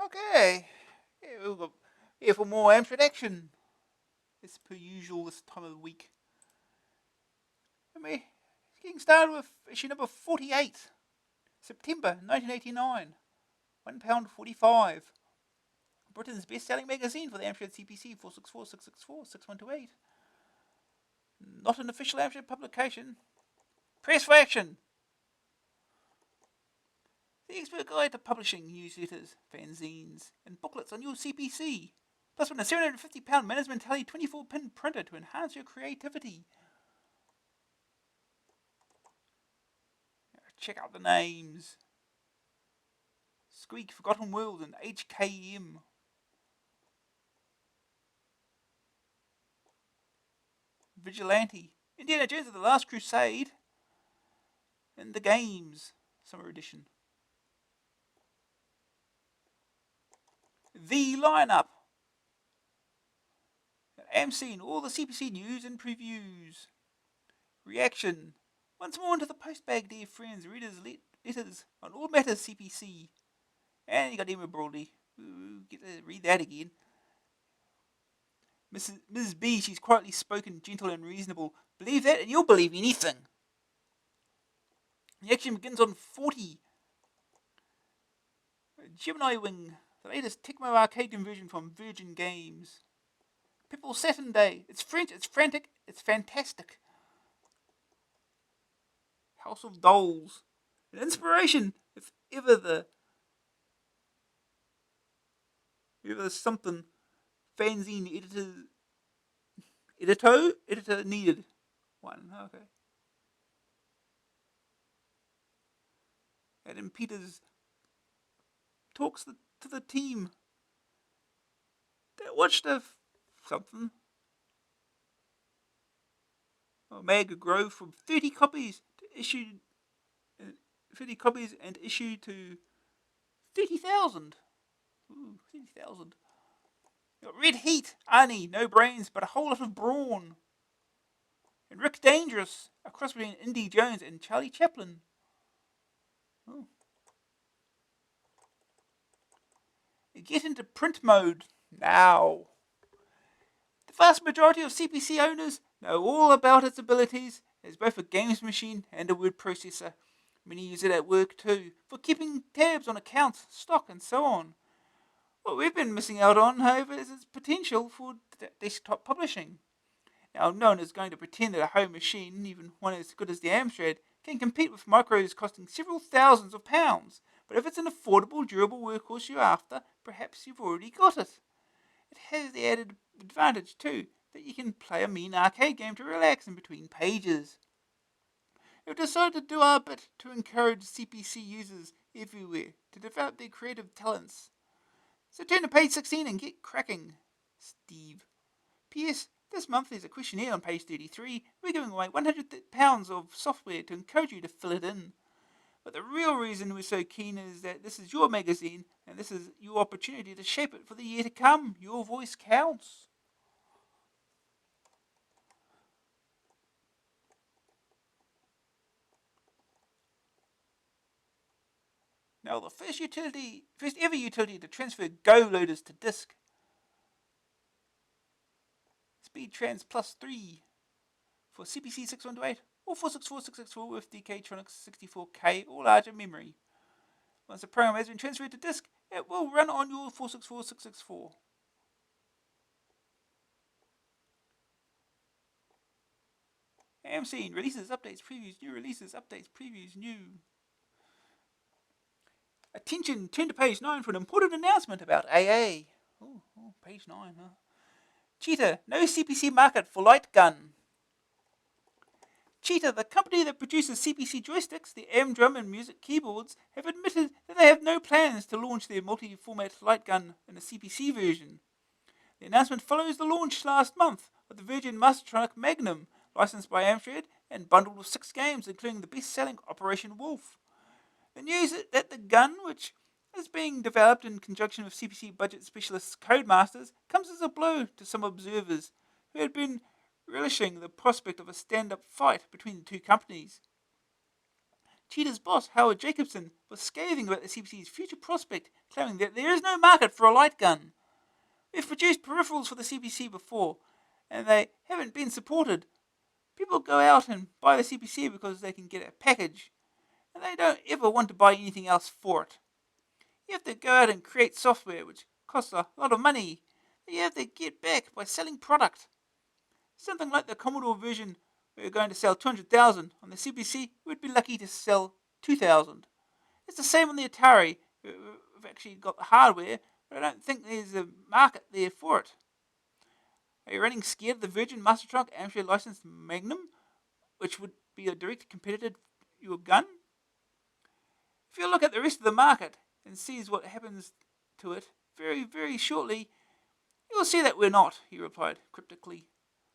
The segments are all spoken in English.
Okay. Yeah, we've got here for more Amstrad Action. As per usual this time of the week. I mean, getting started with issue number 48, September 1989. £1.45. Britain's best-selling magazine for the Amstrad CPC 464 664 6128. Not an official Amstrad publication. Press for action. The expert guide to publishing newsletters, fanzines, and booklets on your CPC. Plus, with a £750 management tally 24-pin printer to enhance your creativity. Check out the names. Squeak, Forgotten World, and HKM. Vigilante, Indiana Jones and the Last Crusade, and The Games, Summer Edition. The lineup. Am seeing all the CPC news and previews. Reaction. Once more into the postbag, dear friends. Readers' letters on all matters CPC. And you got Emma Broadley. Get to read that again. Mrs. B, she's quietly spoken, gentle and reasonable. Believe that and you'll believe anything. The action begins on 40. Gemini Wing, the latest Tecmo arcade conversion from Virgin Games. People Saturn Day. It's French, it's frantic, it's fantastic. House of Dolls. An inspiration, if ever there's something fanzine editor needed. One, okay. Adam Peters talks to the team. They watched something. Mag grow from 30 copies to issued 30 copies and issued to 30,000. Ooh, 30,000. Red Heat, Arnie, no brains, but a whole lot of brawn. And Rick Dangerous, a cross between Indy Jones and Charlie Chaplin. Oh. Get into print mode now. The vast majority of CPC owners know all about its abilities as both a games machine and a word processor. Many use it at work too, for keeping tabs on accounts, stock and so on. What we've been missing out on, however, is its potential for desktop publishing. Now, no one is going to pretend that a home machine, even one as good as the Amstrad, can compete with micros costing several thousands of pounds. But if it's an affordable, durable workhorse you're after, perhaps you've already got it. It has the added advantage, too, that you can play a mean arcade game to relax in between pages. We've decided to do our bit to encourage CPC users everywhere to develop their creative talents. So turn to page 16 and get cracking. Steve. P.S. This month there's a questionnaire on page 33. We're giving away £100 of software to encourage you to fill it in. But the real reason we're so keen is that this is your magazine and this is your opportunity to shape it for the year to come. Your voice counts. Now the first ever utility to transfer Go loaders to disk. Speed Trans Plus 3 for CPC 6128 or 464664 with DK-Tronics 64K or larger memory. Once the program has been transferred to disk, it will run on your 464664. AMC releases, updates, previews, new releases, updates, previews, new. Attention, turn to page 9 for an important announcement about AA. Oh, page 9, huh? Cheetah, no CPC market for light gun. Cheetah, the company that produces CPC joysticks, the Amdrum and music keyboards, have admitted that they have no plans to launch their multi-format light gun in a CPC version. The announcement follows the launch last month of the Virgin Mastertronic Magnum, licensed by Amstrad and bundled with 6 games, including the best-selling Operation Wolf. The news that the gun, which is being developed in conjunction with CPC budget specialist Codemasters, comes as a blow to some observers who had been relishing the prospect of a stand-up fight between the two companies. Cheetah's boss, Howard Jacobson, was scathing about the CPC's future prospect, claiming that there is no market for a light gun. We've produced peripherals for the CPC before, and they haven't been supported. People go out and buy the CPC because they can get a package, and they don't ever want to buy anything else for it. You have to go out and create software, which costs a lot of money, that you have to get back by selling product. Something like the Commodore version, where you're going to sell 200,000. On the CPC, we'd be lucky to sell 2,000. It's the same on the Atari. We've actually got the hardware, but I don't think there's a market there for it. Are you running scared of the Virgin Master Trunk Amstrad licensed Magnum, which would be a direct competitor to your gun? If you look at the rest of the market and sees what happens to it very, very shortly, you will see that we're not, he replied cryptically.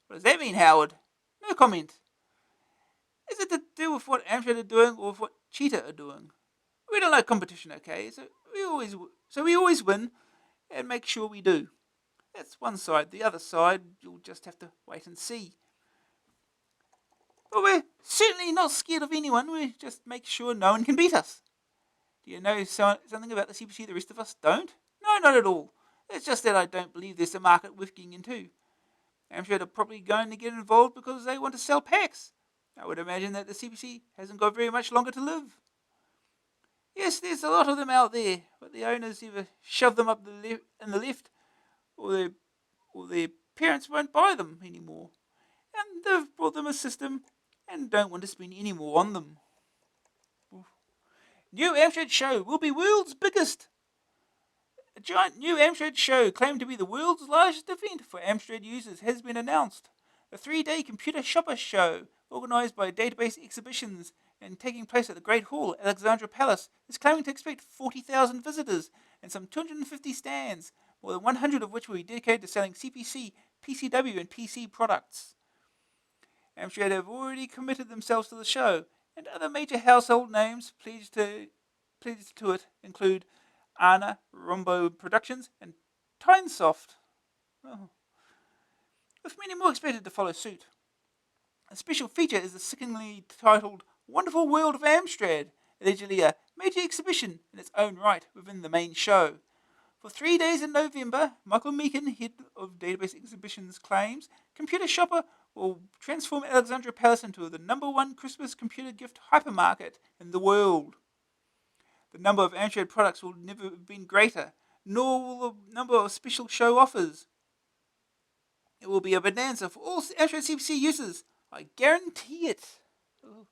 What does that mean, Howard? No comment. Is it to do with what Amstrad are doing or with what Cheetah are doing? We don't like competition, okay? So we always win and make sure we do. That's one side. The other side, you'll just have to wait and see. But we're certainly not scared of anyone. We just make sure no one can beat us. Do you know something about the CPC the rest of us don't? No, not at all. It's just that I don't believe there's a market worth getting into. Amstrad are probably going to get involved because they want to sell packs. I would imagine that the CPC hasn't got very much longer to live. Yes, there's a lot of them out there, but the owners either shove them up in the left, or their parents won't buy them anymore. And they've brought them a system and don't want to spend any more on them. New Amstrad show will be world's biggest. A giant new Amstrad show claimed to be the world's largest event for Amstrad users has been announced. A 3-day computer shopper show, organised by Database Exhibitions and taking place at the Great Hall, Alexandra Palace, is claiming to expect 40,000 visitors and some 250 stands, more than 100 of which will be dedicated to selling CPC, PCW and PC products. Amstrad have already committed themselves to the show, and other major household names pledged to it include Anna, Rombo Productions, and Tynesoft. Oh. With many more expected to follow suit. A special feature is the sickeningly titled Wonderful World of Amstrad, allegedly a major exhibition in its own right within the main show. For 3 days in November, Michael Meakin, head of Database Exhibitions, claims Computer Shopper will transform Alexandra Palace into the #1 Christmas computer gift hypermarket in the world. The number of Amstrad products will never have been greater, nor will the number of special show offers. It will be a bonanza for all Amstrad CPC users. I guarantee it. Oh.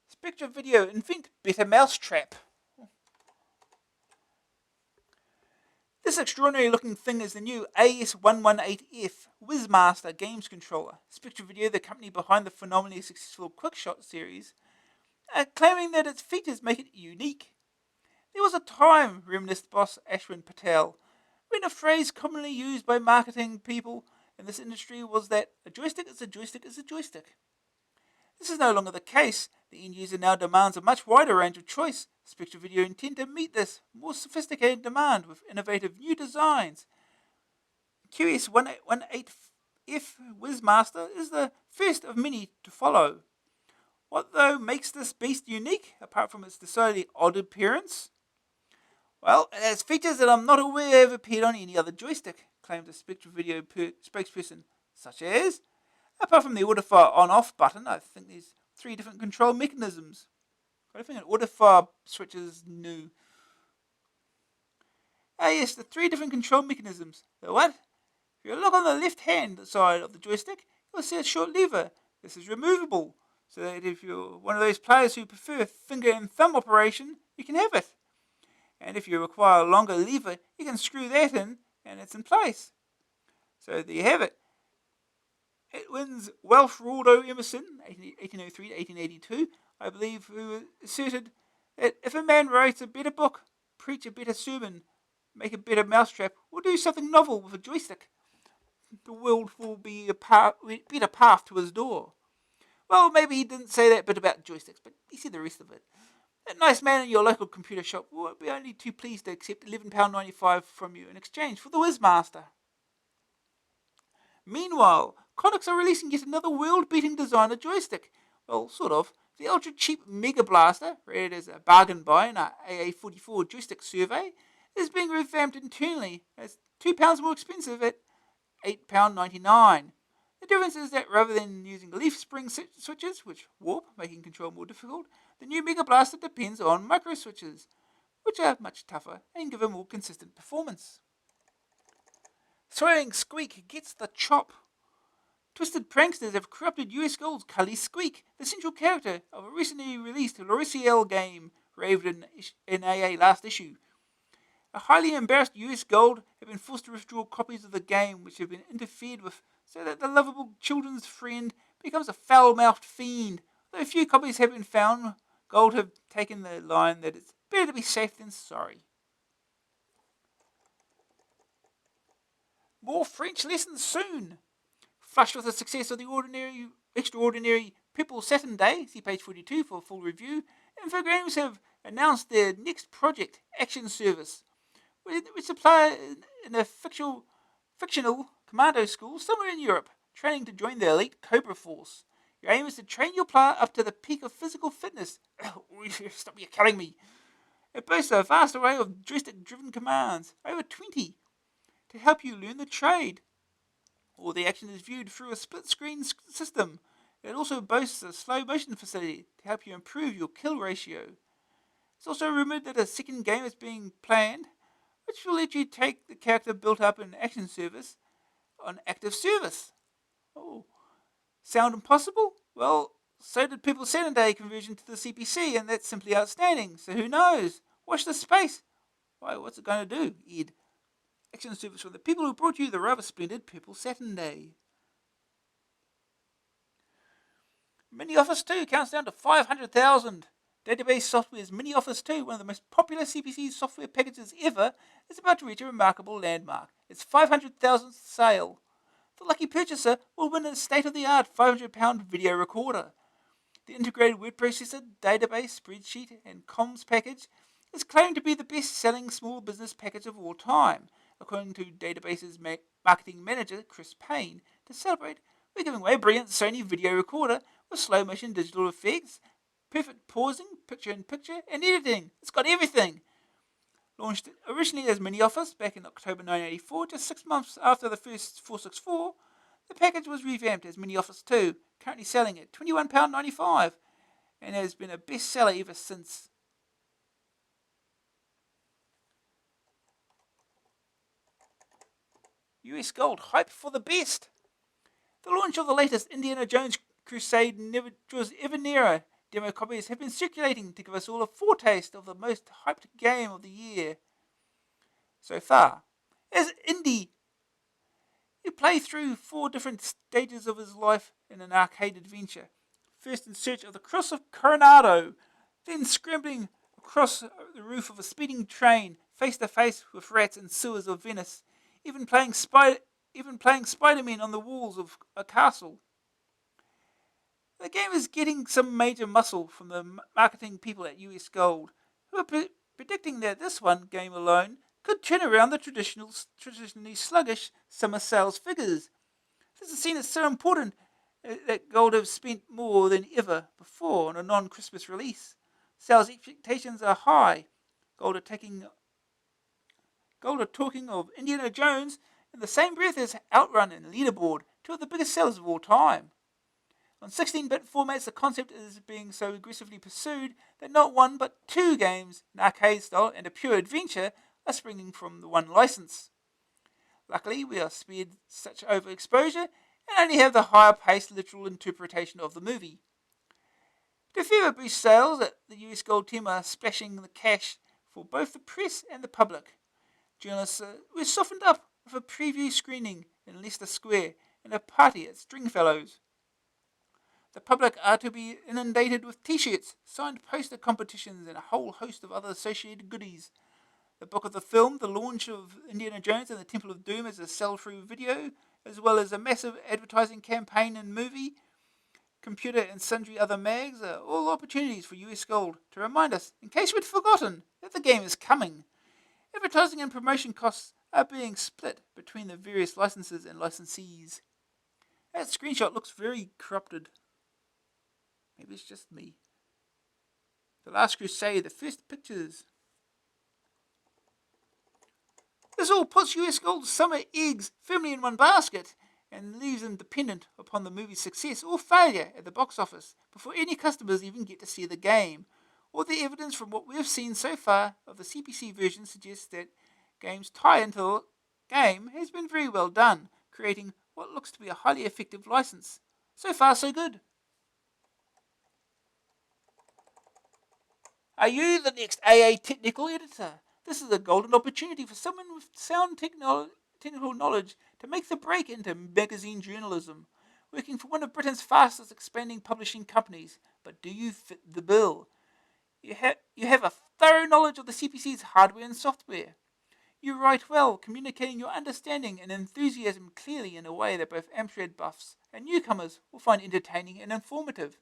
Spectra Video invent better mousetrap. This extraordinary looking thing is the new AS118F Whizmaster games controller. Spectra Video, the company behind the phenomenally successful Quickshot series, are claiming that its features make it unique. There was a time, reminisced boss Ashwin Patel, when a phrase commonly used by marketing people in this industry was that a joystick is a joystick is a joystick. This is no longer the case. The end user now demands a much wider range of choice. Spectra Video intend to meet this more sophisticated demand with innovative new designs. QS118F Whizmaster is the first of many to follow. What, though, makes this beast unique, apart from its decidedly odd appearance? Well, it has features that I'm not aware have appeared on any other joystick, claimed a Spectra Video spokesperson, such as, apart from the autofire on-off button, I think there's 3 different control mechanisms. I don't think an autofire switch is new. Yes, the 3 different control mechanisms. The what? If you look on the left-hand side of the joystick, you'll see a short lever. This is removable, so that if you're one of those players who prefer finger and thumb operation, you can have it. And if you require a longer lever, you can screw that in, and it's in place. So there you have it. Edwin's Welsh Rawdo Emerson, 1803 to 1882, I believe, who asserted that if a man writes a better book, preach a better sermon, make a better mousetrap, or do something novel with a joystick, the world will be a better path to his door. Well, maybe he didn't say that bit about joysticks, but he said the rest of it. That nice man in your local computer shop will be only too pleased to accept £11.95 from you in exchange for the Whizmaster. Meanwhile, Konicks are releasing yet another world-beating designer joystick. Well, sort of. The ultra-cheap Mega Blaster, rated as a bargain buy in our AA44 joystick survey, is being revamped internally as £2 more expensive at £8.99. The difference is that rather than using leaf spring switches, which warp, making control more difficult, the new Mega Blaster depends on micro switches, which are much tougher and give a more consistent performance. Throwing Squeak gets the chop. Twisted pranksters have corrupted US Gold's Cully Squeak, the central character of a recently released Loriciel game, raved in AA last issue. A highly embarrassed US Gold have been forced to withdraw copies of the game which have been interfered with so that the lovable children's friend becomes a foul-mouthed fiend. Though a few copies have been found, Gold have taken the line that it's better to be safe than sorry. More French lessons soon. Flushed with the success of the extraordinary People Saturn Day, see page 42 for a full review, Infogrames have announced their next project, Action Service, which supply in a fictional commando school somewhere in Europe, training to join the elite Cobra Force. Your aim is to train your player up to the peak of physical fitness. Stop, you're killing me. It boasts a vast array of joystick-driven commands, over 20, to help you learn the trade. All the action is viewed through a split-screen system. It also boasts a slow-motion facility to help you improve your kill ratio. It's also rumoured that a second game is being planned, which will let you take the character built up in Action Service on active service. Oh, sound impossible? Well, so did People's Saturn Day conversion to the CPC, and that's simply outstanding. So who knows? Watch this space. Why, what's it going to do, Ed? Action Service from the people who brought you the rather splendid People's Saturn Day. Mini Office 2 counts down to 500,000. Database Software's Mini Office 2, one of the most popular CPC software packages ever, is about to reach a remarkable landmark. Its 500,000th sale. The lucky purchaser will win a state-of-the-art £500 video recorder. The integrated word processor, database, spreadsheet, and comms package is claimed to be the best-selling small business package of all time, according to Database's marketing manager, Chris Payne. To celebrate, we're giving away a brilliant Sony video recorder with slow-motion digital effects, perfect pausing, picture-in-picture, and editing. It's got everything. Launched originally as Mini Office back in October 1984, just 6 months after the first 464, the package was revamped as Mini Office 2, currently selling at £21.95, and has been a bestseller ever since. US Gold hype for the best. The launch of the latest Indiana Jones Crusade draws ever nearer. Demo copies have been circulating to give us all a foretaste of the most hyped game of the year so far. As Indy, you play through 4 different stages of his life in an arcade adventure. First in search of the Cross of Coronado, then scrambling across the roof of a speeding train, face to face with rats and sewers of Venice, even playing Spider-Man on the walls of a castle. The game is getting some major muscle from the marketing people at US Gold, who are predicting that this one game alone could turn around the traditionally sluggish summer sales figures. This is seen as so important that Gold have spent more than ever before on a non-Christmas release. Sales expectations are high. Gold are talking of Indiana Jones in the same breath as Outrun and Leaderboard, 2 of the biggest sellers of all time. On 16-bit formats, the concept is being so aggressively pursued that not 1 but 2 games, an arcade style and a pure adventure, are springing from the one license. Luckily, we are spared such overexposure and only have the higher-paced literal interpretation of the movie. To further boost sales, the US Gold team are splashing the cash for both the press and the public. Journalists were softened up with a preview screening in Leicester Square and a party at Stringfellows. The public are to be inundated with t-shirts, signed poster competitions, and a whole host of other associated goodies. The book of the film, the launch of Indiana Jones and the Temple of Doom as a sell-through video, as well as a massive advertising campaign and movie, computer and sundry other mags are all opportunities for US Gold to remind us, in case we'd forgotten, that the game is coming. Advertising and promotion costs are being split between the various licenses and licensees. That screenshot looks very corrupted. Maybe it's just me. The Last Crusade, the first pictures. This all puts US Gold summer eggs firmly in one basket and leaves them dependent upon the movie's success or failure at the box office before any customers even get to see the game. All the evidence from what we've seen so far of the CPC version suggests that game's tie into the game has been very well done, creating what looks to be a highly effective license. So far, so good. Are you the next AA technical editor? This is a golden opportunity for someone with sound technical knowledge to make the break into magazine journalism, working for one of Britain's fastest expanding publishing companies. But do you fit the bill? You have a thorough knowledge of the CPC's hardware and software. You write well, communicating your understanding and enthusiasm clearly in a way that both Amstrad buffs and newcomers will find entertaining and informative.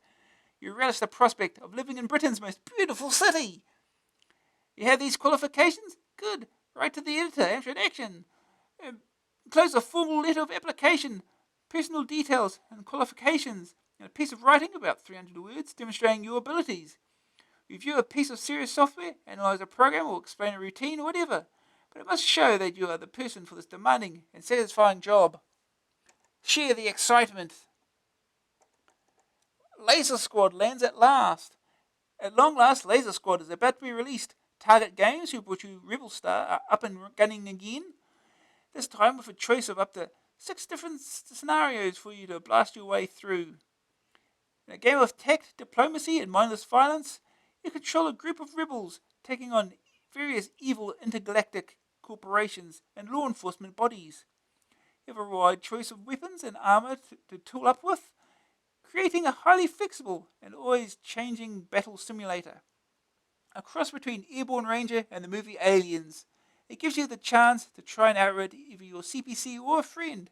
You relish the prospect of living in Britain's most beautiful city. You have these qualifications? Good. Write to the editor, Amstrad Action. Enclose a formal letter of application, personal details and qualifications, and a piece of writing about 300 words demonstrating your abilities. Review a piece of serious software, analyze a program, or explain a routine, or whatever. But it must show that you are the person for this demanding and satisfying job. Share the excitement. Laser Squad lands at last. At long last, Laser Squad is about to be released. Target Games, who brought you Rebel Star, are up and gunning again. This time with a choice of up to 6 different scenarios for you to blast your way through. In a game of tech, diplomacy, and mindless violence, you control a group of rebels taking on various evil intergalactic corporations and law enforcement bodies. You have a wide choice of weapons and armor to tool up with, creating a highly flexible and always changing battle simulator. A cross between Airborne Ranger and the movie Aliens. It gives you the chance to try and outwit either your CPC or a friend.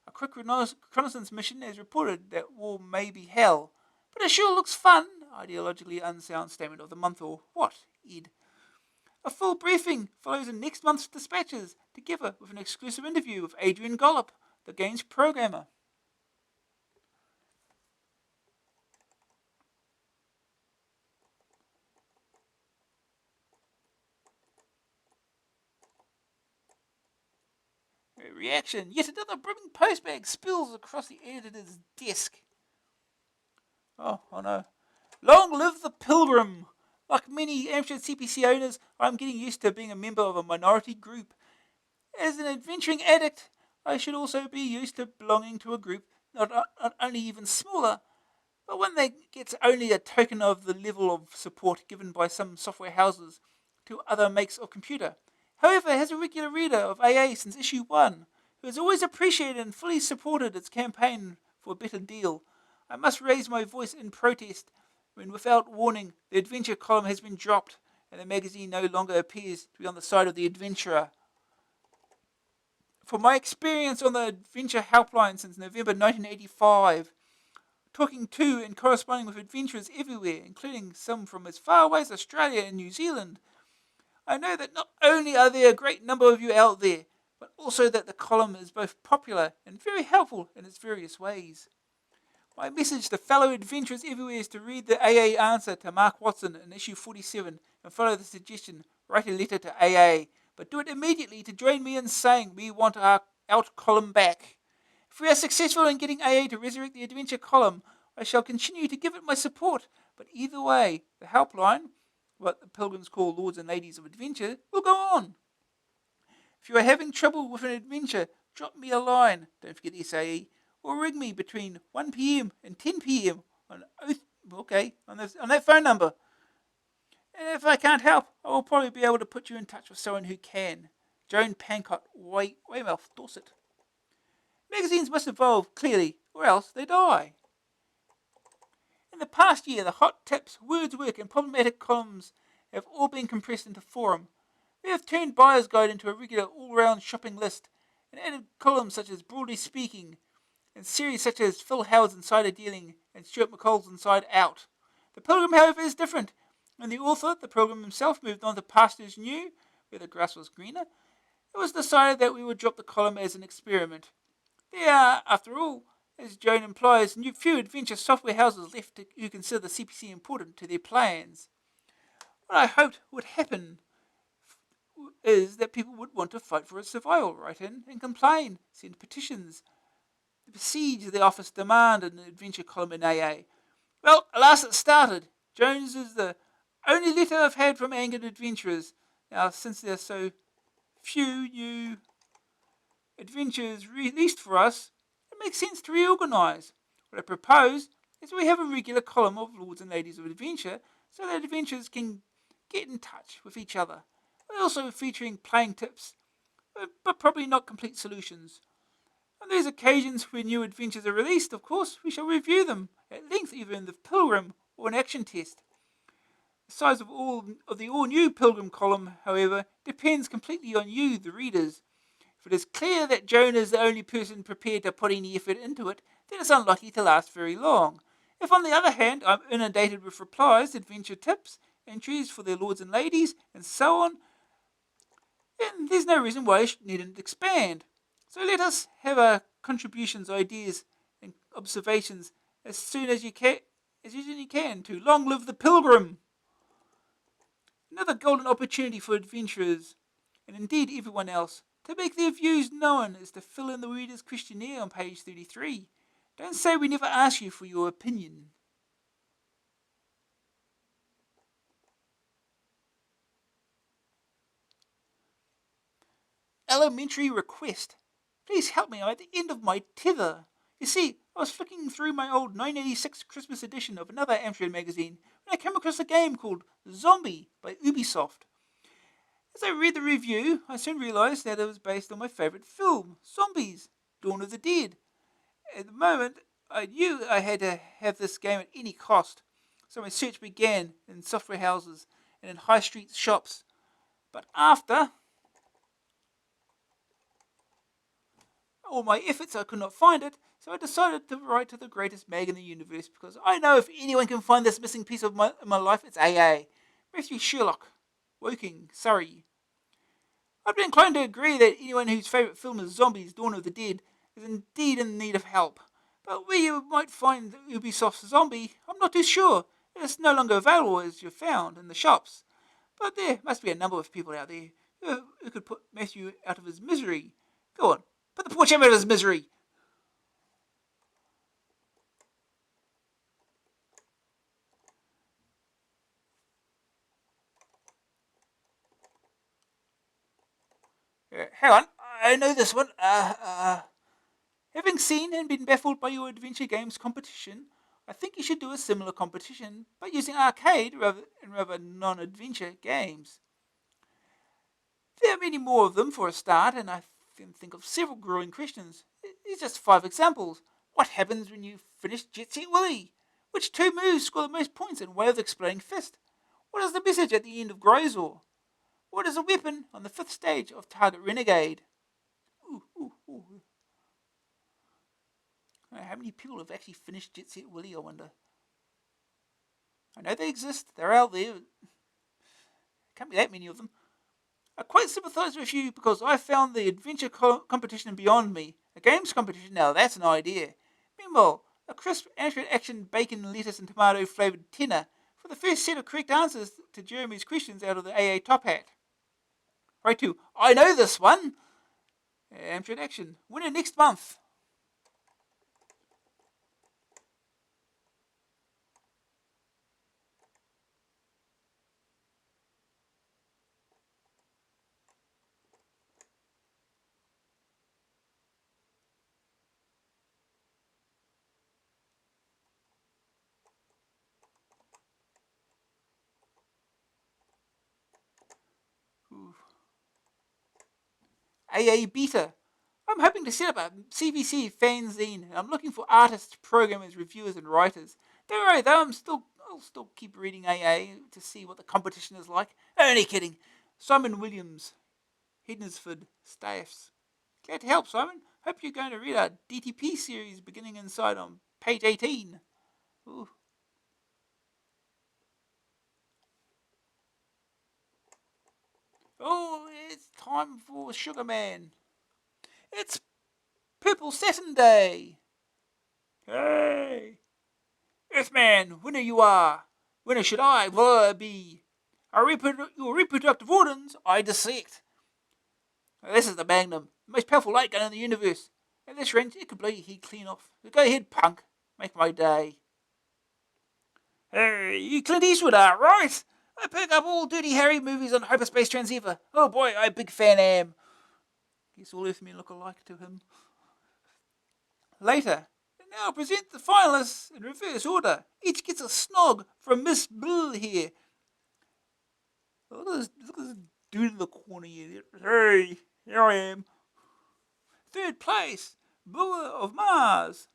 A quick reconnaissance mission has reported that war may be hell, but it sure looks fun. Ideologically unsound statement of the month, or what, Ed? A full briefing follows in next month's dispatches, together with an exclusive interview with Adrian Gollop, the game's programmer. Reaction. Yet another brimming postbag spills across the editor's desk. Oh no. Long live the Pilgrim! Like many Amstrad CPC owners, I'm getting used to being a member of a minority group. As an adventuring addict, I should also be used to belonging to a group not only even smaller, but one that gets only a token of the level of support given by some software houses to other makes of computer. However, as a regular reader of AA since issue 1, who has always appreciated and fully supported its campaign for a better deal, I must raise my voice in protest when, without warning, the adventure column has been dropped and the magazine no longer appears to be on the side of the adventurer. From my experience on the Adventure Helpline since November 1985, talking to and corresponding with adventurers everywhere, including some from as far away as Australia and New Zealand, I know that not only are there a great number of you out there, but also that the column is both popular and very helpful in its various ways. My message to fellow adventurers everywhere is to read the AA answer to Mark Watson in issue 47 and follow the suggestion, write a letter to AA, but do it immediately to join me in saying we want our out column back. If we are successful in getting AA to resurrect the adventure column, I shall continue to give it my support, but either way, the helpline, what the pilgrims call Lords and Ladies of Adventure, will go on. If you are having trouble with an adventure, drop me a line, don't forget SAE, or ring me between 1 p.m. and 10 p.m. on that phone number. And if I can't help, I will probably be able to put you in touch with someone who can. Joan Pancott, Weymouth, Dorset. Magazines must evolve, clearly, or else they die. In the past year, the hot tips, words work, and problematic columns have all been compressed into forum. We have turned Buyer's Guide into a regular all-round shopping list, and added columns such as Broadly Speaking, and series such as Phil Howard's Insider Dealing and Stuart McCall's Inside Out. The Pilgrim, however, is different. When the author, the Pilgrim himself, moved on to pastures new, where the grass was greener, it was decided that we would drop the column as an experiment. There are, after all, As Joan implies, few adventure software houses left who consider the CPC important to their plans. What I hoped would happen is that people would want to fight for its survival, write in and complain, send petitions, besiege the office, demand an adventure column in AA. Well, alas, it started. Jones is the only letter I've had from angered adventurers. Now, since there are so few new adventures released for us, it makes sense to reorganise. What I propose is we have a regular column of Lords and Ladies of Adventure so that adventurers can get in touch with each other. We're also featuring playing tips, but probably not complete solutions. On those occasions when new adventures are released, of course, we shall review them at length, either in the Pilgrim or an action test. The size of the all-new Pilgrim column, however, depends completely on you, the readers. If it is clear that Joan is the only person prepared to put any effort into it, then it's unlikely to last very long. If, on the other hand, I'm inundated with replies, adventure tips, entries for their lords and ladies, and so on, then there's no reason why it needn't expand. So let us have our contributions, ideas, and observations as soon as you can to long live the Pilgrim. Another golden opportunity for adventurers, and indeed everyone else, to make their views known is to fill in the reader's questionnaire on page 33. Don't say we never ask you for your opinion. Elementary request. Please help me, I'm at the end of my tether. You see, I was flicking through my old 1986 Christmas edition of another Amstrad magazine when I came across a game called Zombie by Ubisoft. As I read the review, I soon realised that it was based on my favourite film, Zombies, Dawn of the Dead. At the moment, I knew I had to have this game at any cost, so my search began in software houses and in high street shops. But after all my efforts, I could not find it, so I decided to write to the greatest mag in the universe, because I know if anyone can find this missing piece of my life, it's AA. Matthew Sherlock, Woking, Surrey. I'd be inclined to agree that anyone whose favourite film is Zombies, Dawn of the Dead, is indeed in need of help. But where you might find Ubisoft's Zombie, I'm not too sure. It's no longer available as you've found in the shops. But there must be a number of people out there who could put Matthew out of his misery. Go on, put the poor chap out of his misery. Hang on, I know this one. Having seen and been baffled by your adventure games competition, I think you should do a similar competition, but using arcade rather non-adventure games. There are many more of them for a start, and I can think of several growing questions. Here's just 5 examples. What happens when you finish Jet Set Willy? Which 2 moves score the most points in Way of the Exploding Fist? What is the message at the end of Grozor? What is a weapon on the 5th stage of Target Renegade? Ooh. How many people have actually finished Jet Set Willy, I wonder? I know they exist, they're out there. Can't be that many of them. I quite sympathise with you because I found the adventure competition beyond me. A games competition, now that's an idea. Meanwhile, a crisp Amstrad Action bacon, lettuce and tomato flavoured tenner for the first set of correct answers to Jeremy's questions out of the AA Top Hat. Right to, I know this one. Amstrad Action, winner next month. Ooh. AA Beta. I'm hoping to set up a CVC fanzine, and I'm looking for artists, programmers, reviewers, and writers. Don't worry though, I'll still keep reading AA to see what the competition is like. Only kidding. Simon Williams, Hednesford, Staffs. Glad to help, Simon. Hope you're going to read our DTP series beginning inside on page 18. Ooh. Oh, it's time for Sugar Man. It's Purple Saturn Day. Hey, Earthman, winner you are. Winner should I be. Your reproductive organs I dissect. This is the Magnum, the most powerful light gun in the universe. At this range, it could blow your head clean off. So go ahead, punk. Make my day. Hey, you Clint Eastwood are, right? I pick up all Dirty Harry movies on hyperspace transceiver. Oh boy, I big fan am. Guess all Earthmen look alike to him. Later, now present the finalists in reverse order. Each gets a snog from Miss Bull here. Look at this dude in the corner here. Hey, here I am. Third place, Bull of Mars.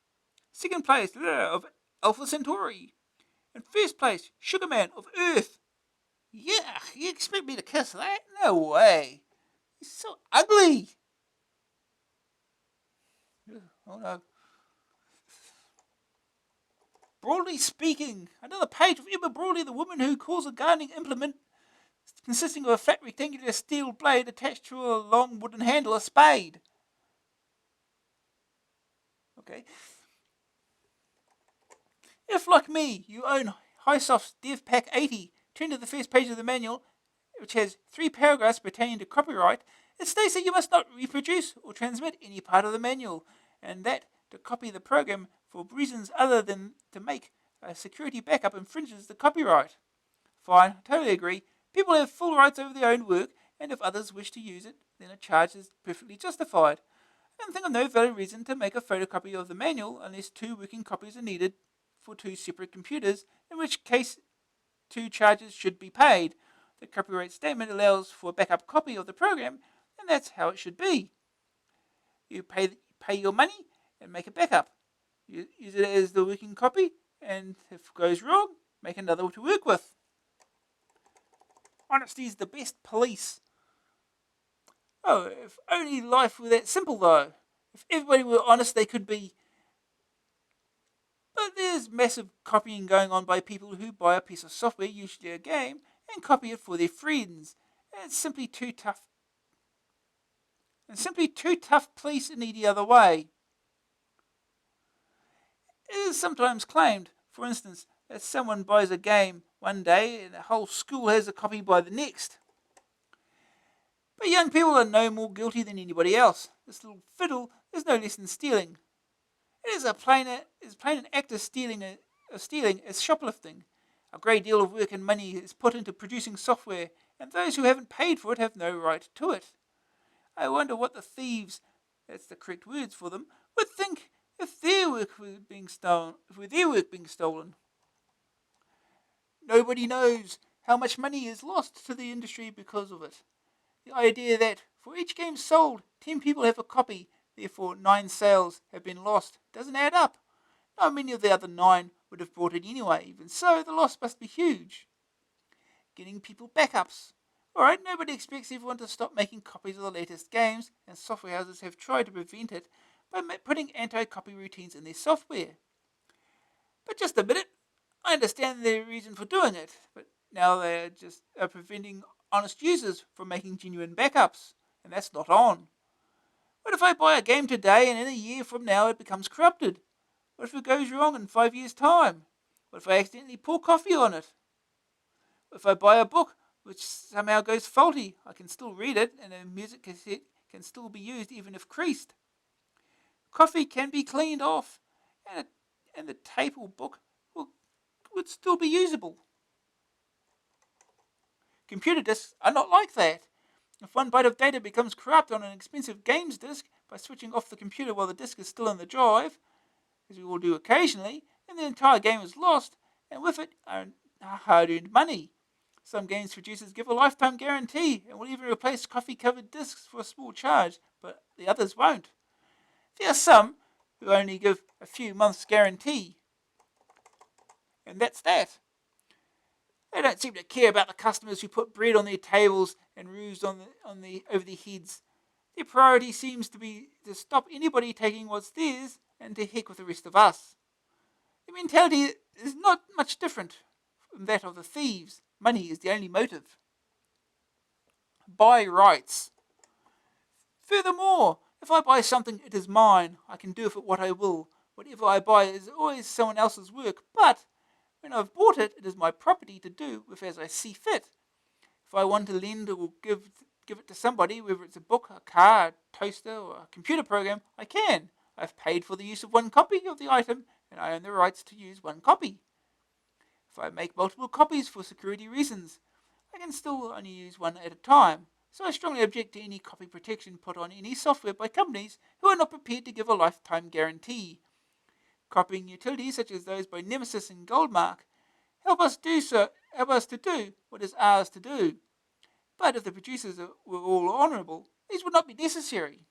Second place, of Alpha Centauri. And first place, Sugarman of Earth. Yeah, you expect me to kiss that? No way. He's so ugly. Oh no. Broadly speaking, another page of Emma Broadly, the woman who calls a gardening implement consisting of a flat rectangular steel blade attached to a long wooden handle a spade. Okay. If, like me, you own Highsoft's DevPack 80, turn to the first page of the manual, which has 3 paragraphs pertaining to copyright. It states that you must not reproduce or transmit any part of the manual, and that to copy the program for reasons other than to make a security backup infringes the copyright. Fine, totally agree. People have full rights over their own work, and if others wish to use it, then a charge is perfectly justified. I can think of no valid reason to make a photocopy of the manual unless 2 working copies are needed for 2 separate computers, in which case 2 charges should be paid. The copyright statement allows for a backup copy of the program, and that's how it should be. You pay your money and make a backup. You use it as the working copy, and if it goes wrong, make another to work with. Honesty is the best police. Oh, if only life were that simple, though. If everybody were honest, they could be. But there's massive copying going on by people who buy a piece of software, usually a game, and copy it for their friends. And it's simply too tough. And simply too tough police in any other way. It is sometimes claimed, for instance, that someone buys a game one day and the whole school has a copy by the next. But young people are no more guilty than anybody else. This little fiddle is no less than stealing. It is plain an act of stealing as shoplifting. A great deal of work and money is put into producing software, and those who haven't paid for it have no right to it. I wonder what the thieves, that's the correct words for them, would think if their work were being stolen. Nobody knows how much money is lost to the industry because of it. The idea that for each game sold, 10 people have a copy, therefore 9 sales have been lost, doesn't add up. Not many of the other 9 would have bought it anyway. Even so, the loss must be huge. Getting people backups. Alright, nobody expects everyone to stop making copies of the latest games, and software houses have tried to prevent it by putting anti-copy routines in their software. But just admit it, I understand their reason for doing it, but now they're just preventing honest users from making genuine backups, and that's not on. What if I buy a game today and in a year from now it becomes corrupted? What if it goes wrong in 5 years' time? What if I accidentally pour coffee on it? What if I buy a book which somehow goes faulty? I can still read it, and a music cassette can still be used even if creased. Coffee can be cleaned off, and the tape or book would still be usable. Computer disks are not like that. If one byte of data becomes corrupt on an expensive games disk by switching off the computer while the disk is still in the drive, as we all do occasionally, then the entire game is lost, and with it are hard-earned money. Some games producers give a lifetime guarantee and will even replace coffee-covered disks for a small charge, but the others won't. There are some who only give a few months guarantee, and that's that. They don't seem to care about the customers who put bread on their tables and roofs over their heads. Their priority seems to be to stop anybody taking what's theirs and to heck with the rest of us. The mentality is not much different from that of the thieves. Money is the only motive. Buy rights. Furthermore, if I buy something, it is mine. I can do with it what I will. Whatever I buy is always someone else's work, but when I've bought it, it is my property to do with as I see fit. If I want to lend or give it to somebody, whether it's a book, a car, a toaster, or a computer program, I can. I've paid for the use of one copy of the item, and I own the rights to use one copy. If I make multiple copies for security reasons, I can still only use one at a time. So I strongly object to any copy protection put on any software by companies who are not prepared to give a lifetime guarantee. Copying utilities such as those by Nemesis and Goldmark help us to do what is ours to do. But if the producers were all honourable, these would not be necessary.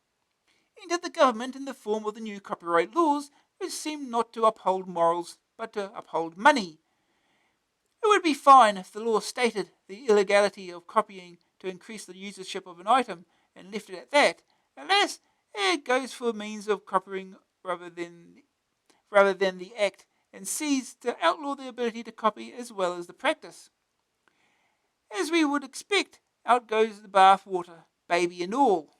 Enter the government in the form of the new copyright laws, which seem not to uphold morals, but to uphold money. It would be fine if the law stated the illegality of copying to increase the usership of an item and left it at that. Alas, it goes for means of copying rather than the act, and sees to outlaw the ability to copy as well as the practice. As we would expect, out goes the bath water, baby and all.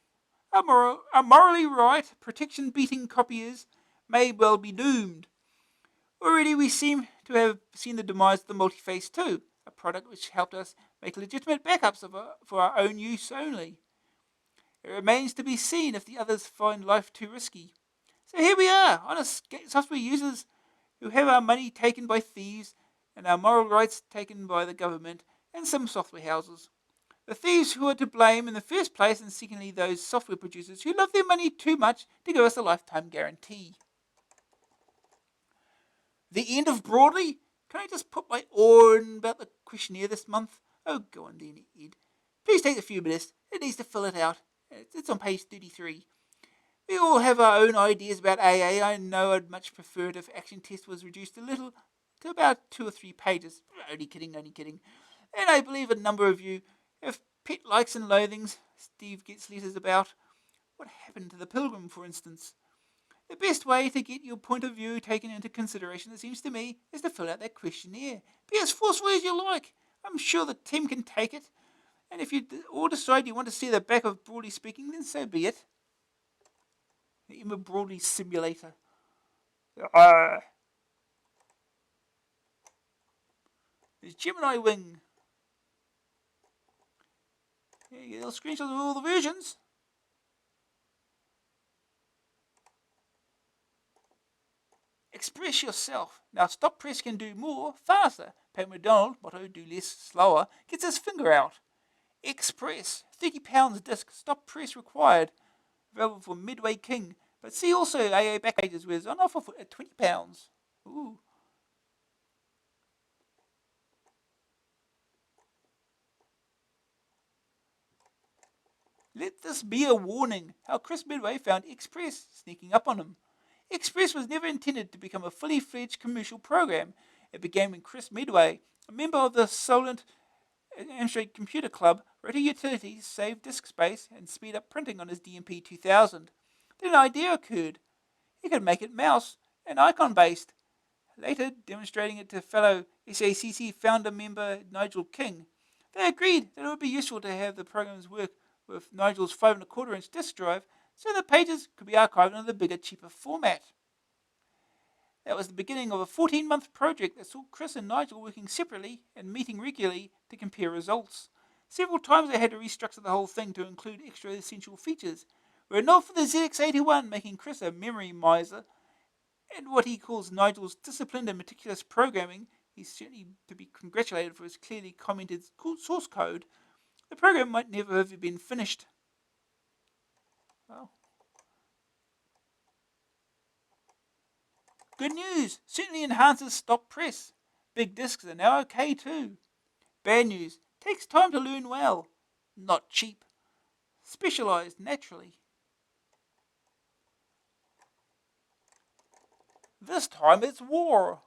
Our morally right, protection-beating copiers may well be doomed. Already we seem to have seen the demise of the Multiface 2, a product which helped us make legitimate backups for our own use only. It remains to be seen if the others find life too risky. So here we are, honest software users who have our money taken by thieves and our moral rights taken by the government and some software houses. The thieves who are to blame in the first place, and secondly those software producers who love their money too much to give us a lifetime guarantee. The end of Broadly? Can I just put my oar in about the questionnaire this month? Oh, go on then, Ed. Please take a few minutes. It needs to fill it out. It's on page 33. We all have our own ideas about AA. I know I'd much prefer it if Action Test was reduced a little to about 2 or 3 pages. Only kidding. And I believe a number of you have pet likes and loathings. Steve gets letters about. What happened to the Pilgrim, for instance? The best way to get your point of view taken into consideration, it seems to me, is to fill out that questionnaire. Be as forceful as you like. I'm sure the team can take it. And if you all decide you want to see the back of Broadly Speaking, then so be it. The Emma Broadly Simulator. There's Gemini Wing. Here you get little screenshots of all the versions. Express yourself. Now Stop Press can do more, faster. Pat McDonald, motto do less, slower, gets his finger out. Express, £30 disc, Stop Press required. Available for Midway King. But see also AA Backpages where it's on offer at £20. Ooh. Let this be a warning how Chris Midway found Express sneaking up on him. Express was never intended to become a fully fledged commercial program. It began when Chris Midway, a member of the Solent Amstrad Computer Club, wrote a utility to save disk space and speed up printing on his DMP 2000. Then an idea occurred. He could make it mouse and icon based. Later, demonstrating it to fellow SACC founder member Nigel King, they agreed that it would be useful to have the programs work with Nigel's 5¼ inch disk drive so the pages could be archived in a bigger, cheaper format. That was the beginning of a 14-month project that saw Chris and Nigel working separately and meeting regularly to compare results. Several times they had to restructure the whole thing to include extra essential features. Were it not for the ZX81 making Chris a memory miser, and what he calls Nigel's disciplined and meticulous programming, he's certainly to be congratulated for his clearly commented source code, the program might never have been finished. Well, good news, certainly enhances Stop Press. Big discs are now okay too. Bad news, takes time to learn well. Not cheap. Specialised naturally. This time it's war.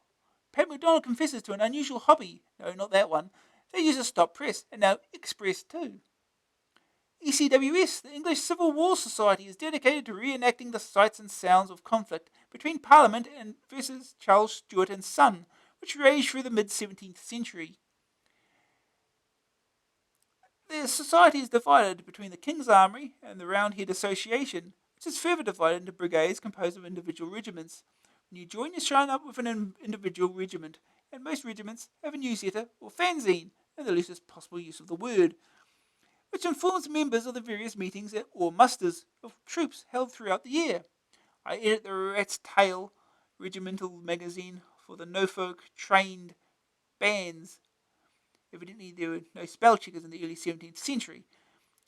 Pat McDonald confesses to an unusual hobby. No, not that one. They use a Stop Press, and now Express too. ECWS, the English Civil War Society, is dedicated to reenacting the sights and sounds of conflict between Parliament and versus Charles Stuart and Son, which raged through the mid-17th century. The society is divided between the King's Armoury and the Roundhead Association, which is further divided into brigades composed of individual regiments. When you join, you sign up with an individual regiment, and most regiments have a newsletter or fanzine, in the loosest possible use of the word, which informs members of the various meetings or musters of troops held throughout the year. I edit the Rat's Tail regimental magazine for the Norfolk trained bands. Evidently, there were no spell checkers in the early 17th century.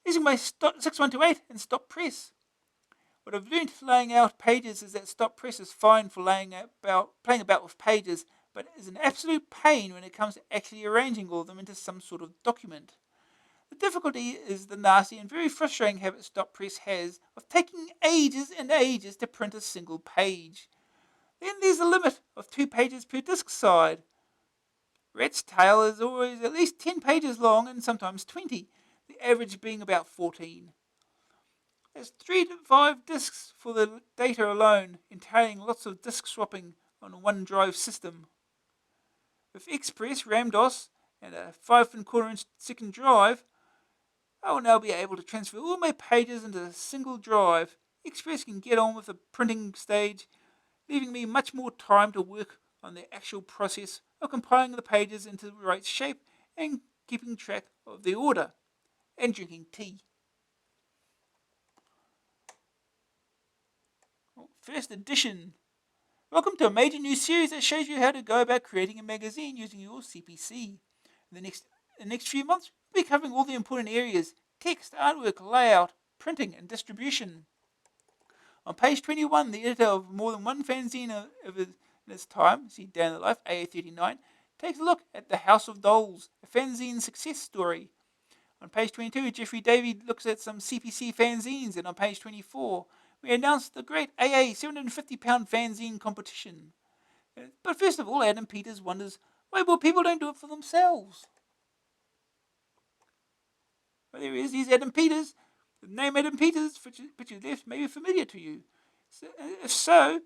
Using my 6128 and stop press. What I've learned laying out pages is that stop press is fine for playing about with pages, but is an absolute pain when it comes to actually arranging all of them into some sort of document. The difficulty is the nasty and very frustrating habit stop press has of taking ages and ages to print a single page. Then there's a limit of 2 pages per disc side. Rat's Tail is always at least 10 pages long and sometimes 20, the average being about 14. There's 3 to 5 discs for the data alone, entailing lots of disk swapping on a OneDrive system. With Express, RAM-DOS, and a 5¼ second drive, I will now be able to transfer all my pages into a single drive. Express can get on with the printing stage, leaving me much more time to work on the actual process of compiling the pages into the right shape and keeping track of the order, and drinking tea. First edition. Welcome to a major new series that shows you how to go about creating a magazine using your CPC. In the next few months, we'll be covering all the important areas: text, artwork, layout, printing, and distribution. On page 21, the editor of more than one fanzine in his time, see Day in the Life, AA39, takes a look at The House of Dolls, a fanzine success story. On page 22, Jeffrey Davey looks at some CPC fanzines, and on page 24, we announced the great AA £750 fanzine competition. But first of all, Adam Peters wonders why more people don't do it for themselves. Well, there he is. He's Adam Peters. The name Adam Peters, picture left, may be familiar to you. If so,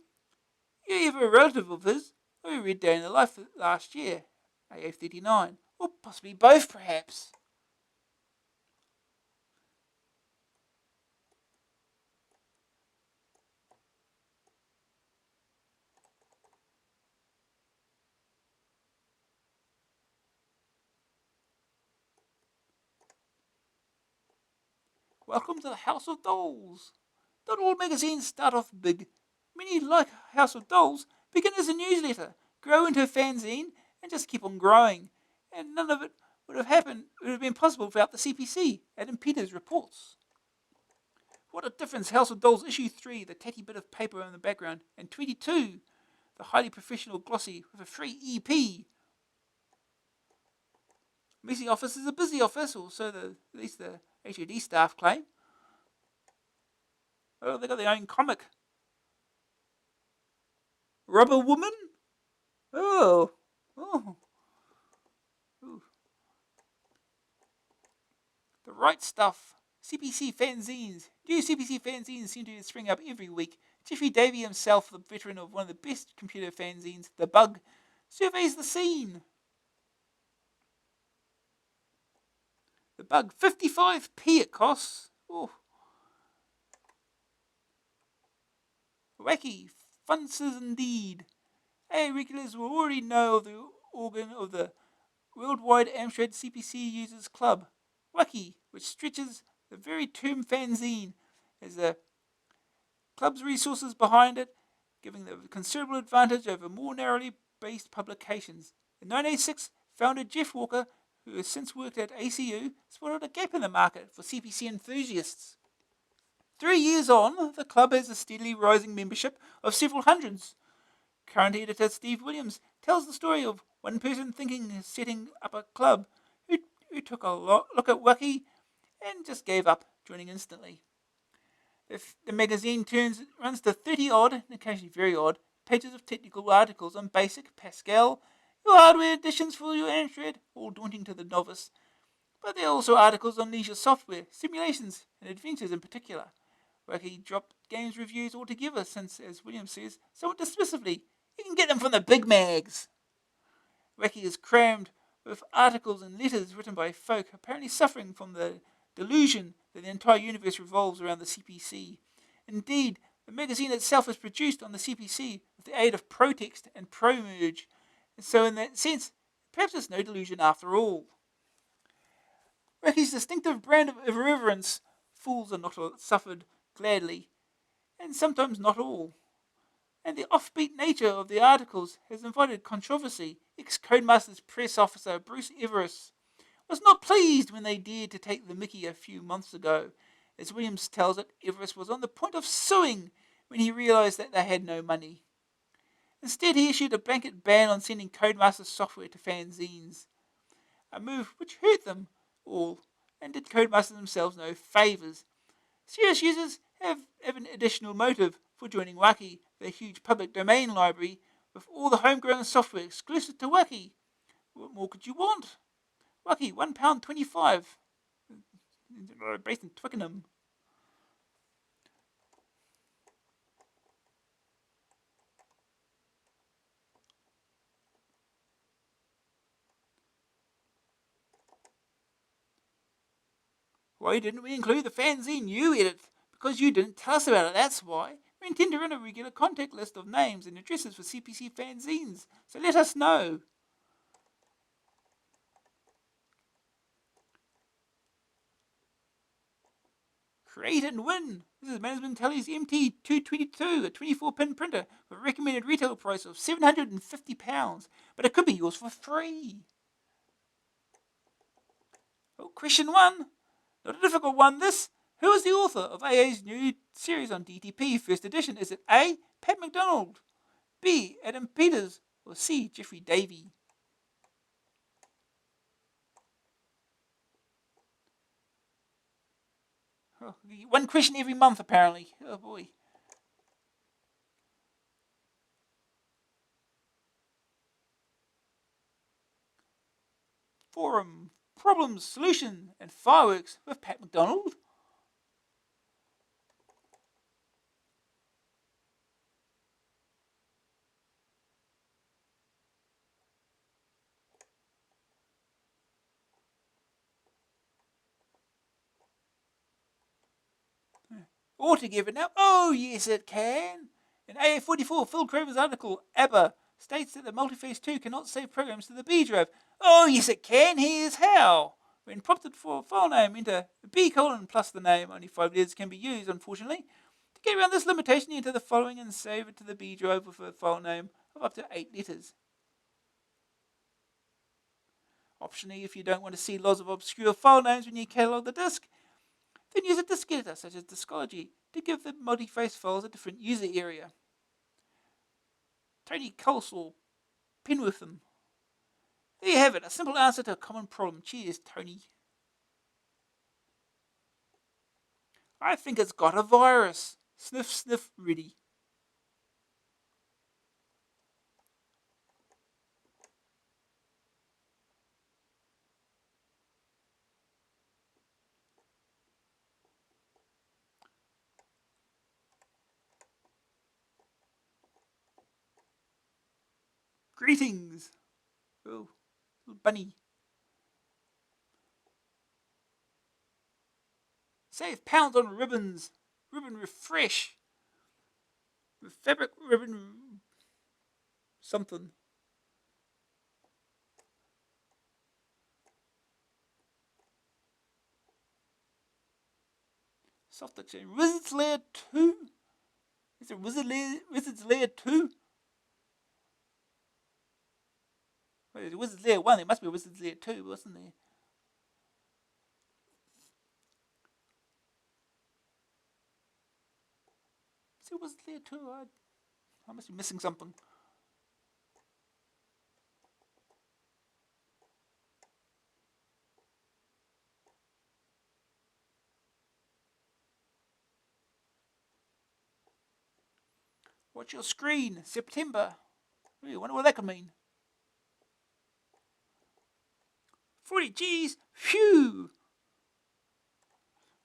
you have a relative of his who read Day in the Life last year, AA39, or possibly both, perhaps. Welcome to the House of Dolls. Not all magazines start off big. Many, like House of Dolls, begin as a newsletter, grow into a fanzine, and just keep on growing. And none of it would have been possible without the CPC, Adam Peters reports. What a difference House of Dolls issue 3, the tatty bit of paper in the background, and 22, the highly professional glossy with a free EP. Messy office is a busy office, or so at least the HOD staff claim. Oh, they got their own comic. Rubber Woman? Oh. Ooh. The Right Stuff. CPC fanzines. New CPC fanzines seem to spring up every week. Jeffrey Davey himself, the veteran of one of the best computer fanzines, The Bug, surveys the scene. The Bug, 55p it costs. Oh. Wacky. Funces indeed. AA regulars will already know of the organ of the Worldwide Amstrad CPC Users Club, Wacky, which stretches the very term fanzine as the club's resources behind it, giving the considerable advantage over more narrowly based publications. In 1986, founder Jeff Walker, who has since worked at ACU, spotted a gap in the market for CPC enthusiasts. 3 years on, the club has a steadily rising membership of several hundreds. Current editor Steve Williams tells the story of one person thinking of setting up a club who took a look at Wacky and just gave up, joining instantly. The magazine runs to 30 odd, and occasionally very odd, pages of technical articles on BASIC, Pascal, your hardware additions for your Amstrad, all daunting to the novice. But there are also articles on leisure software, simulations, and adventures in particular. Wacky dropped games reviews altogether since, as Williams says, somewhat dismissively, you can get them from the big mags. Wacky is crammed with articles and letters written by folk apparently suffering from the delusion that the entire universe revolves around the CPC. Indeed, The magazine itself is produced on the CPC with the aid of ProText and ProMerge, and so in that sense, perhaps it's no delusion after all. Rocky's distinctive brand of irreverence, fools are not suffered gladly, and sometimes not all. And the offbeat nature of the articles has invited controversy. Ex-Codemasters press officer Bruce Everest was not pleased when they dared to take the mickey a few months ago. As Williams tells it, Everest was on the point of suing when he realised that they had no money. Instead, he issued a blanket ban on sending Codemasters software to fanzines, a move which hurt them all and did Codemasters themselves no favours. Serious users have an additional motive for joining Waki, the huge public domain library with all the homegrown software exclusive to Waki. What more could you want? Waki, £1.25, based in Twickenham. Why didn't we include the fanzine you edit? Because you didn't tell us about it, that's why. We intend to run a regular contact list of names and addresses for CPC fanzines, so let us know. Create and win! This is Management Telly's MT222, a 24-pin printer with a recommended retail price of £750, but it could be yours for free. Oh, question 1. Not a difficult one, this. Who is the author of AA's new series on DTP first edition? Is it A. Pat McDonald, B. Adam Peters, or C. Jeffrey Davey? Oh, one question every month, apparently. Oh boy. Forum, problems, solution, and fireworks with Pat McDonald. Altogether now, oh yes it can. In AA44, Phil Craven's article, ABBA, states that the Multiface 2 cannot save programs to the B drive. Oh yes it can, here's how. When prompted for a file name, enter B colon plus the name. Only 5 letters can be used, unfortunately. To get around this limitation, enter the following and save it to the B drive with a file name of up to 8 letters. Optionally, if you don't want to see lots of obscure file names when you catalog the disk, then use a disk editor such as Discology to give the multi-face files a different user area. Tony Coleslaw, Penwortham. There you have it, a simple answer to a common problem. Cheers, Tony. I think it's got a virus. Sniff, sniff, ready. Greetings. Oh, little bunny. Save pounds on ribbons. Ribbon refresh. With fabric ribbon something. Soft exchange. Wizard's Lair 2? Is it Wizard's Lair 2? Wait, Wizard's Lair 1, there must be Wizard's Lair 2, wasn't there? Is it Wizard's Lair 2? I must be missing something. Watch your screen. September. I wonder what that could mean. 40 G's. Phew.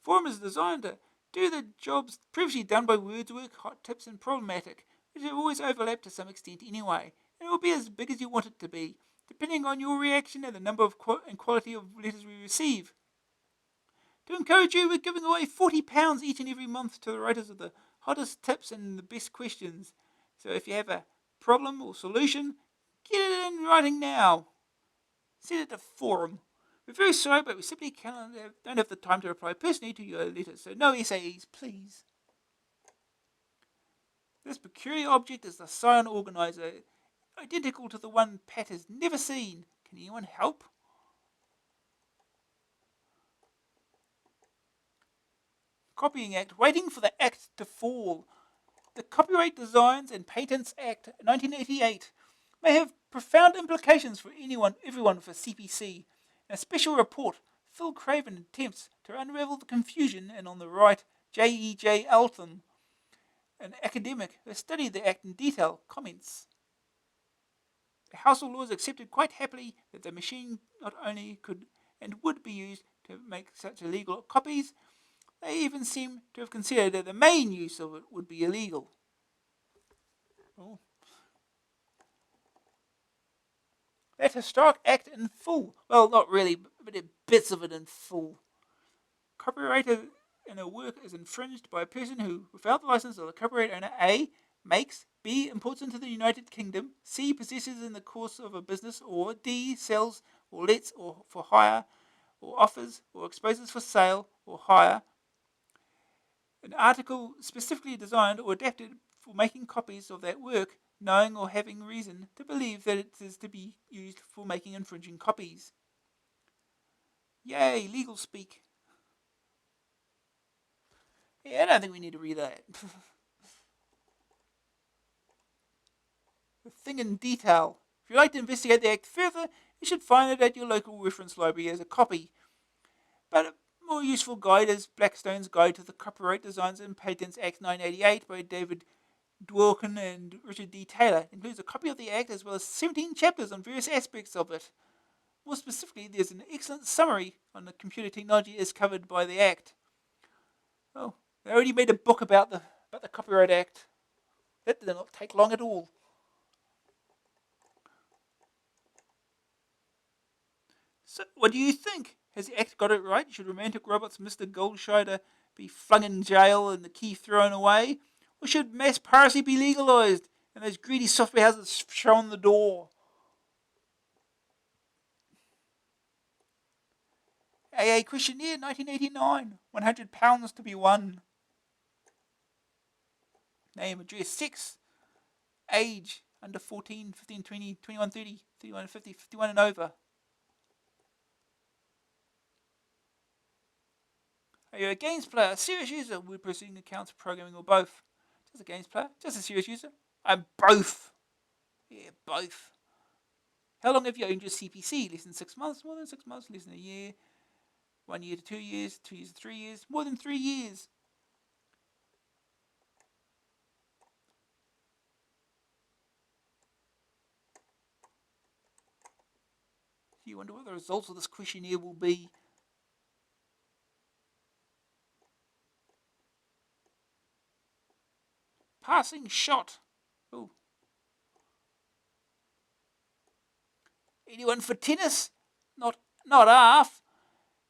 Forum is designed to do the jobs previously done by Wordsworth, Hot Tips, and Problematic, which have always overlapped to some extent anyway, and it will be as big as you want it to be, depending on your reaction and the number of and quality of letters we receive. To encourage you, we're giving away £40 each and every month to the writers of the hottest tips and the best questions. So if you have a problem or solution, get it in writing now. Send it to forum. We're very sorry, but we simply don't have the time to reply personally to your letters, so no essays, please. This peculiar object is the Scion Organizer, identical to the one Pat has never seen. Can anyone help? Copying Act, waiting for the Act to fall. The Copyright Designs and Patents Act 1988 may have profound implications for everyone for CPC. In a special report, Phil Craven attempts to unravel the confusion, and on the right, J.E.J. Alton, an academic who studied the Act in detail, comments. The House of Lords accepted quite happily that the machine not only could and would be used to make such illegal copies, they even seem to have considered that the main use of it would be illegal. Oh. That historic act in full. Well, not really, but bits of it in full. Copyright in a work is infringed by a person who, without the license of the copyright owner, A, makes, B, imports into the United Kingdom, C, possesses in the course of a business, or D, sells or lets or for hire, or offers or exposes for sale or hire an article specifically designed or adapted for making copies of that work, knowing or having reason to believe that it is to be used for making infringing copies. Yay, legal speak. Yeah, I don't think we need to read that. The thing in detail. If you'd like to investigate the Act further, you should find it at your local reference library as a copy. But a more useful guide is Blackstone's Guide to the Copyright Designs and Patents Act 1988 by David Dworkin and Richard D. Taylor. It includes a copy of the Act as well as 17 chapters on various aspects of it. More specifically, there's an excellent summary on the computer technology as covered by the Act. Oh, they already made a book about the Copyright Act. That did not take long at all. So, what do you think? Has the Act got it right? Should romantic robots Mr. Goldscheider be flung in jail and the key thrown away? Or should mass piracy be legalised and those greedy software houses shown the door? AA Questionnaire 1989. £100 to be won. Name, address, sex, age, under 14, 15, 20, 21, 30, 31, 50, 51 and over. Are you a games player, a serious user, word processing accounts, programming, or both? Just a games player, just a serious user? I'm both. Yeah, both. How long have you owned your CPC? Less than 6 months, more than 6 months, less than a year, 1 year to 2 years, 2 years to 3 years, more than 3 years. You wonder what the results of this questionnaire will be. Passing shot. Oh. Anyone for tennis? Not half.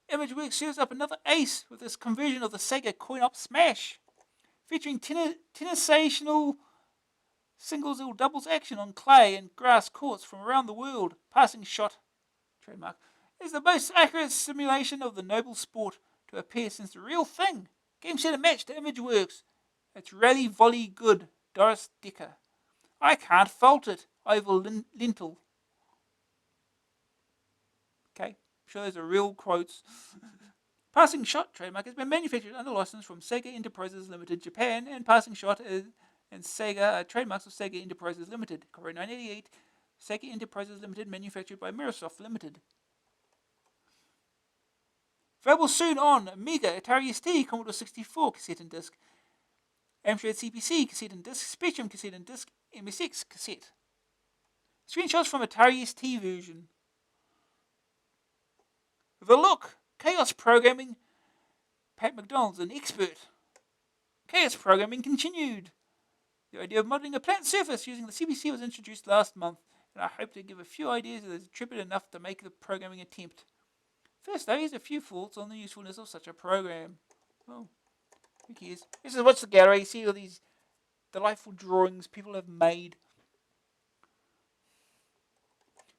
ImageWorks serves up another ace with this conversion of the Sega coin-op smash, featuring tennisational singles or doubles action on clay and grass courts from around the world. Passing shot, trademark, is the most accurate simulation of the noble sport to appear since the real thing. Game set a match to ImageWorks. It's rally volley good. Doris Dicker. I can't fault it. Ivor Lintel. Okay, I'm sure those are real quotes. Passing Shot trademark has been manufactured under license from Sega Enterprises Limited, Japan, and Passing Shot and Sega trademarks of Sega Enterprises Limited. Copyright 1988. Sega Enterprises Limited, manufactured by Microsoft Limited. Available soon on Amiga, Atari ST, Commodore 64 cassette and disc, Amstrad CPC cassette and disc, Spectrum cassette and disc, MSX cassette. Screenshots from Atari ST version. The Look, Chaos Programming. Pat McDonald's an expert. Chaos Programming continued. The idea of modelling a plant surface using the CPC was introduced last month, and I hope to give a few ideas that is intrepid enough to make the programming attempt. First, though, here's a few thoughts on the usefulness of such a program. Well, who cares? This is what's the gallery. See all these delightful drawings people have made.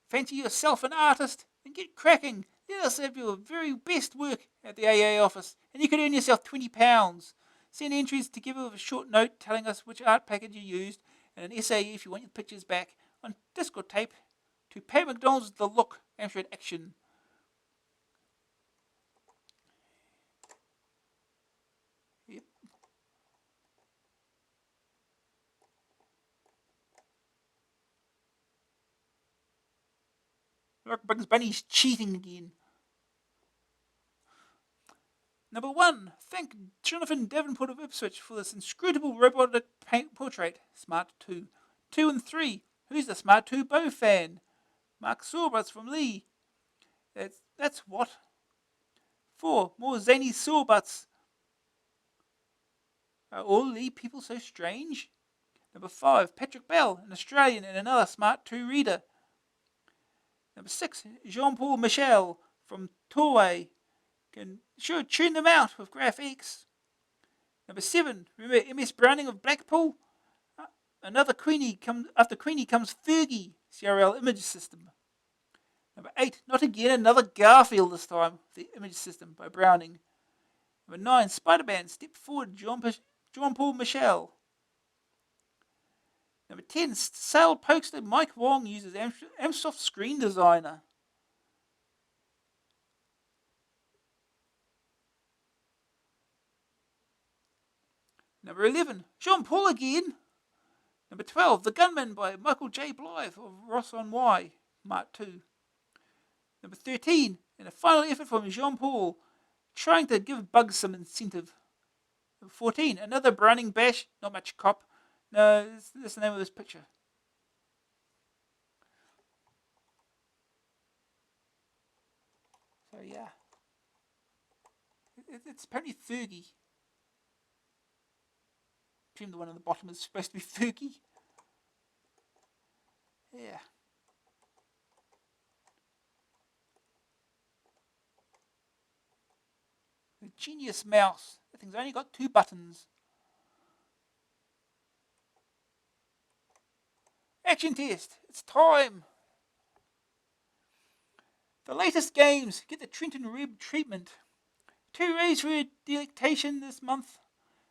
Fancy yourself an artist and get cracking. Let us have your very best work at the AA office, and you could earn yourself £20. Send entries together with a short note telling us which art package you used, and an essay if you want your pictures back, on disc or tape, to Pat McDonald's The Look, Amstrad Action. Yep. Look, Bugs Bunny's cheating again. Number 1. Thank Jonathan Davenport of Ipswich for this inscrutable robotic paint portrait. Smart 2. 2 and 3. Who's the Smart 2 Bow fan? Mark Sawbutts from Lee. That's what? 4. More zany Sawbutts. Are all Lee people so strange? Number 5. Patrick Bell, an Australian and another Smart 2 reader. Number 6. Jean-Paul Michel from Torway. Can sure tune them out with GraphX. Number 7. Remember MS Browning of Blackpool? After Queenie comes Fergie, CRL image system. Number 8. Not again, another Garfield this time. The image system by Browning. Number 9. Spider-Man, Step Forward, Jean-Paul Michel. Number 10. Sale poster, Mike Wong uses Amsoft Screen Designer. Number 11. Jean-Paul again. Number 12. The Gunman by Michael J. Blythe of Ross on Y, Mark 2. Number 13. And a final effort from Jean-Paul, trying to give Bugs some incentive. Number 14. Another Browning bash, not much cop. No, that's the name of this picture. So yeah. It's apparently Fergie. I presume the one on the bottom is supposed to be Fergie. Yeah. The Genius Mouse. That thing's only got 2 buttons. Action test. It's time. The latest games get the Trenton Rib treatment. 2 rays for your delectation this month.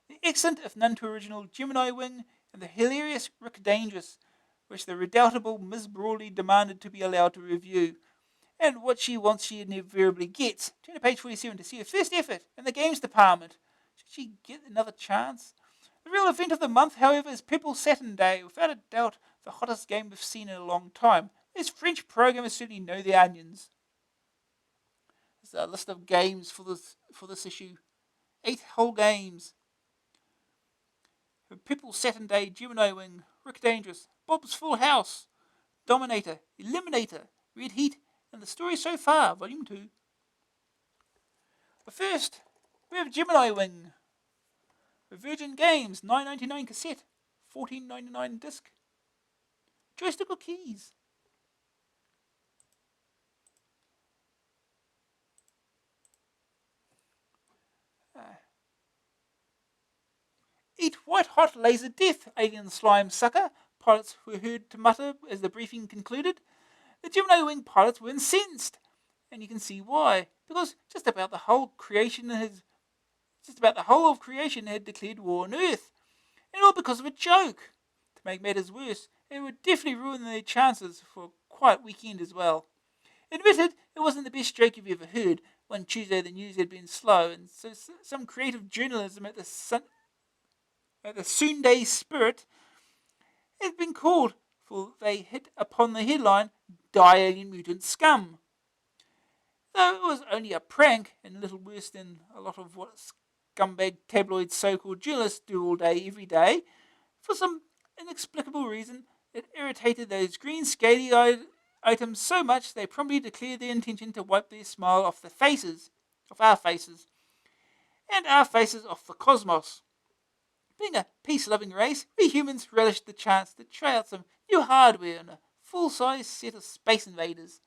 The excellent, if none too original, Gemini Wing and the hilarious Rick Dangerous, which the redoubtable Ms. Brawley demanded to be allowed to review. And what she wants she invariably gets. Turn to page 47 to see her first effort in the games department. Should she get another chance? The real event of the month, however, is Purple Saturn Day, without a doubt the hottest game we've seen in a long time. These French programmers certainly know their onions. There's a list of games for this issue. 8 whole games. Purple Saturn Day, Gemini Wing, Rick Dangerous, Bob's Full House, Dominator, Eliminator, Red Heat, and The Story So Far, Volume 2. But first, we have Gemini Wing. Virgin Games, $9.99 cassette, $14.99 disc. Joystick or keys? Eat white-hot laser death, alien slime sucker, pilots were heard to mutter as the briefing concluded. The Gemini Wing pilots were incensed, and you can see why. Because just about the whole of creation had declared war on Earth, and all because of a joke. To make matters worse, it would definitely ruin their chances for a quiet weekend as well. Admitted, it wasn't the best joke you've ever heard. One Tuesday the news had been slow, and so some creative journalism at the Sunday Spirit had been called, for they hit upon the headline, Die Alien Mutant Scum. Though it was only a prank, and little worse than a lot of what scumbag tabloid so-called journalists do all day, every day, for some inexplicable reason, it irritated those green scaly-eyed items so much they promptly declared their intention to wipe their smile off our faces, and our faces off the cosmos. Being a peace-loving race, we humans relished the chance to try out some new hardware on a full-size set of Space Invaders.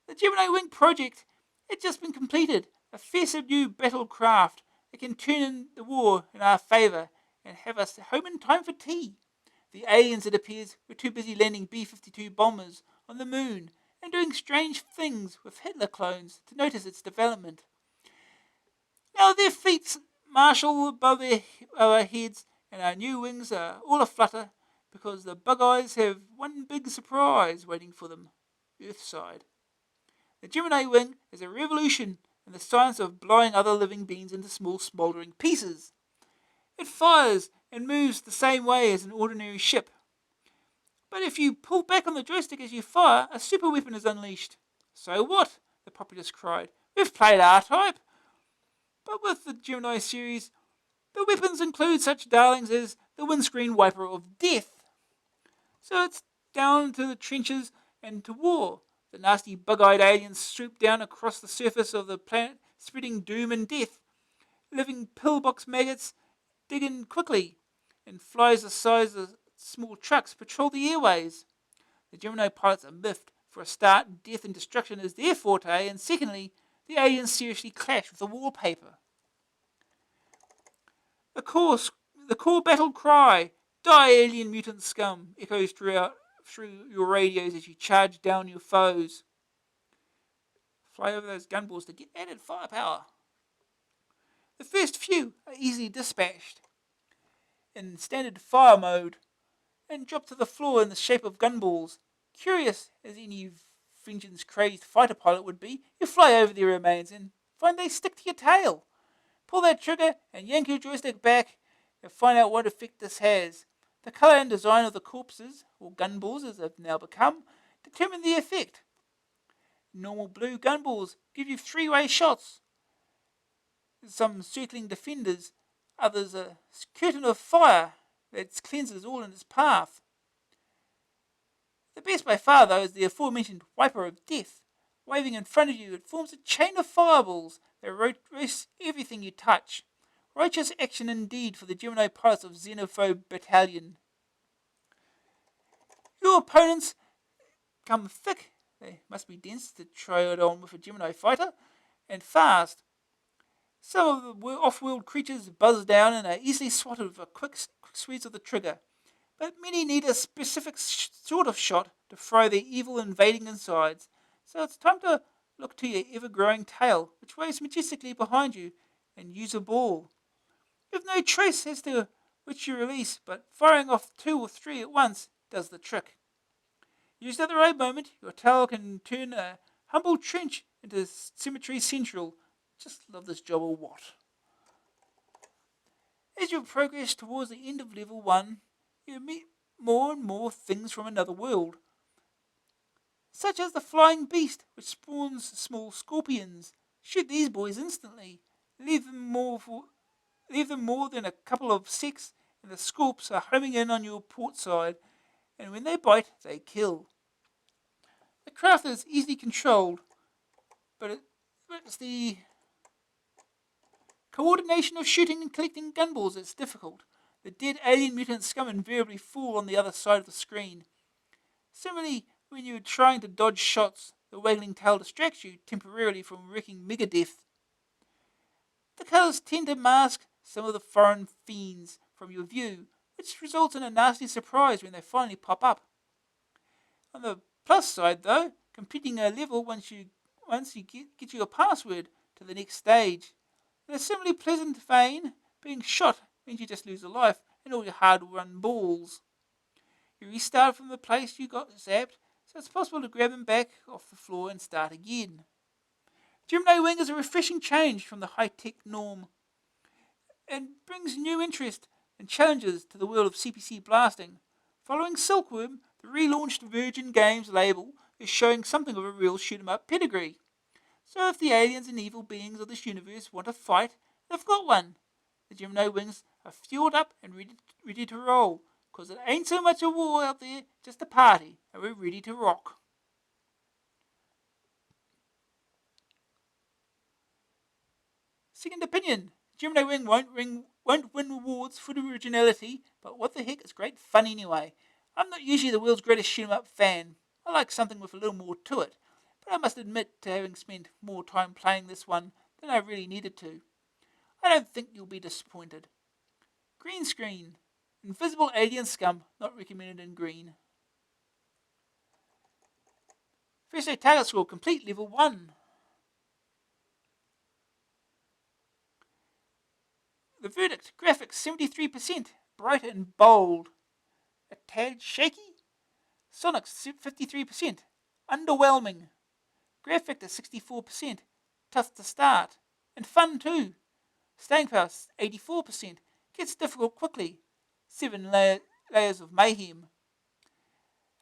The Gemini Wing project It's just been completed. A fearsome new battle craft that can turn in the war in our favour and have us home in time for tea. The aliens, it appears, were too busy landing B-52 bombers on the moon and doing strange things with Hitler clones to notice its development. Now their fleets marshal above our heads, and our new wings are all aflutter because the bug eyes have one big surprise waiting for them, Earthside. The Gemini Wing is a revolution in the science of blowing other living beings into small smouldering pieces. It fires and moves the same way as an ordinary ship. But if you pull back on the joystick as you fire, a super weapon is unleashed. So what? The populace cried. We've played R-Type. But with the Gemini series, the weapons include such darlings as the windscreen wiper of death. So it's down to the trenches and to war. The nasty bug-eyed aliens swoop down across the surface of the planet, spreading doom and death. Living pillbox maggots dig in quickly, and flies the size of small trucks patrol the airways. The Gemini pilots are miffed. For a start, death and destruction is their forte, and secondly, the aliens seriously clash with the wallpaper. The core battle cry, "Die, alien mutant scum!" echoes through your radios as you charge down your foes. Fly over those gunballs to get added firepower. The first few are easily dispatched in standard fire mode and drop to the floor in the shape of gunballs. Curious as any vengeance-crazed fighter pilot would be, you fly over their remains and find they stick to your tail. Pull that trigger and yank your joystick back and find out what effect this has. The colour and design of the corpses, or gunballs as they've now become, determine the effect. Normal blue gunballs give you three-way shots. Some circling defenders, others a curtain of fire that cleanses all in its path. The best by far, though, is the aforementioned wiper of death. Waving in front of you, it forms a chain of fireballs that roast everything you touch. Righteous action indeed for the Gemini pilots of Xenophobe Battalion. Your opponents come thick. They must be dense to try it on with a Gemini fighter, and fast. Some of the off-world creatures buzz down and are easily swatted with a quick squeeze of the trigger. But many need a specific sort of shot to fry their evil invading insides. So it's time to look to your ever-growing tail, which waves majestically behind you, and use a ball. You have no choice as to which you release, but firing off 2 or 3 at once does the trick. Used at the right moment, your tail can turn a humble trench into Cemetery Central. Just love this job or what? As you progress towards the end of level 1, you meet more and more things from another world, such as the flying beast, which spawns small scorpions. Shoot these boys instantly. Leave them more than a couple of seconds, and the scorps are homing in on your port side, and when they bite, they kill. The craft is easily controlled, but it's the coordination of shooting and collecting gunballs that's difficult. The dead alien mutant scum invariably fall on the other side of the screen. Similarly, when you're trying to dodge shots, the waggling tail distracts you temporarily from wreaking megadeath. The colours tend to mask some of the foreign fiends from your view, which results in a nasty surprise when they finally pop up. On the plus side, though, completing a level once you get your password to the next stage. In a similarly pleasant vein, being shot means you just lose a life and all your hard-won balls. You restart from the place you got zapped, so it's possible to grab them back off the floor and start again. Gemini Wing is a refreshing change from the high-tech norm and brings new interest and challenges to the world of CPC blasting. Following Silkworm, the relaunched Virgin Games label is showing something of a real shoot-'em-up pedigree. So if the aliens and evil beings of this universe want a fight, they've got one. The Gemini Wings are fueled up and ready to roll, because it ain't so much a war out there, just a party, and we're ready to rock. Second opinion. Gemini Wing won't win awards for originality, but what the heck, it's great fun anyway. I'm not usually the world's greatest shoot-'em-up fan. I like something with a little more to it. but I must admit to having spent more time playing this one than I really needed to. I don't think you'll be disappointed. Green screen. Invisible alien scum, not recommended in green. First aid target score, complete level 1. The verdict, graphics 73%, bright and bold. A tad shaky. Sonics 53%, underwhelming. Graph factor 64%, tough to start. And fun too. Staying power 84%, gets difficult quickly. 7 layers of mayhem.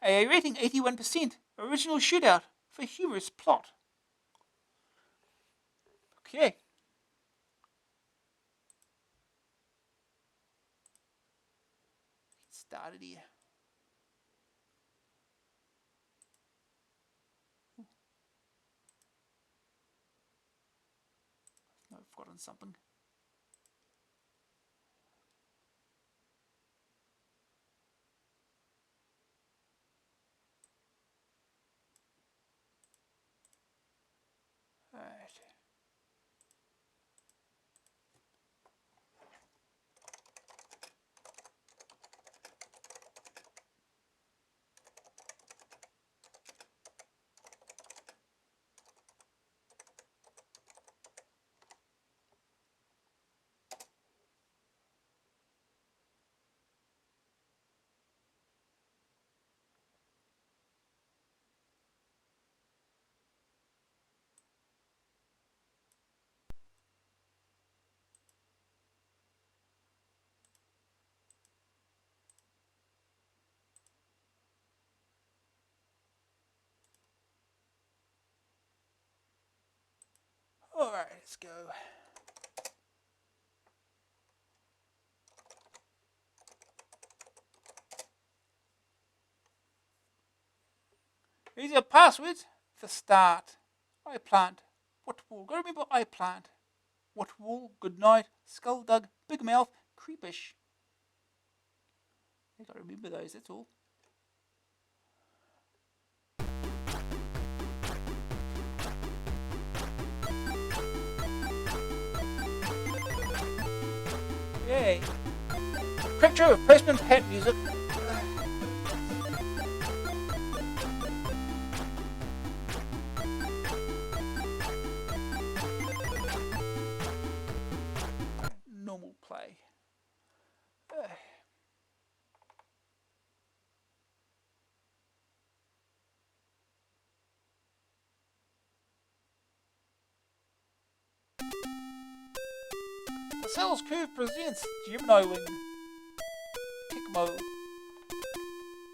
AA rating 81%, original shootout for humorous plot. Okay. Get started here. I've forgotten something. Alright. Alright, let's go. Here's your passwords for start. I plant. What wool? Gotta remember I plant. What wool? Good night. Skulldug. Big mouth. Creepish. You gotta remember those, that's all. Yay. Picture of Postman Pat music. Normal play. The Sales Curve presents Gemini Wing. Tecmo.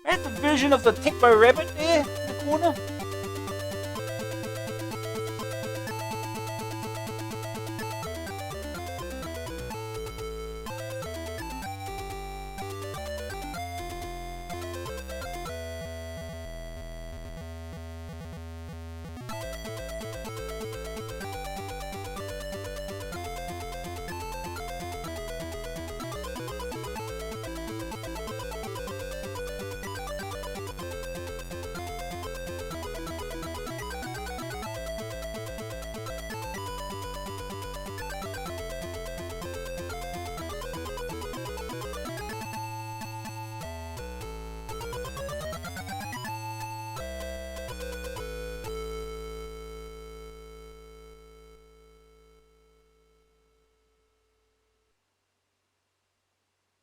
That's the version of the Tecmo rabbit there in the corner.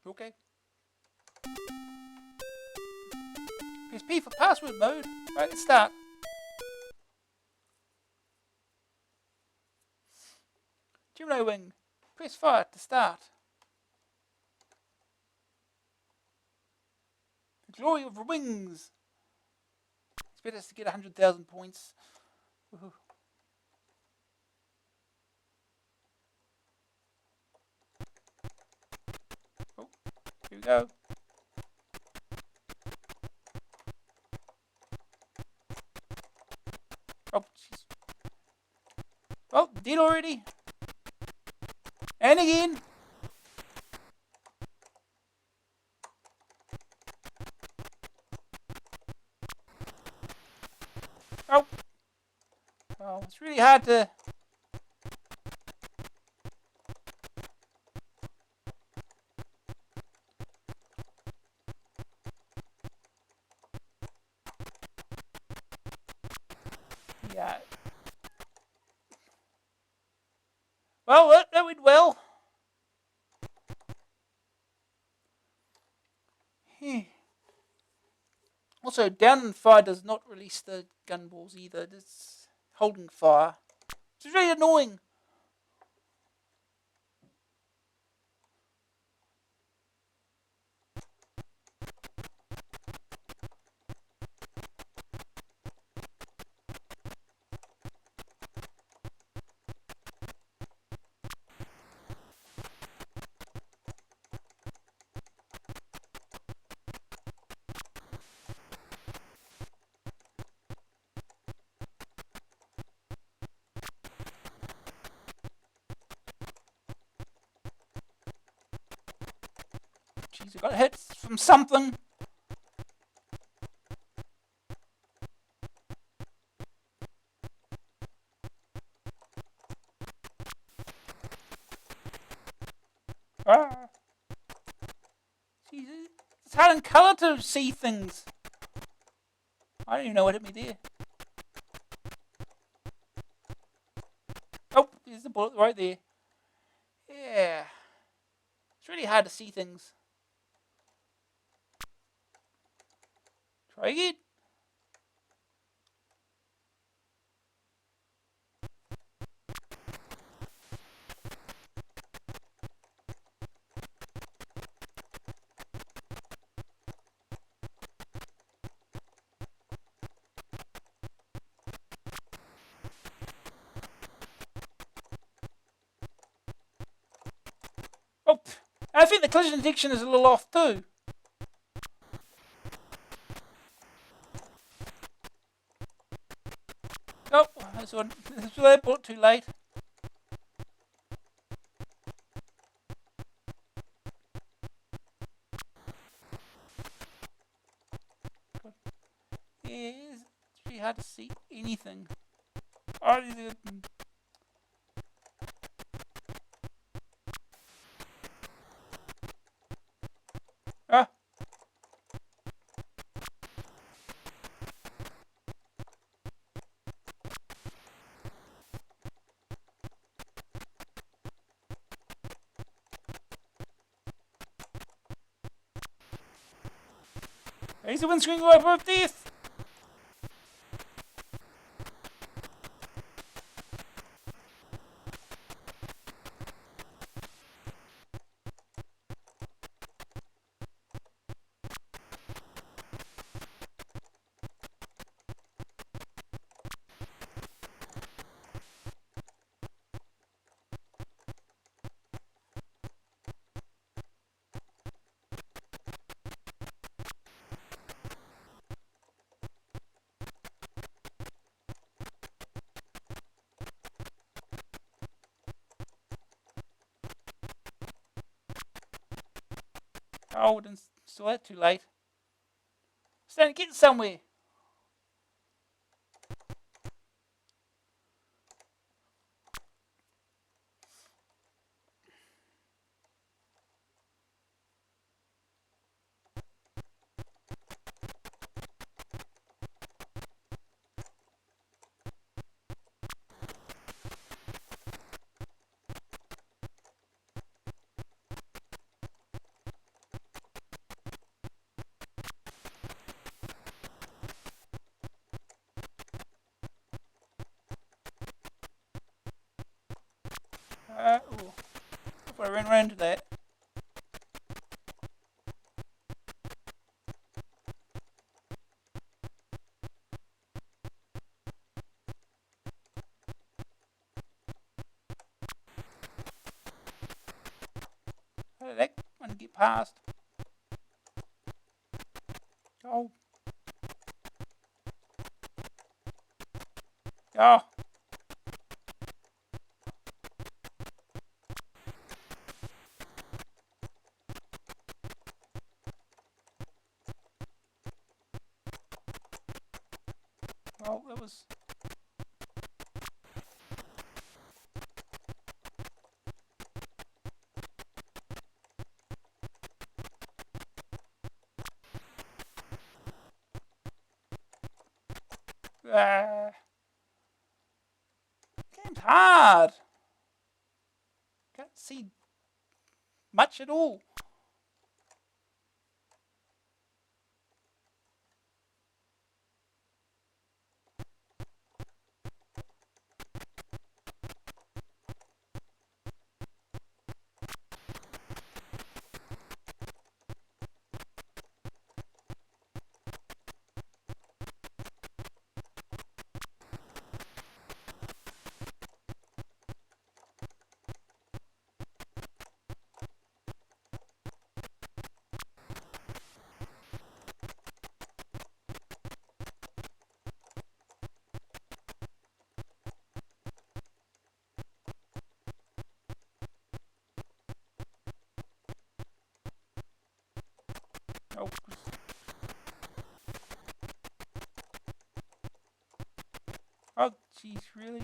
Okay. Press P for password mode. Right, let's start. Gemini Wing. Press fire to start. The glory of wings. Expect us to get 100,000 points. Woohoo. Oh, here we go. Oh, jeez. Oh, dead already. And again. Oh. It's really hard to... Yeah. Well, that went well. Also, down and fire does not release the gun balls either. It's holding fire. It's really annoying. Jeez, I got hit from something. Ah. Jeez, it's hard in colour to see things. I don't even know what hit me there. Oh, there's the bullet right there. Yeah. It's really hard to see things. Try again. Oh, I think the collision detection is a little off too. Oh, that's one. That bullet too late. Yeah, it's really hard to see anything. Oh, ah. Here's the windscreen wiper of death. Oh, didn't saw that too late. Starting to get somewhere. Oh, if I ran around to that. How did that one get past? Oh. Oh. Oh, that was... Game's hard. Can't see much at all. Oh, oh, jeez, really?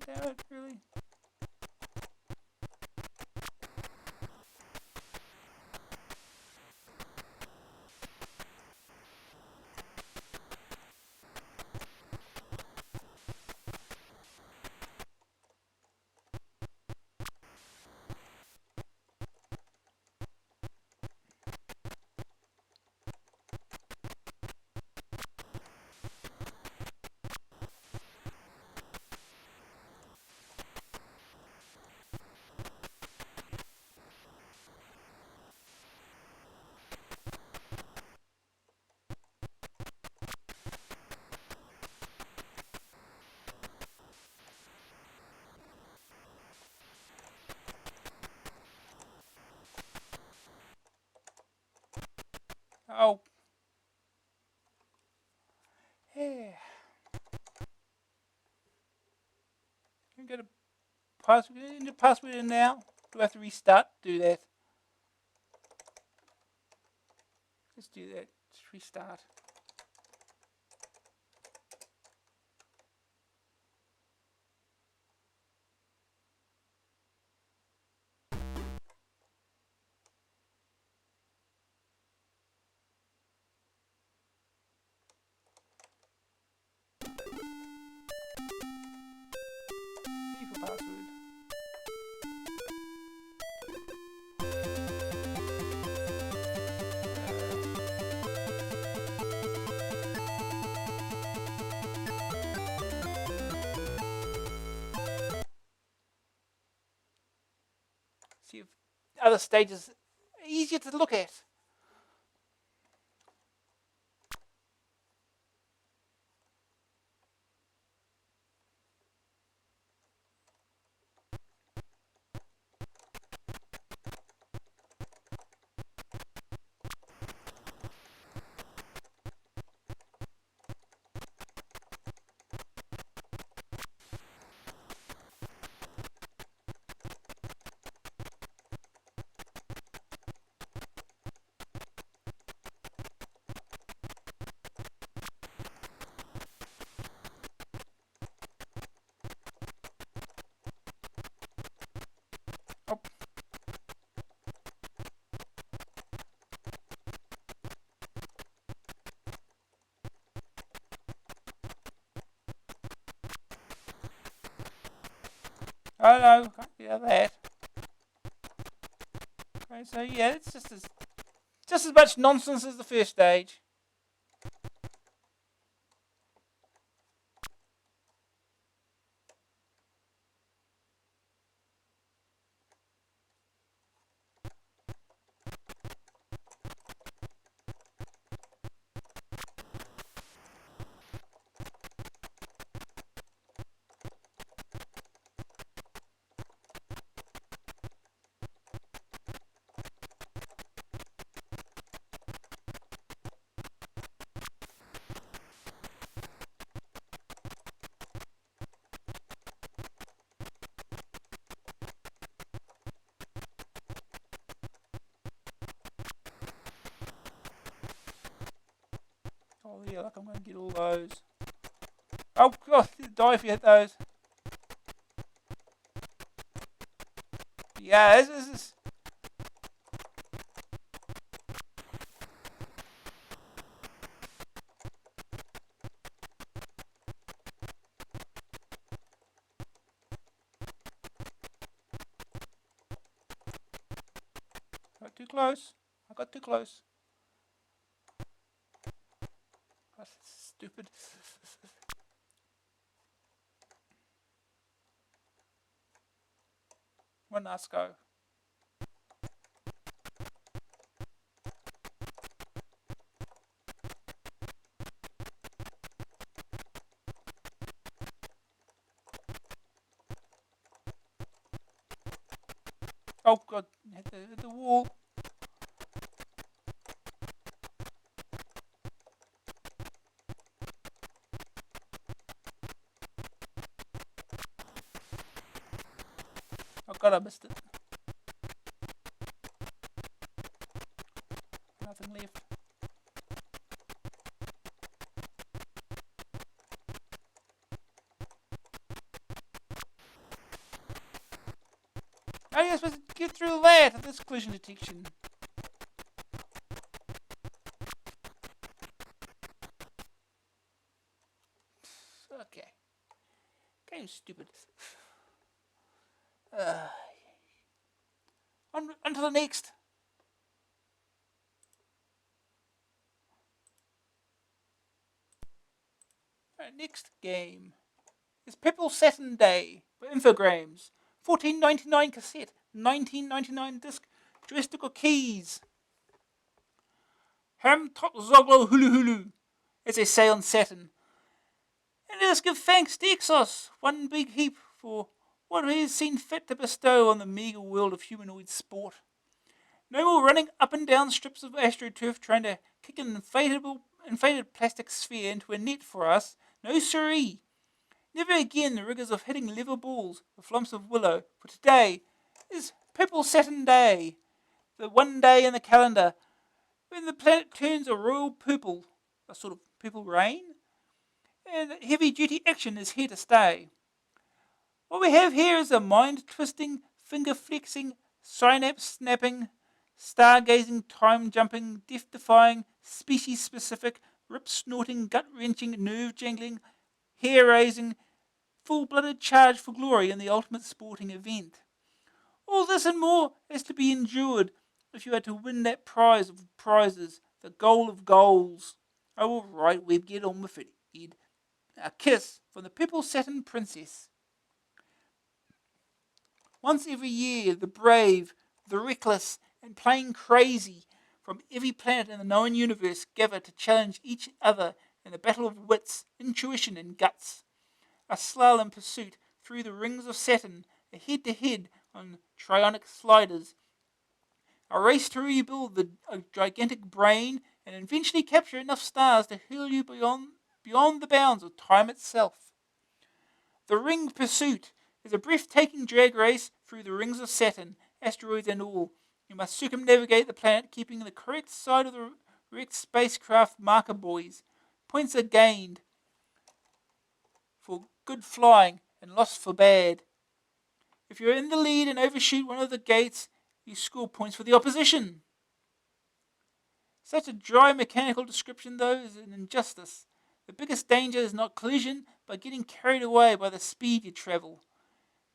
Damn it, really? Oh. Yeah. Can I get a password? Get a password in now? Do I have to restart? Do that. Let's do that. Just restart. P for password. See if other stages are easier to look at. Oh. Oh no, can't do that. Okay, so yeah, it's just as much nonsense as the first stage. Oh yeah, like I'm going to get all those. Oh god, die if you hit those. Yeah, this is... Got too close. I got too close. That's stupid. One last go. Oh god, hit the wall. Oh god, I missed it. Nothing left. How are you supposed to get through that? This collision detection. Okay. Game's stupid. On to the next. Next game is Purple Saturn Day for Infogrames. $14.99 cassette, $19.99 disc, joystick or keys. Ham tot zoglo hulu hulu, as they say on Saturn. And let us give thanks to Exos, one big heap, for what he has seen fit to bestow on the meagre world of humanoid sport. No more running up and down strips of astroturf trying to kick an inflated plastic sphere into a net for us. No siree. Never again the rigours of hitting level balls with lumps of willow, for today is Purple Saturn Day, the one day in the calendar when the planet turns a royal purple, a sort of purple rain, and heavy-duty action is here to stay. What we have here is a mind-twisting, finger-flexing, synapse-snapping, stargazing, time-jumping, death-defying, species-specific, rip-snorting, gut-wrenching, nerve-jangling, hair-raising, full-blooded charge for glory in the ultimate sporting event. All this and more is to be endured if you are to win that prize of prizes, the goal of goals. Oh, all right, Webb, get on with it, Ed. A kiss from the Purple Saturn Princess. Once every year, the brave, the reckless, and plain crazy from every planet in the known universe gather to challenge each other in a battle of wits, intuition, and guts. A slalom pursuit through the rings of Saturn, a head-to-head on trionic sliders. A race to rebuild a gigantic brain and eventually capture enough stars to hurl you beyond the bounds of time itself. The Ring Pursuit is a breathtaking drag race through the rings of Saturn, asteroids and all. You must circumnavigate the planet, keeping the correct side of the wrecked spacecraft marker buoys. Points are gained for good flying and lost for bad. If you're in the lead and overshoot one of the gates, you score points for the opposition. Such a dry mechanical description, though, is an injustice. The biggest danger is not collision, but getting carried away by the speed you travel.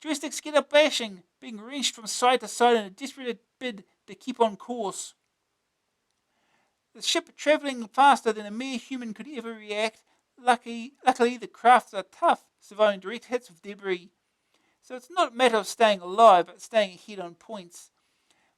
Joysticks get a bashing, being wrenched from side to side in a desperate bid to keep on course. The ship travelling faster than a mere human could ever react. Luckily, the crafts are tough, surviving direct hits with debris. So it's not a matter of staying alive, but staying ahead on points.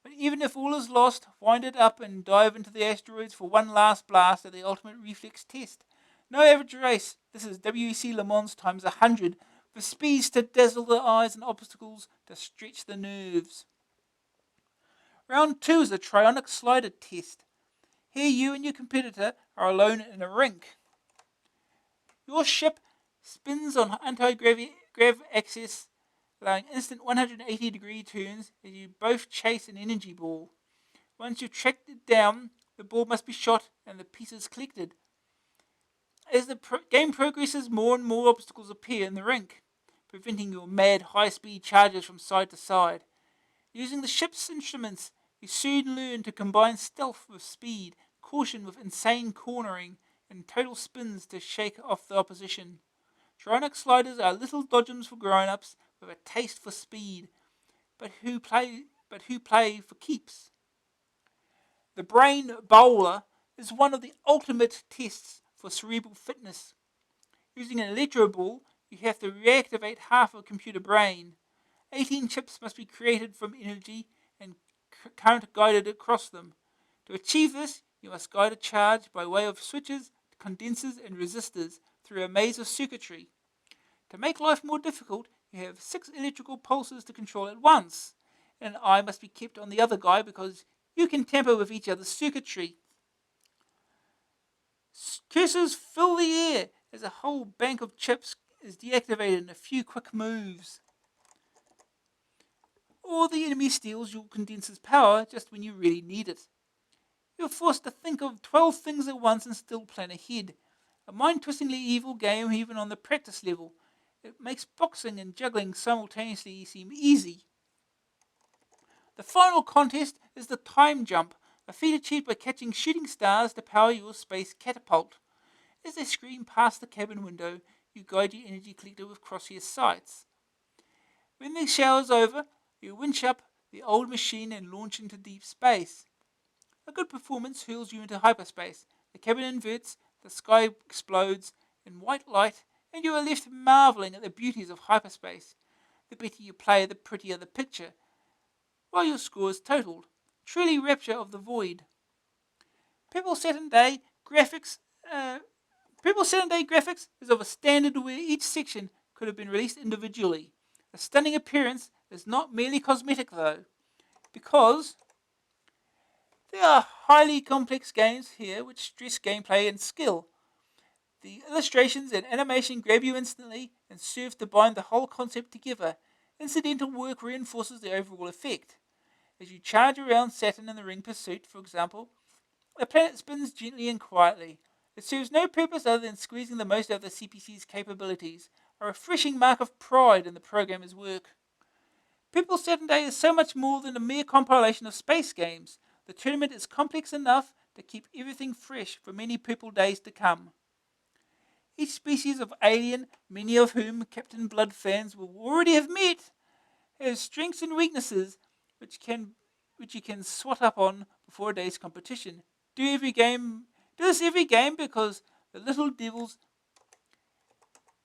But even if all is lost, wind it up and dive into the asteroids for one last blast at the ultimate reflex test. No average race. This is WEC Le Mans times 100, for speeds to dazzle the eyes and obstacles to stretch the nerves. Round 2 is a trionic slider test. Here you and your competitor are alone in a rink. Your ship spins on anti-grav axis, allowing instant 180-degree turns as you both chase an energy ball. Once you've tracked it down, the ball must be shot and the pieces collected. As the game progresses, more and more obstacles appear in the rink, preventing your mad high-speed charges from side to side. Using the ship's instruments, you soon learn to combine stealth with speed, caution with insane cornering, and total spins to shake off the opposition. Tronic sliders are little dodgems for grown-ups with a taste for speed, but who play for keeps. The brain bowler is one of the ultimate tests for cerebral fitness. Using an electro ball, you have to reactivate half a computer brain. 18 chips must be created from energy and current guided across them. To achieve this, you must guide a charge by way of switches, condensers, and resistors through a maze of circuitry. To make life more difficult, you have 6 electrical pulses to control at once. And an eye must be kept on the other guy because you can tamper with each other's circuitry. Cursors fill the air as a whole bank of chips is deactivated in a few quick moves. Or the enemy steals your condenser's power just when you really need it. You're forced to think of 12 things at once and still plan ahead. A mind-twistingly evil game even on the practice level. It makes boxing and juggling simultaneously seem easy. The final contest is the time jump, a feat achieved by catching shooting stars to power your space catapult. As they scream past the cabin window, you guide your energy collector with crosshair sights. When the shower's over, you winch up the old machine and launch into deep space. A good performance hurls you into hyperspace. The cabin inverts, the sky explodes in white light, and you are left marveling at the beauties of hyperspace. The better you play, the prettier the picture, while your score is totaled. Truly rapture of the void. People Saturn Day graphics is of a standard where each section could have been released individually. A stunning appearance is not merely cosmetic though, because there are highly complex games here which stress gameplay and skill. The illustrations and animation grab you instantly and serve to bind the whole concept together. Incidental work reinforces the overall effect. As you charge around Saturn in the ring pursuit, for example, the planet spins gently and quietly. It serves no purpose other than squeezing the most out of the CPC's capabilities, a refreshing mark of pride in the programmer's work. People's Saturn Day is so much more than a mere compilation of space games. The tournament is complex enough to keep everything fresh for many Purple Days to come. Each species of alien, many of whom Captain Blood fans will already have met, has strengths and weaknesses which you can swat up on before a day's competition. Do this every game because the little devils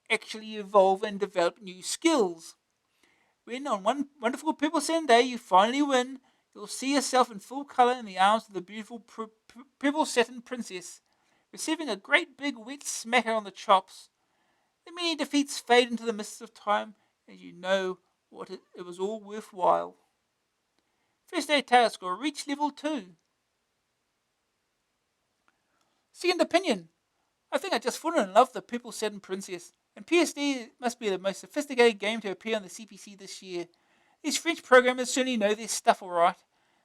actually evolve and develop new skills. When on one wonderful Purple Saturn Day you finally win, you'll see yourself in full colour in the arms of the beautiful Purple Saturn Princess, receiving a great big wet smacker on the chops. The many defeats fade into the mists of time, and you know what it was all worthwhile. First day tower score, reach level 2. Second opinion. I think I just fallen in love with the Purple Saturn Princess, and PSD must be the most sophisticated game to appear on the CPC this year. These French programmers certainly know their stuff alright.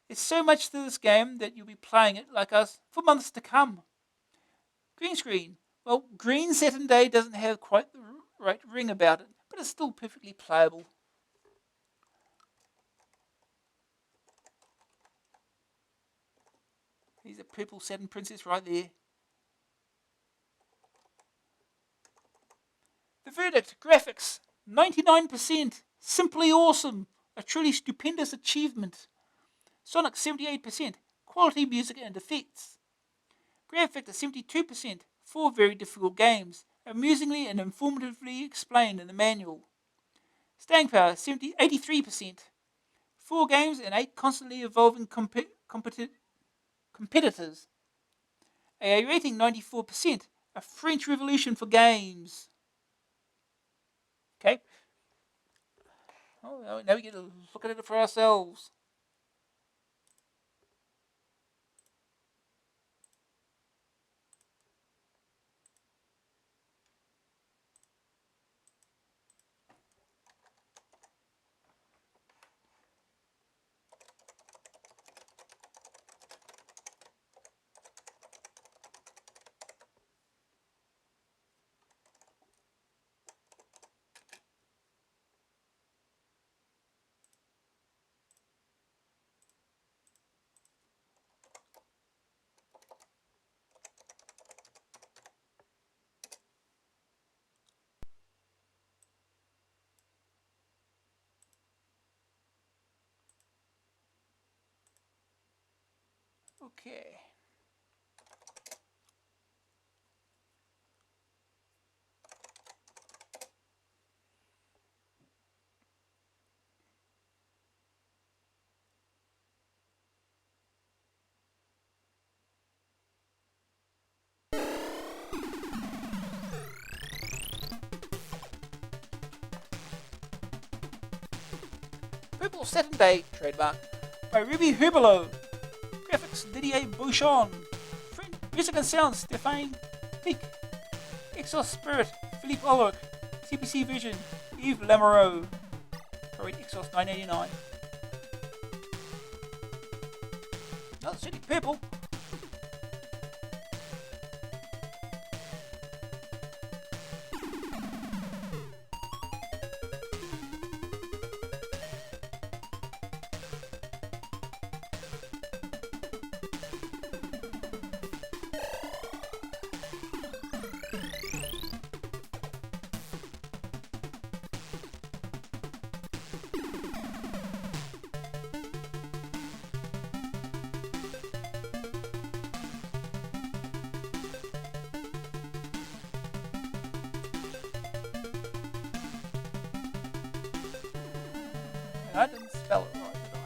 There's so much to this game that you'll be playing it like us for months to come. Green screen. Well, Green Saturn Day doesn't have quite the right ring about it, but it's still perfectly playable. Here's a Purple Saturn Princess right there. The verdict, graphics, 99%, simply awesome, a truly stupendous achievement. Sonic, 78%, quality music and effects. Grab factor, 72%, 4 very difficult games, amusingly and informatively explained in the manual. Staying power, 83%, 4 games and 8 constantly evolving competitors. AA rating, 94%, a French revolution for games. Okay. Oh, now we get to look at it for ourselves. Okay. Purple Saturn Day, trademark by Ruby Huberlo. Graphics Didier Bouchon. Print, music and sound Stéphane Pic. Exos Spirit Philippe Ulrich. CPC Vision Yves Lamoureux. Copyright Exos 989. Not certainly purple. I didn't spell it right, did I?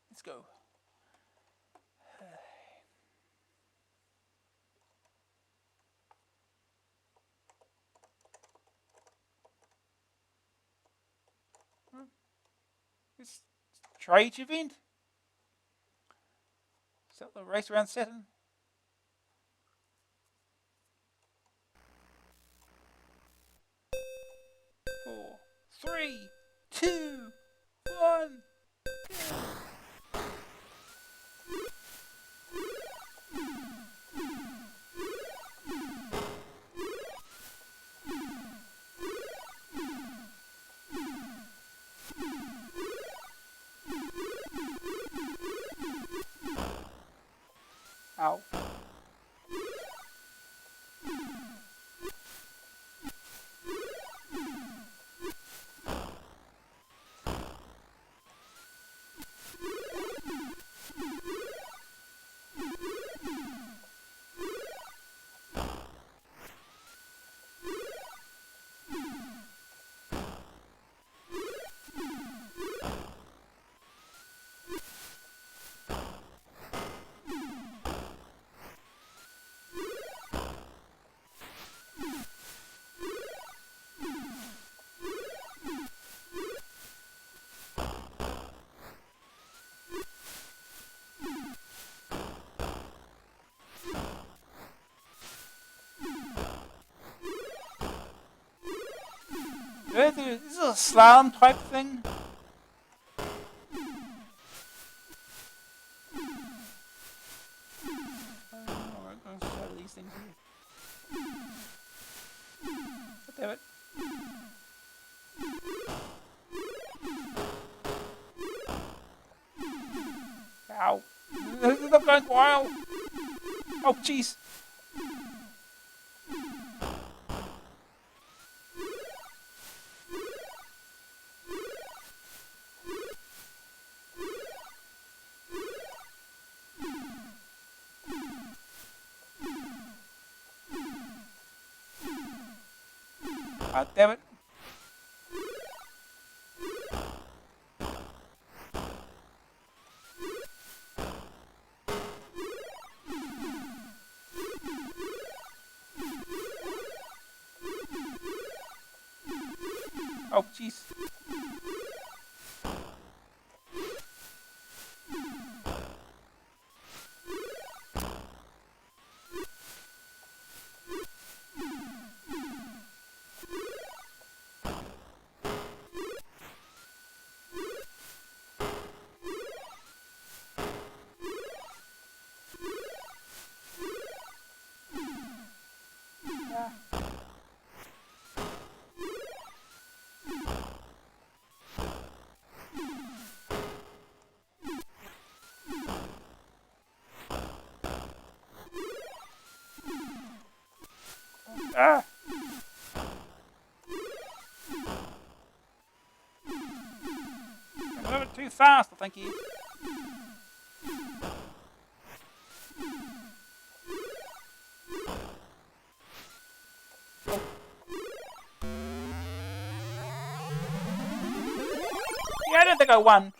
Let's go. This trade event. Is that the race around Saturn? 4, 3, 2, 1. Ow. This is a slalom type thing. I'm going to show these things here. God damn it. Ow. This is not going wild. Oh, jeez. God damn it. Oh, jeez. Ah! I'm a little bit too fast, I think he is. Yeah, I don't think I won.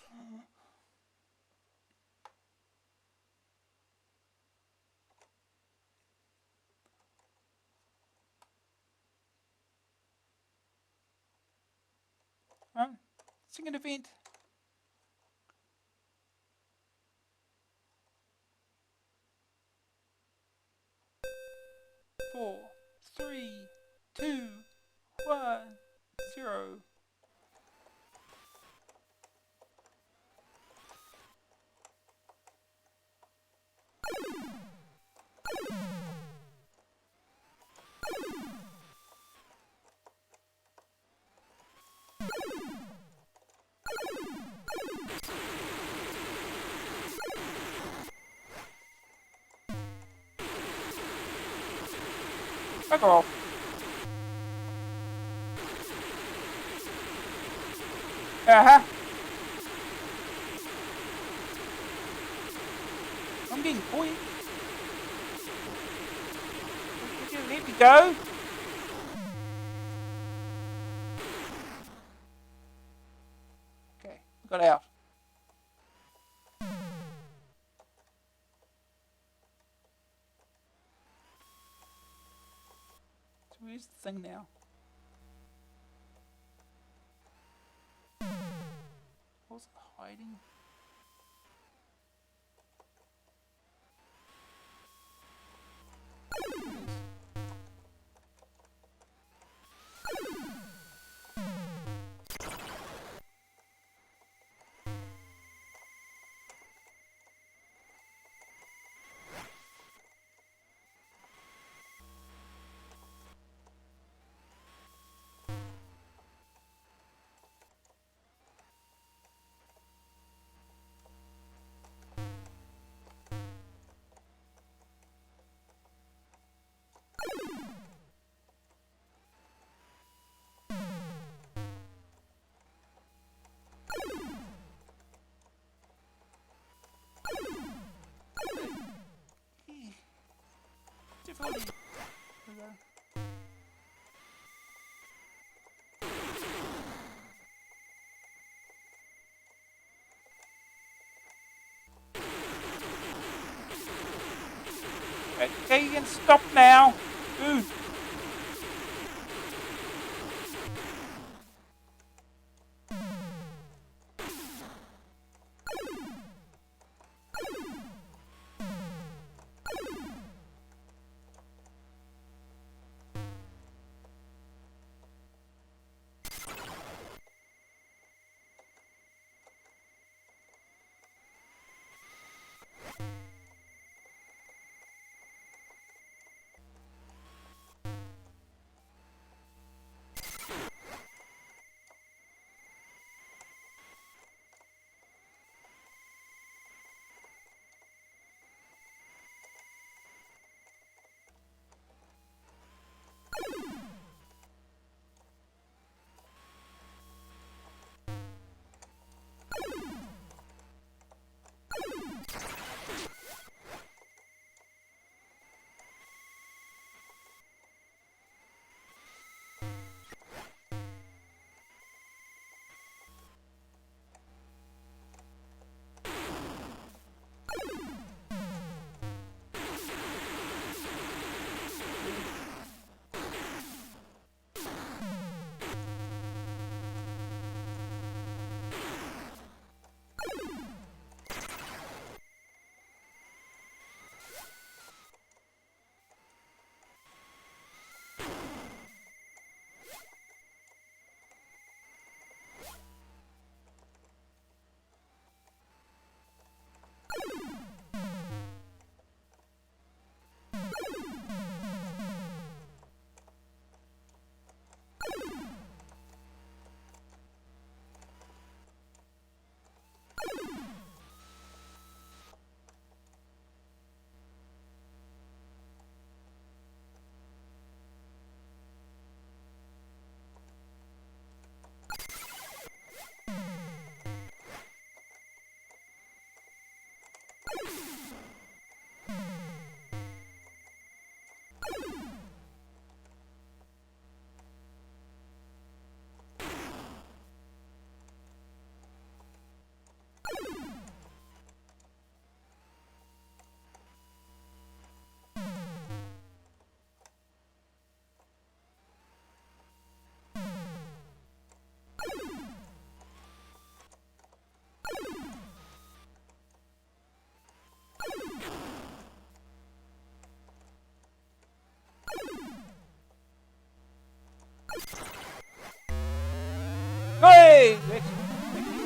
Second event. 4, 3, 2, 1, 0. Fuck off. Uh-huh. I'm getting points. Would you let me go? Okay, got out. So where's the thing now? Was it hiding? Difficulty. Okay, you can stop now. Dude.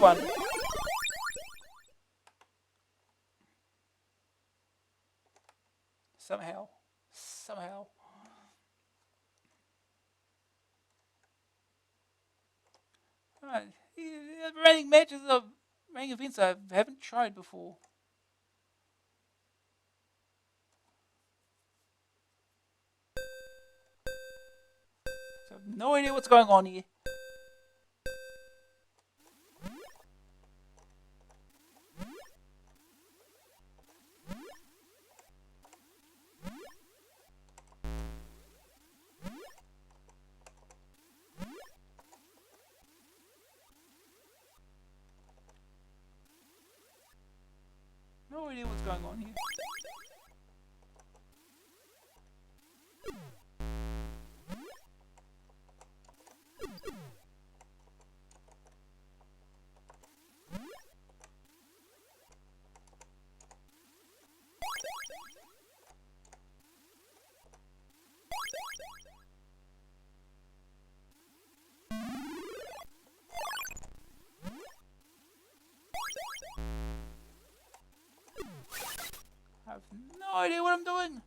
one. Somehow. Alright. Running matches of running events I haven't tried before. So no idea what's going on here. No idea what's going on here. I have no idea what I'm doing.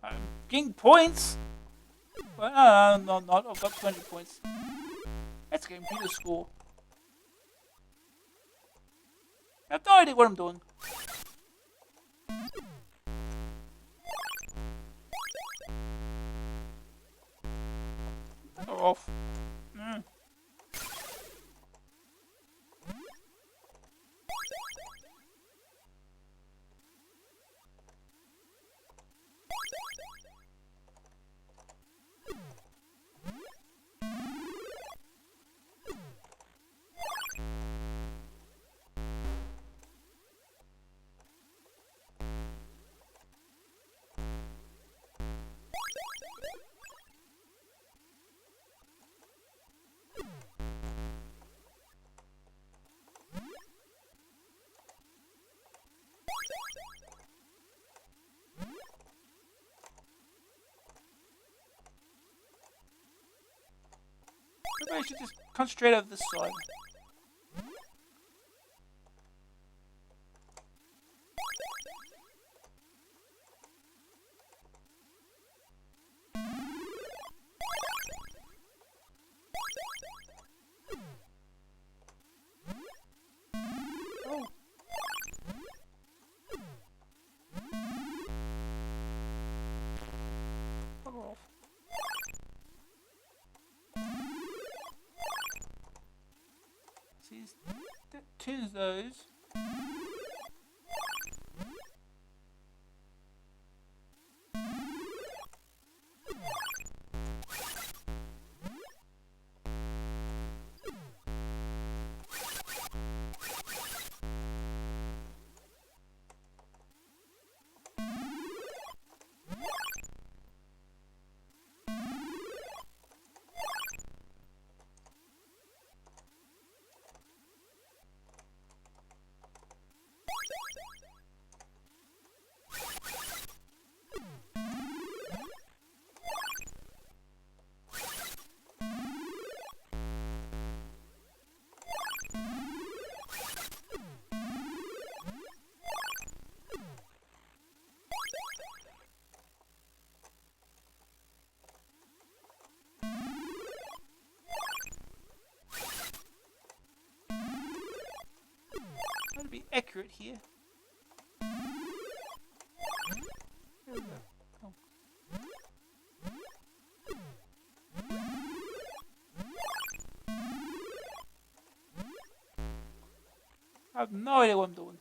I'm getting points. Well, no, not. I've got 20 points. That's a computer score. I have no idea what I'm doing. Fuck off. Maybe I should just concentrate on this side. Oh. Fuck off. See, that turns those. Trying to be accurate here. Here we go. Oh. I have no idea what I'm doing.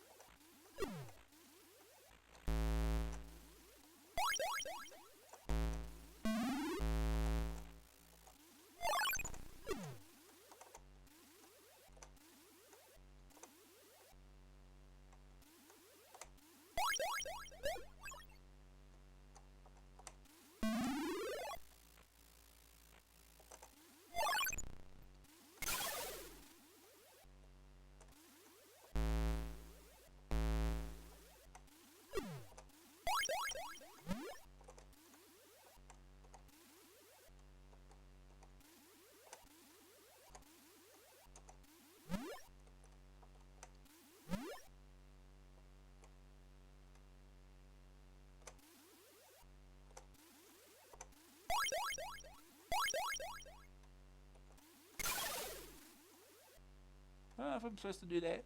if I'm supposed to do that.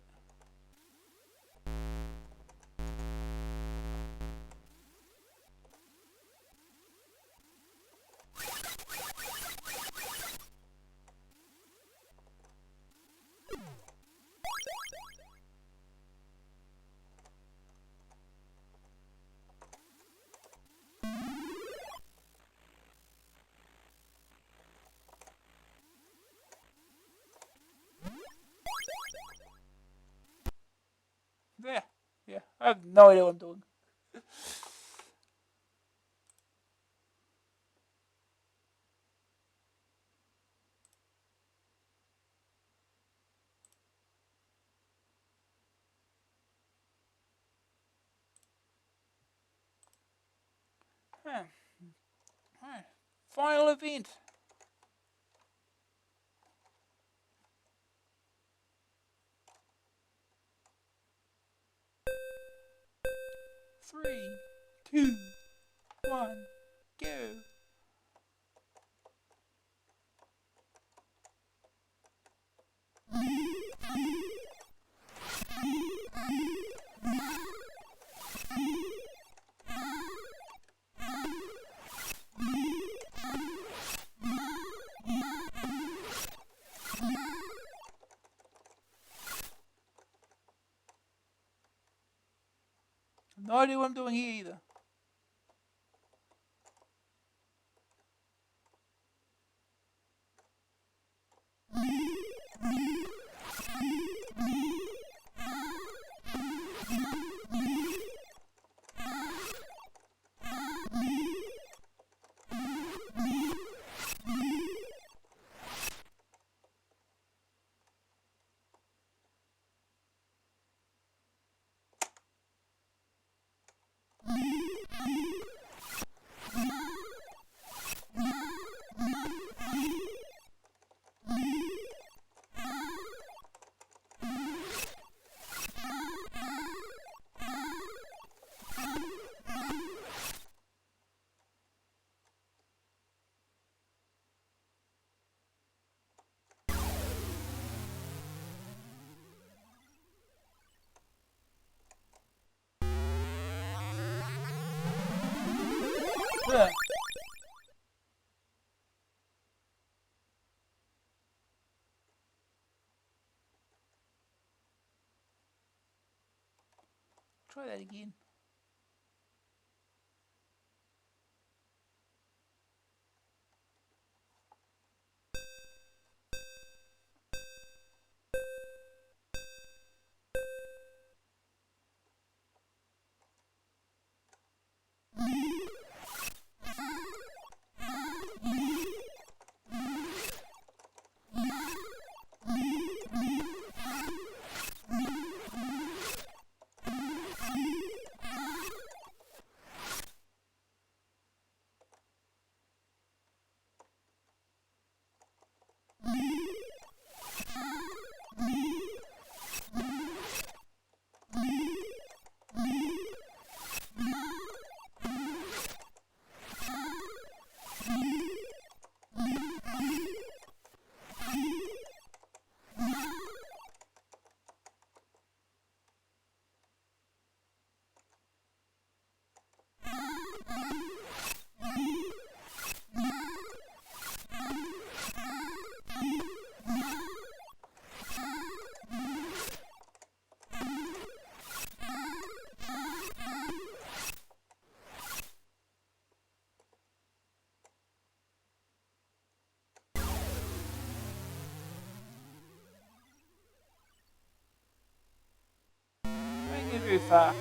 There. Yeah, I have no idea what I'm doing. Alright. Final event. Three, two, one, go. No idea what I'm doing here either. Yeah. Try that again. Don't get very far.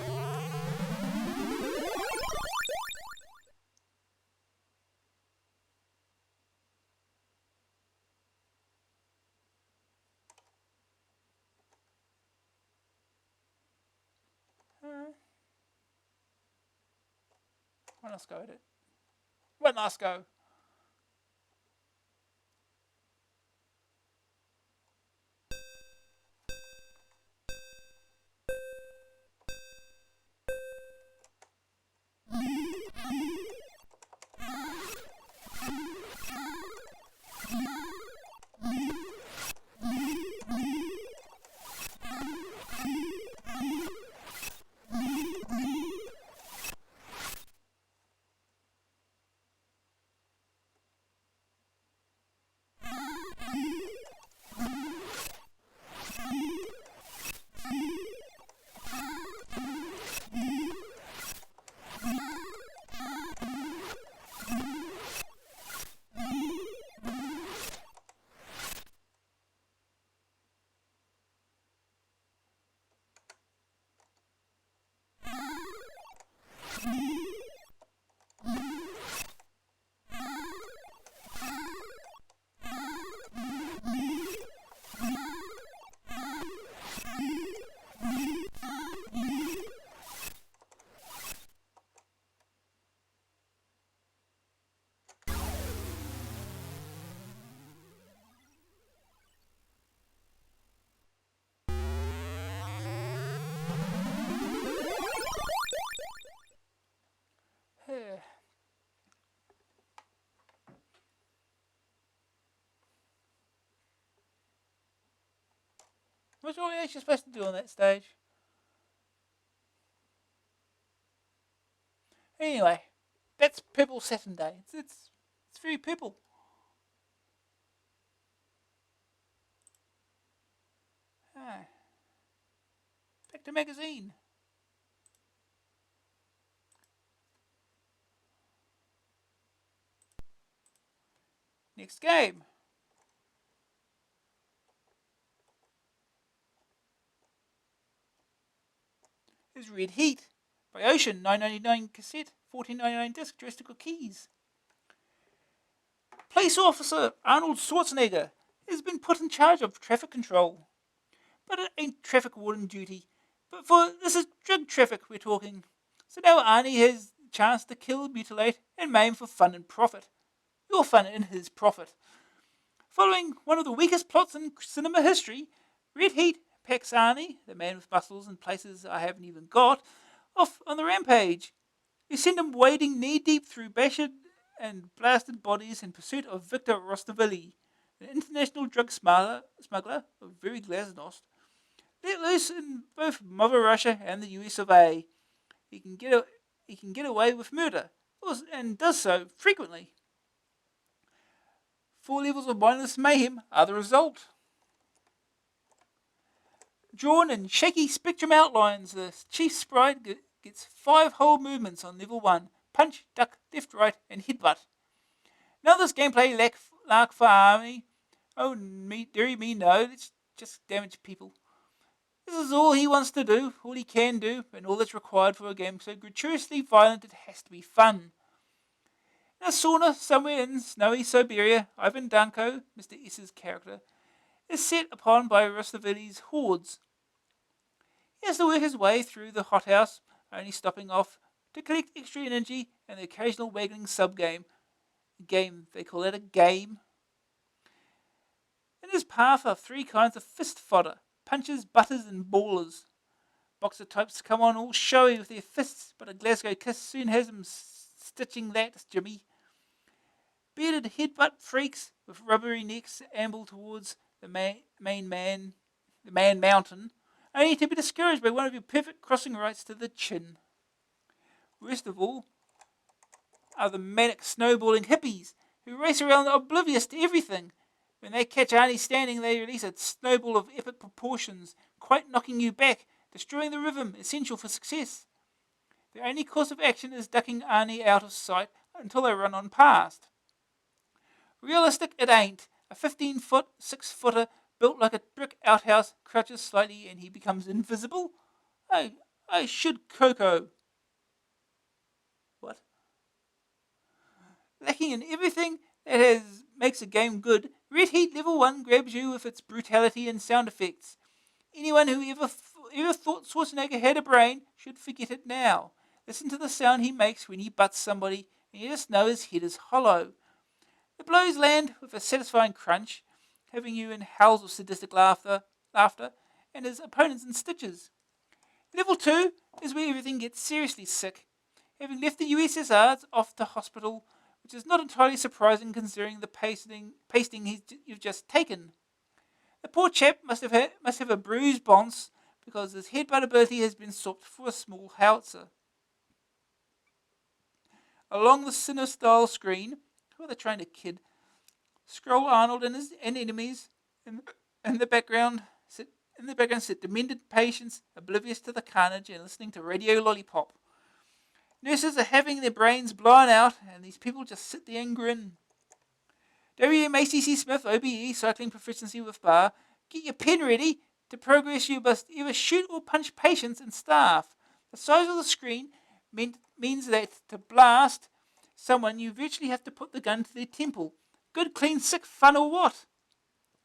One last go at it. One last go. What's all you're supposed to do on that stage? Anyway, that's Purple Saturn Day. It's very purple. Ah, back to magazine. Next game is Red Heat by Ocean, 9.99 cassette, 14.99 disc, joystick keys. Police officer Arnold Schwarzenegger has been put in charge of traffic control. But it ain't traffic warden duty. But for this is drug traffic we're talking. So now Arnie has the chance to kill, mutilate, and maim for fun and profit. Your fun and his profit. Following one of the weakest plots in cinema history, Red Heat packs Arnie, the man with muscles in places I haven't even got, off on the rampage. You send him wading knee-deep through bashed and blasted bodies in pursuit of Victor Rostovili, an international drug smuggler of very glasnost. Let loose in both Mother Russia and the US of A. He can get away with murder, and does so frequently. 4 levels of mindless mayhem are the result. Drawn in shaky spectrum outlines, the chief sprite gets 5 whole movements on level 1: punch, duck, left, right, and headbutt. Now this gameplay lack for Army. Oh, dearie me, no, let's just damage people. This is all he wants to do, all he can do, and all that's required for a game so gratuitously violent it has to be fun. In a sauna somewhere in snowy Siberia, Ivan Danko, Mr. S's character, is set upon by Rostovili's hordes. He has to work his way through the hothouse, only stopping off to collect extra energy and the occasional waggling sub-game. They call that a game. In his path are 3 kinds of fist fodder: punchers, butters, and ballers. Boxer types come on all showy with their fists, but a Glasgow kiss soon has them stitching that, Jimmy. Bearded headbutt freaks with rubbery necks amble towards the man mountain, only to be discouraged by one of your perfect crossing rights to the chin. Worst of all are the manic snowballing hippies who race around oblivious to everything. When they catch Arnie standing, they release a snowball of epic proportions, quite knocking you back, destroying the rhythm essential for success. Their only course of action is ducking Arnie out of sight until they run on past. Realistic it ain't. A 15-foot, 6-footer built like a brick outhouse crouches slightly and he becomes invisible. I should Coco. What? Lacking in everything that makes a game good, Red Heat Level 1 grabs you with its brutality and sound effects. Anyone who ever thought Schwarzenegger had a brain should forget it now. Listen to the sound he makes when he butts somebody, and you just know his head is hollow. The blows land with a satisfying crunch, having you in howls of sadistic laughter, and his opponents in stitches. Level 2 is where everything gets seriously sick. Having left the USSR off to hospital, which is not entirely surprising considering the pasting you've just taken. The poor chap must have a bruised bonce because his headbutt ability has been swapped for a small howitzer. Along the Cine-style screen, who are they trying to kid? Scroll Arnold and his enemies in the background. Sit demented patients, oblivious to the carnage and listening to Radio Lollipop. Nurses are having their brains blown out, and these people just sit there and grin. WMACC Smith, OBE, cycling proficiency with bar. Get your pen ready. To progress, you must either shoot or punch patients and staff. The size of the screen means that to blast someone, you virtually have to put the gun to their temple. Good, clean, sick fun or what?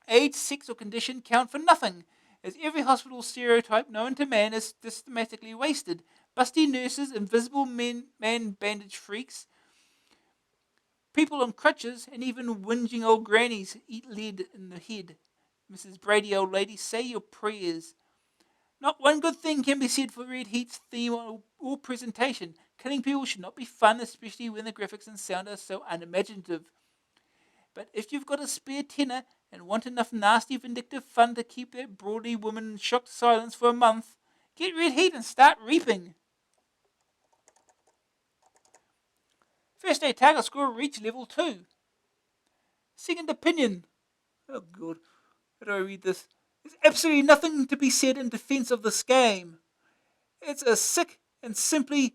Age, sex, or condition count for nothing, as every hospital stereotype known to man is systematically wasted. Busty nurses, invisible man bandage freaks, people on crutches, and even whinging old grannies eat lead in the head. Mrs. Brady, old lady, say your prayers. Not one good thing can be said for Red Heat's theme or presentation. Killing people should not be fun, especially when the graphics and sound are so unimaginative. But if you've got a spare tenner and want enough nasty vindictive fun to keep that broady woman in shocked silence for a month, get red heat and start reaping. First day target score reach level 2. Second opinion. Oh god, how do I read this? There's absolutely nothing to be said in defense of this game. It's a sick and simply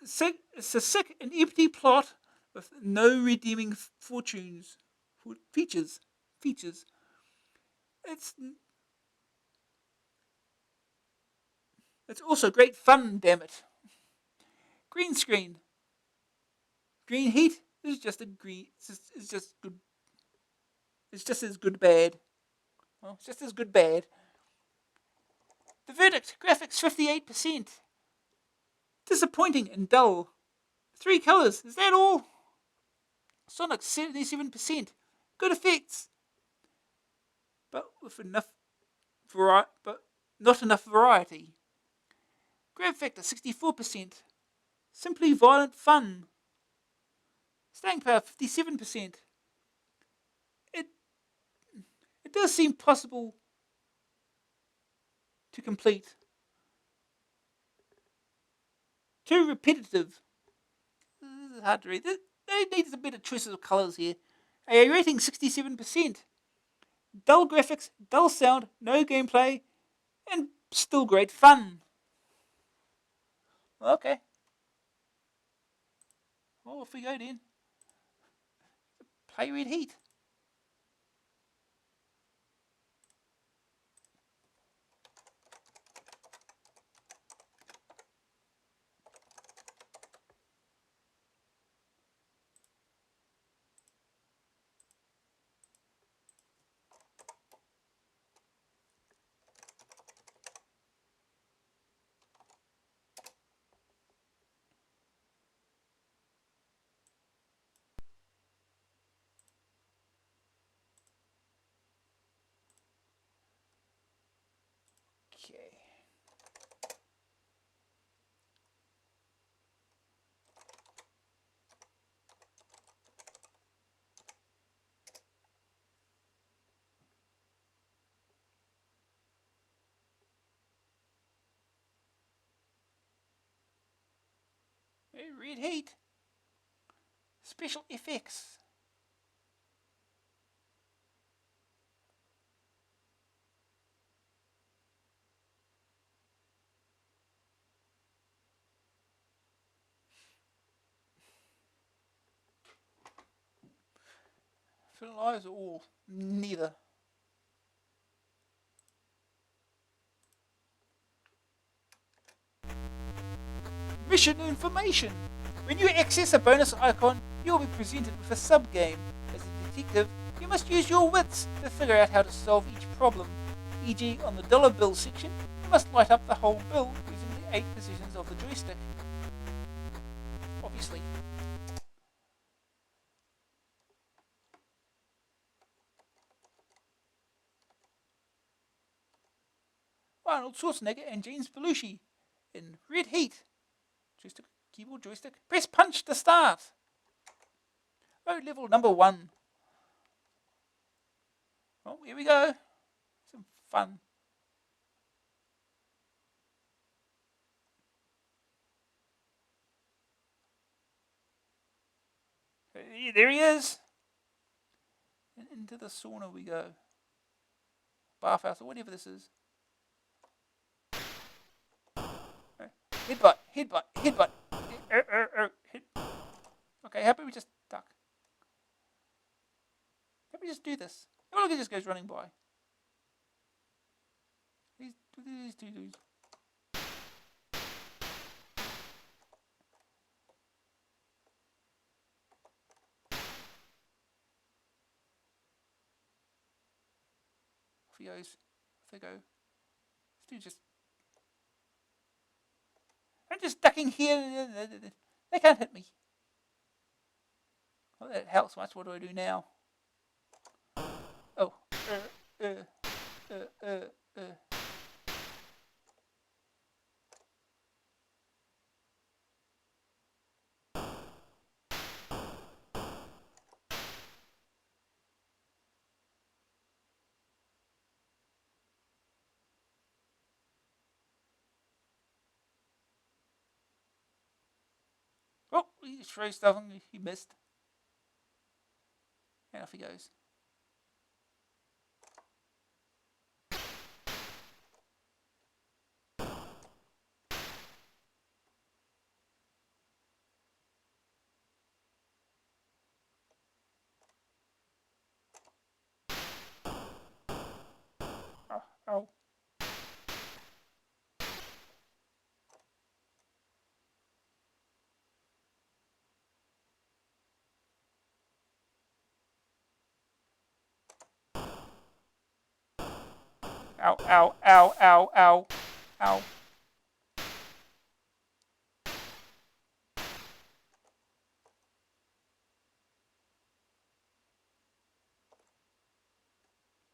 it's a sick and empty plot with no redeeming features. It's it's also great fun, damn it. Green screen. Green heat is just a green. It's just good. It's just as good bad. Well, it's just as good bad. The verdict: graphics 58%. Disappointing and dull. 3 colors. Is that all? Sonic 77%. Good effects, but with enough but not enough variety. Grab factor 64%. Simply violent fun. Staying power 57%. It it does seem possible to complete. Too repetitive. This is hard to read. They need some better choices of colours here. A rating 67%. Dull graphics, dull sound, no gameplay, and still great fun. Okay. Well, off we go then. Play Red Heat. Okay. Red Heat. Special effects. Fertilize or neither. Mission information. When you access a bonus icon, you'll be presented with a sub-game. As a detective, you must use your wits to figure out how to solve each problem. E.g., on the dollar bill section, you must light up the whole bill using the 8 positions of the joystick. Obviously. Arnold Schwarzenegger and James Belushi in Red Heat. Joystick, keyboard, joystick. Press punch to start. Oh, level number 1. Oh, here we go. Some fun. There he is. And into the sauna we go. Bathhouse or whatever this is. Headbutt, headbutt, headbutt. Hit. Okay, how about we just duck? How about we just do this? How about he just goes running by? These two dudes. Off he goes. Off they go. This dude just... I'm just ducking here. They can't hit me. Well, that helps much. What do I do now? Oh. Oh, he throws stuff and he missed. And off he goes. Oh, oh. Ow, ow, ow, ow, ow, ow.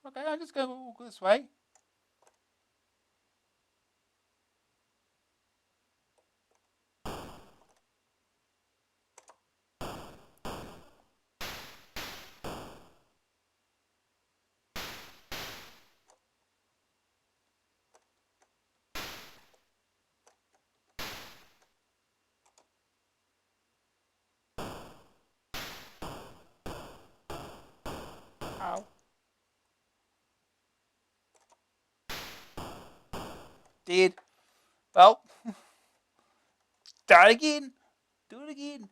Okay, I'm just going to walk this way. Ow. Dead. Well, start again. Do it again.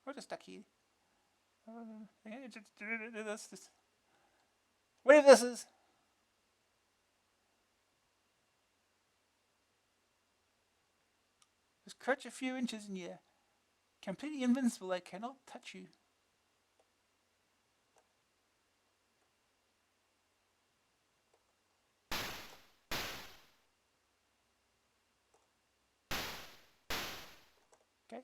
We're just stuck here. Just do this. Whatever this is. Just crouch a few inches and you're completely invincible. They cannot touch you. Okay.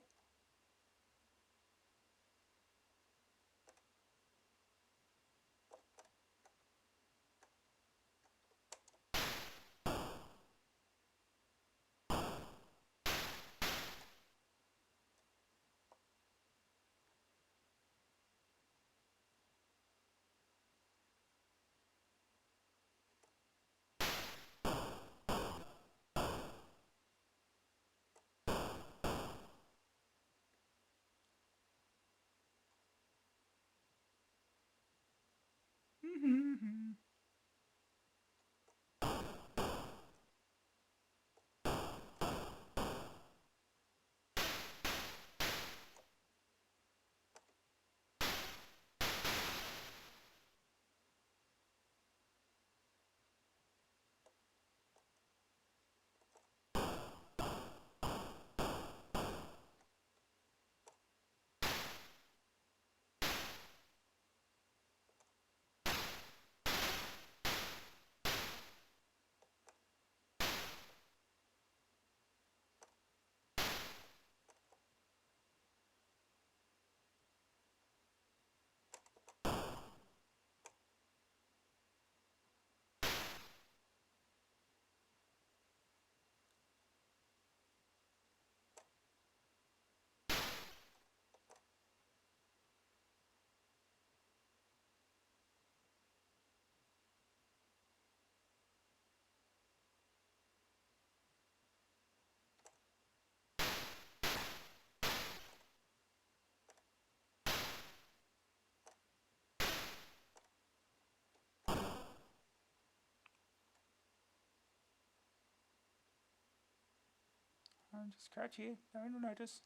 I'm just crouch here. No one will notice.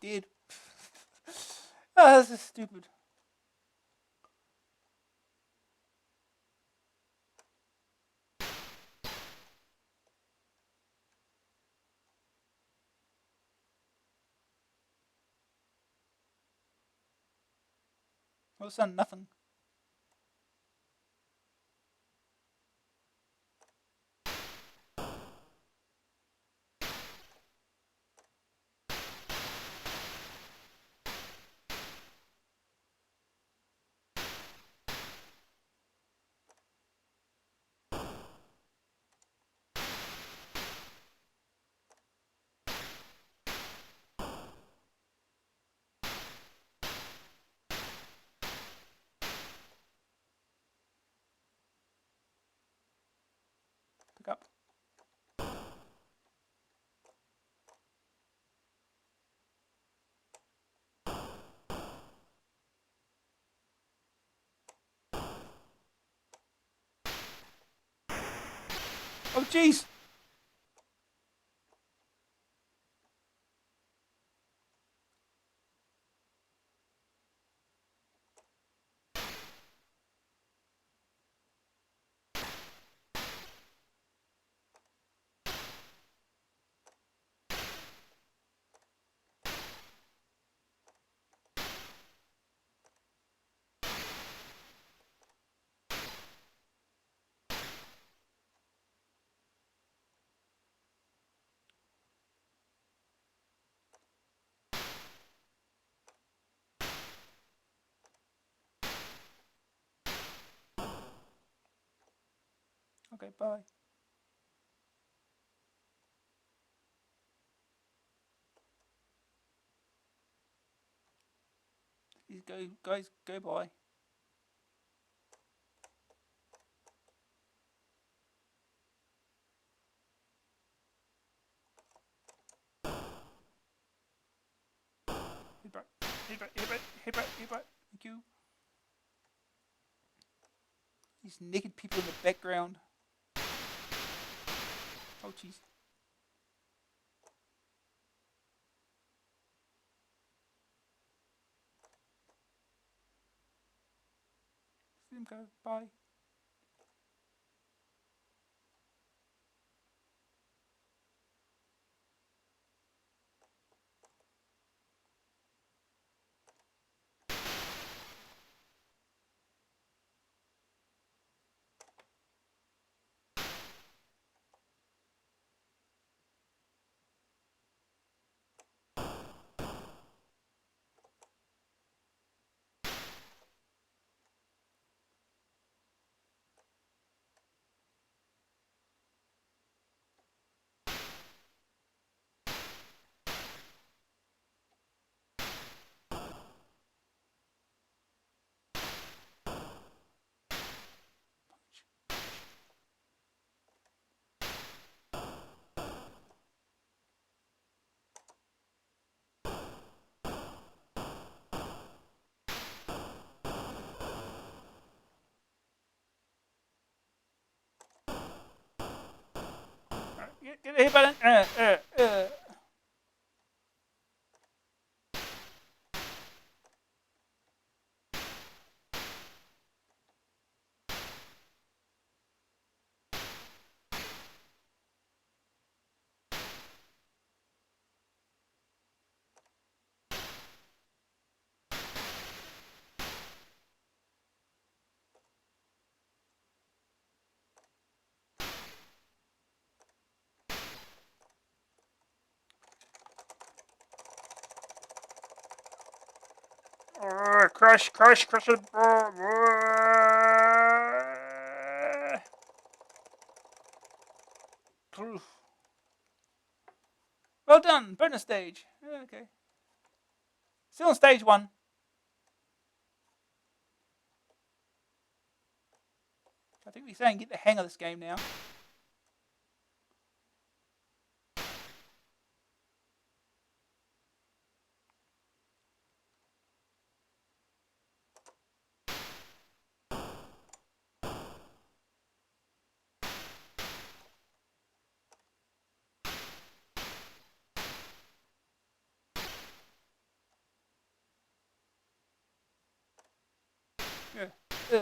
Dead. Oh, this is stupid. All of a sudden, nothing. Pick up. Oh, jeez. Okay, bye. Please go, guys, go by. Hit back, hit back, hit back, hit back, hit back. Thank you. These naked people in the background. Oh, jeez. See them go. Bye. Get a hit button. Crush, crush, crush it. Well done. Bonus stage. Okay. Still on stage 1. I think we're saying get the hang of this game now. Yeah.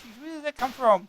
Jeez, where did that come from?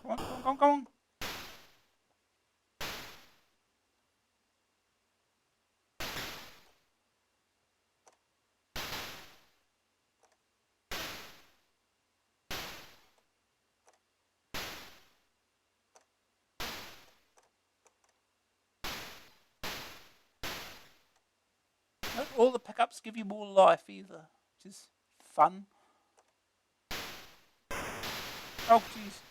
Come on, come on, come on, come on. Not all the pickups give you more life either, which is fun. Oh, jeez.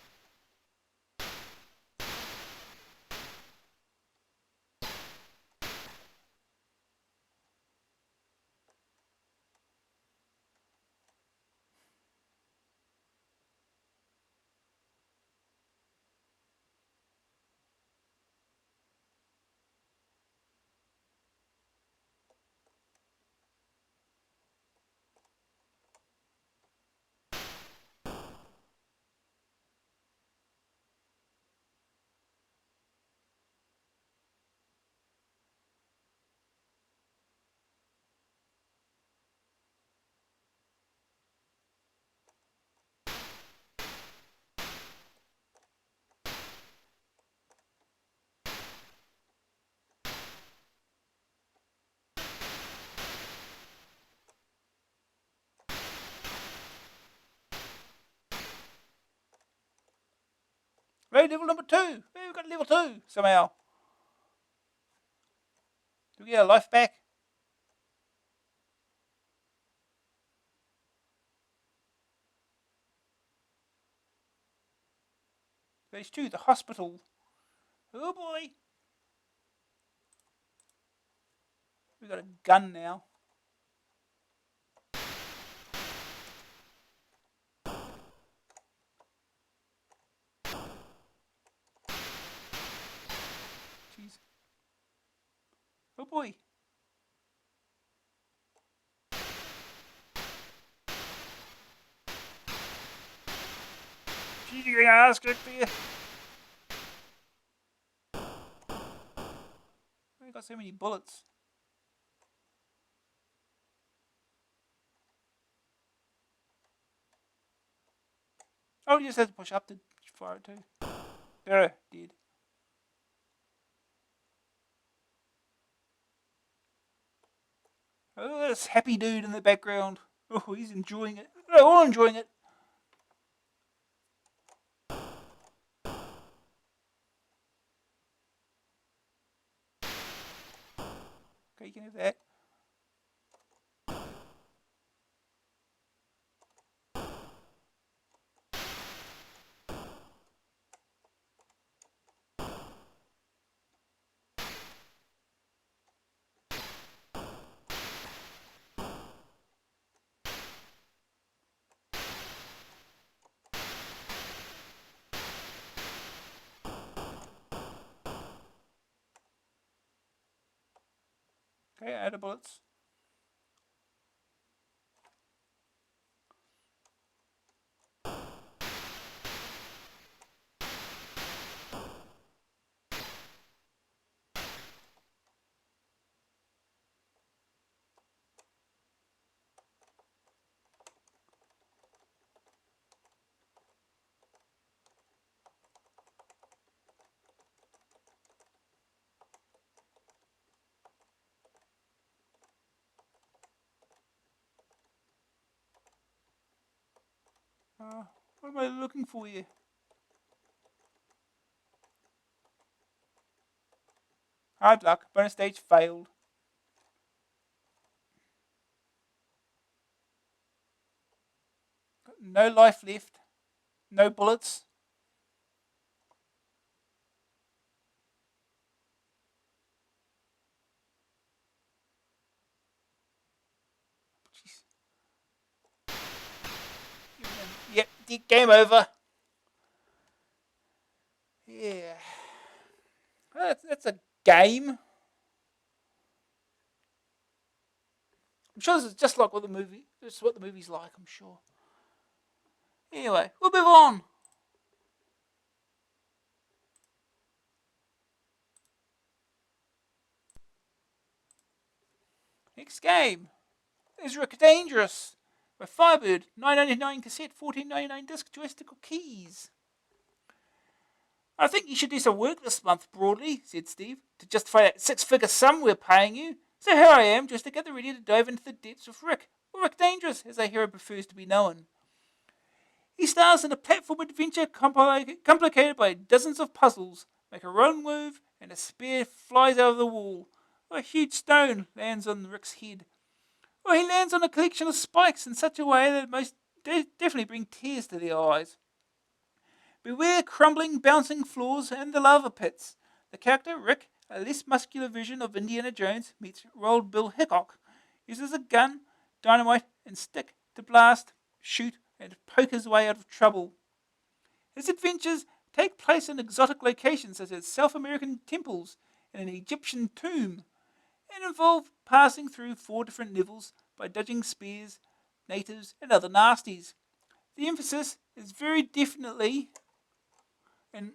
Right, level number 2. Hey, we got level 2 somehow. Do we get our life back? Phase 2, the hospital. Oh boy. We got a gun now. Jeez. Oh boy. Jeez, you're gonna ask it for you. We got so many bullets. Oh, you just have to push up to fire it too. There, did. Oh, this happy dude in the background. Oh, he's enjoying it. They're all enjoying it. Okay, you can have that. Okay, out of bullets. What am I looking for here? Hard luck. Bonus stage failed. Got no life left. No bullets. Jeez. Yep, game over. Yeah. Well, that's a game. I'm sure this is just like what the movie. This is what the movie's like. I'm sure. Anyway, we'll move on. Next game is Rick Dangerous. With Firebird, $9.99 cassette, $14.99 disc, joystick or keys. I think you should do some work this month, broadly, said Steve, to justify that six-figure sum we're paying you. So here I am, just to get ready to dive into the depths with Rick, or Rick Dangerous, as our hero prefers to be known. He stars in a platform adventure complicated by dozens of puzzles. Make a wrong move, and a spear flies out of the wall, or a huge stone lands on Rick's head, or he lands on a collection of spikes in such a way that it most definitely bring tears to the eyes. Beware crumbling, bouncing floors and the lava pits. The character, Rick, a less muscular version of Indiana Jones, meets Old Bill Hickok, uses a gun, dynamite, and stick to blast, shoot, and poke his way out of trouble. His adventures take place in exotic locations such as South American temples and an Egyptian tomb, and involve passing through 4 different levels by dodging spears, natives, and other nasties. The emphasis is very definitely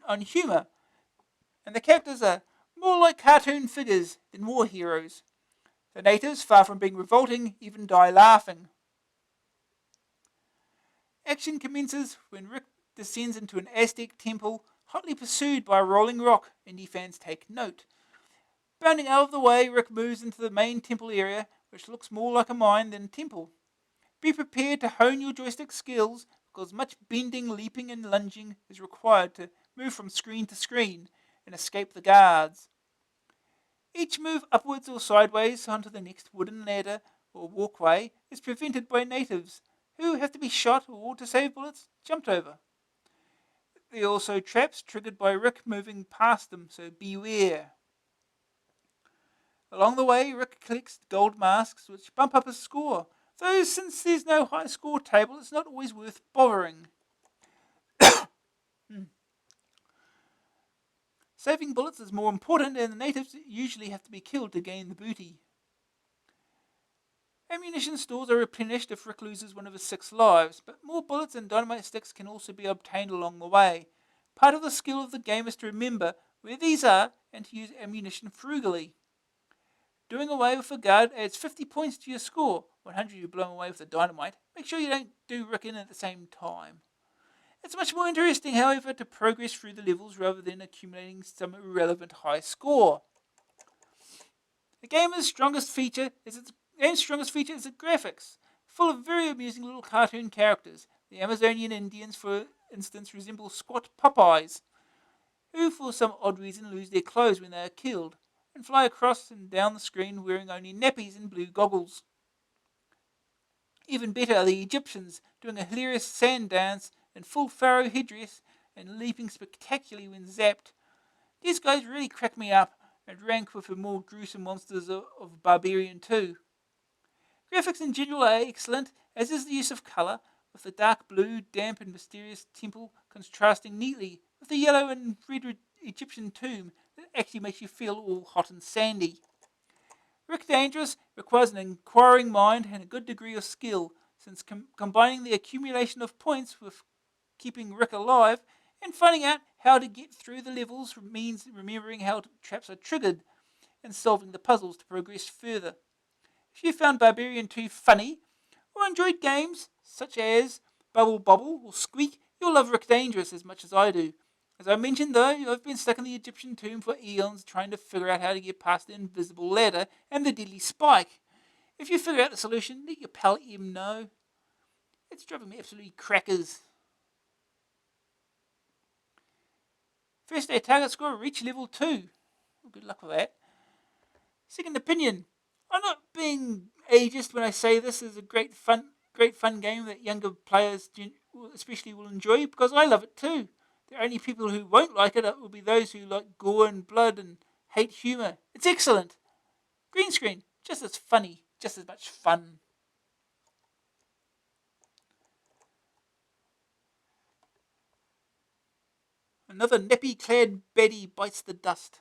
on humour, and the characters are more like cartoon figures than war heroes. The natives, far from being revolting, even die laughing. Action commences when Rick descends into an Aztec temple, hotly pursued by a rolling rock. Indie fans take note. Bounding out of the way, Rick moves into the main temple area, which looks more like a mine than a temple. Be prepared to hone your joystick skills, because much bending, leaping, and lunging is required to move from screen to screen and escape the guards. Each move upwards or sideways onto the next wooden ladder or walkway is prevented by natives, who have to be shot or, to save bullets, jumped over. There are also traps triggered by Rick moving past them, so beware. Along the way, Rick collects gold masks which bump up his score, though since there's no high score table, it's not always worth bothering. Saving bullets is more important, and the natives usually have to be killed to gain the booty. Ammunition stores are replenished if Rick loses one of his 6 lives, but more bullets and dynamite sticks can also be obtained along the way. Part of the skill of the game is to remember where these are and to use ammunition frugally. Doing away with a guard adds 50 points to your score. 100 you blow away with the dynamite. Make sure you don't do Rick in at the same time. It's much more interesting, however, to progress through the levels rather than accumulating some irrelevant high score. The game's strongest feature is its graphics, full of very amusing little cartoon characters. The Amazonian Indians, for instance, resemble squat Popeyes, who for some odd reason lose their clothes when they are killed, and fly across and down the screen wearing only nappies and blue goggles. Even better are the Egyptians, doing a hilarious sand dance in full pharaoh headdress and leaping spectacularly when zapped. These guys really crack me up and rank with the more gruesome monsters of Barbarian 2. Graphics in general are excellent, as is the use of colour, with the dark blue, damp and mysterious temple contrasting neatly with the yellow and red Egyptian tomb that actually makes you feel all hot and sandy. Rick Dangerous requires an inquiring mind and a good degree of skill, since combining the accumulation of points with keeping Rick alive and finding out how to get through the levels means remembering how traps are triggered and solving the puzzles to progress further. If you found Barbarian 2 funny or enjoyed games such as Bubble Bobble or Squeak, you'll love Rick Dangerous as much as I do. As I mentioned though, I've been stuck in the Egyptian tomb for eons trying to figure out how to get past the invisible ladder and the deadly spike. If you figure out the solution, let your pal M know. It's driving me absolutely crackers. First day target score, reach level 2. Well, good luck with that. Second opinion. I'm not being ageist when I say this is a great fun game that younger players especially will enjoy because I love it too. The only people who won't like it will be those who like gore and blood and hate humour. It's excellent. Green screen, just as funny, just as much fun. Another nappy-clad Betty bites the dust.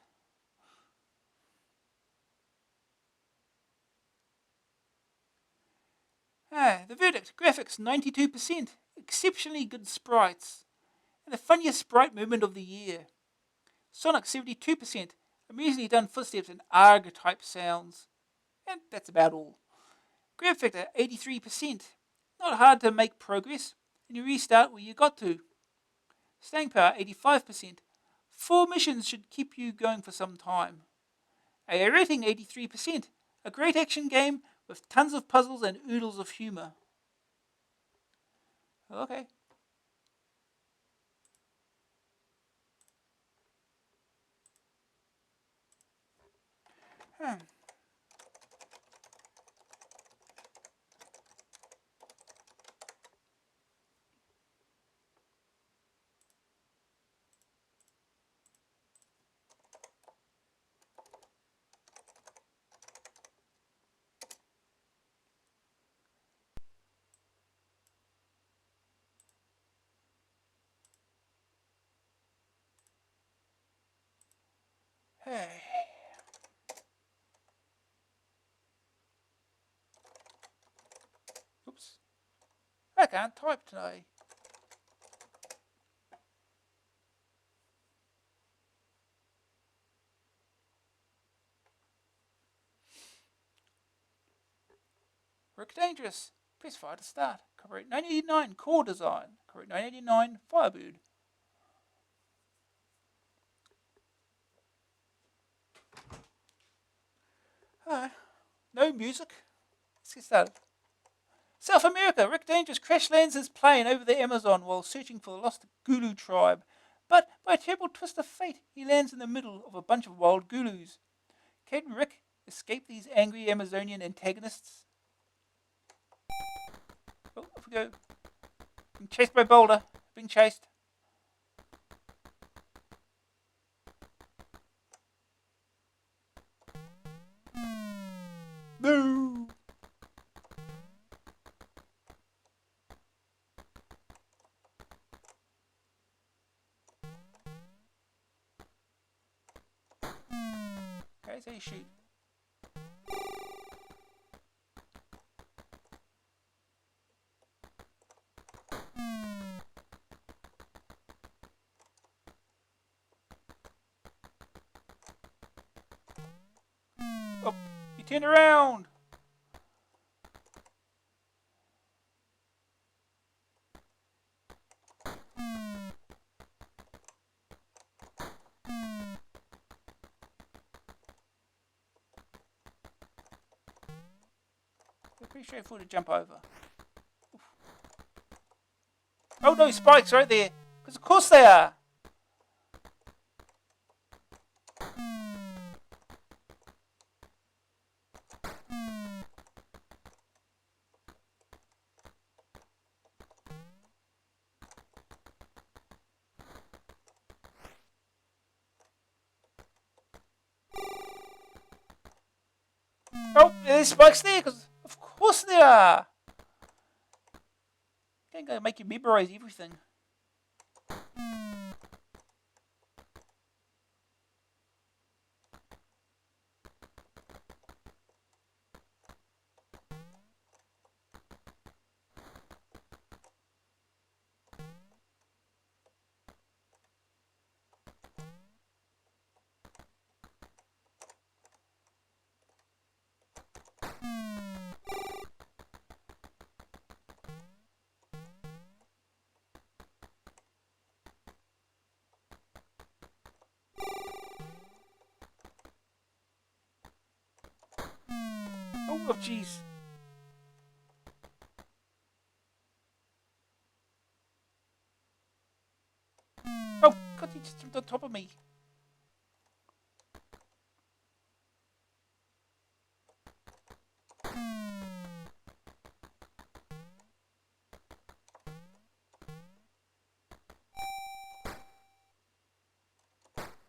The verdict. Graphics 92%. Exceptionally good sprites. And the funniest sprite moment of the year. Sonic 72%. Amusingly done footsteps and arg type sounds. And that's about all. Grab factor 83%. Not hard to make progress. And you restart where you got to. Staying power 85%. 4 missions should keep you going for some time. A rating 83%. A great action game with tons of puzzles and oodles of humour. Okay. Hmm. Hey. Oops. I can't type today. Rick Dangerous. Press fire to start. Copyright 1989. Core design. Copyright 1989. Firebird. No music. Let's get started. South America. Rick Dangerous crash lands his plane over the Amazon while searching for the lost Gulu tribe. But by a terrible twist of fate, he lands in the middle of a bunch of wild Gulus. Can Rick escape these angry Amazonian antagonists? Oh, off we go. Being chased by Boulder. Being chased. No. Okay, so you shoot. Oh, you turn around. They're pretty straightforward to jump over. Oof. Oh no, spikes right there. Because of course they are. Oh, there's spikes there. Because of course they are. Can't go make you memorize everything. Oh, jeez. Oh, God, he just jumped on top of me.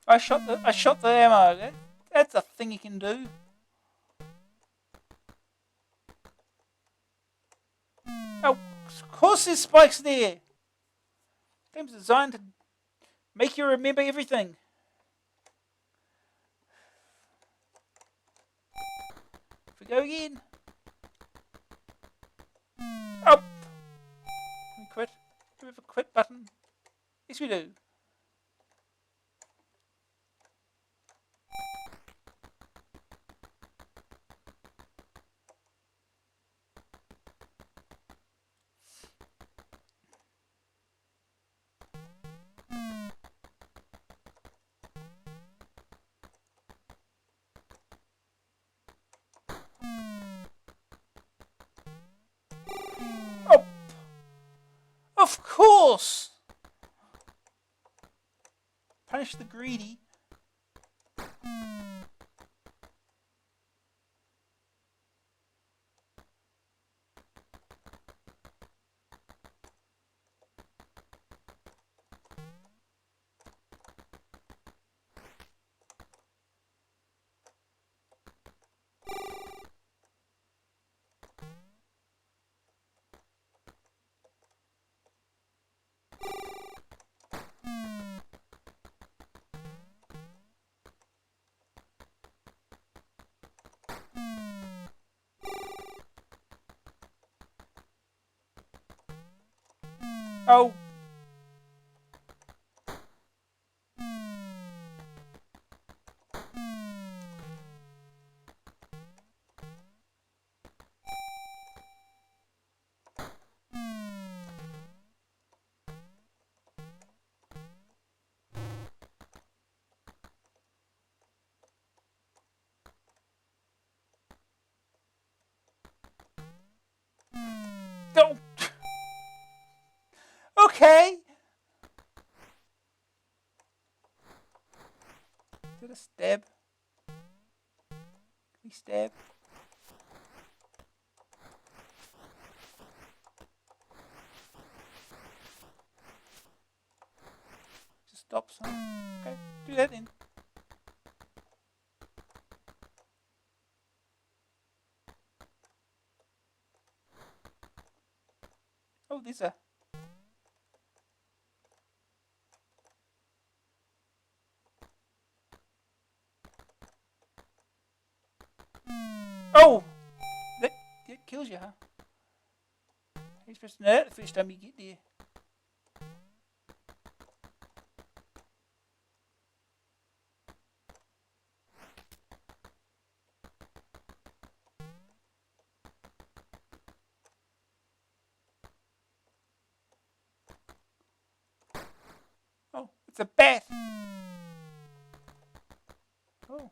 I shot the ammo. That's a thing you can do. Oh, of course there's spikes there. Game's designed to make you remember everything. If we go again. Oh! Can we quit? Do we have a quit button? Yes, we do. Oh! Of course! Punish the greedy. Oh! No! Okay! Did a stab? Can we stab? Just stop some. Okay, do that then. Oh, there's a... Oh! That kills you, huh? He's pressing that the first time you get there. Oh, it's a bat! Oh.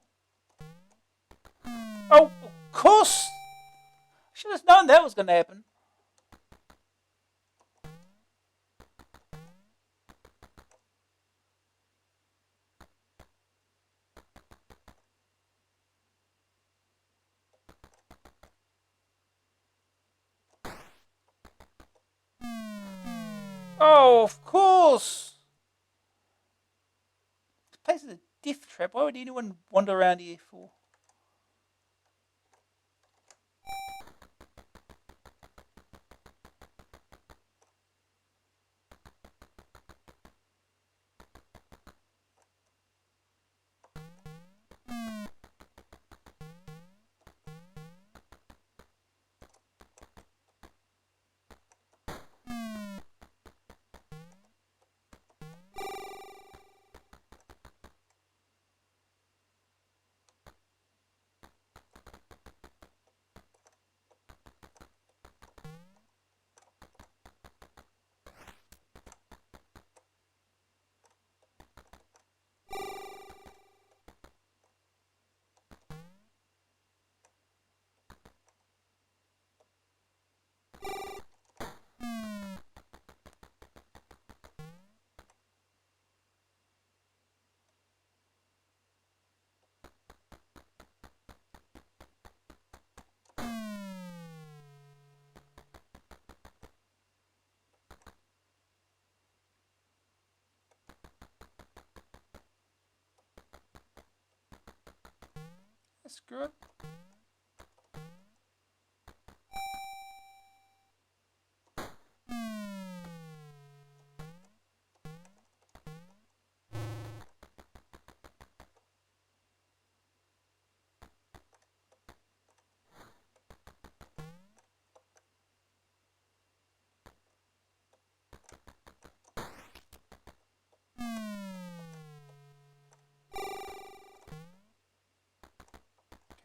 Oh, of course! I should have known that was going to happen. Oh, of course! This place is a death trap. Why would anyone wander around here for? Screw it.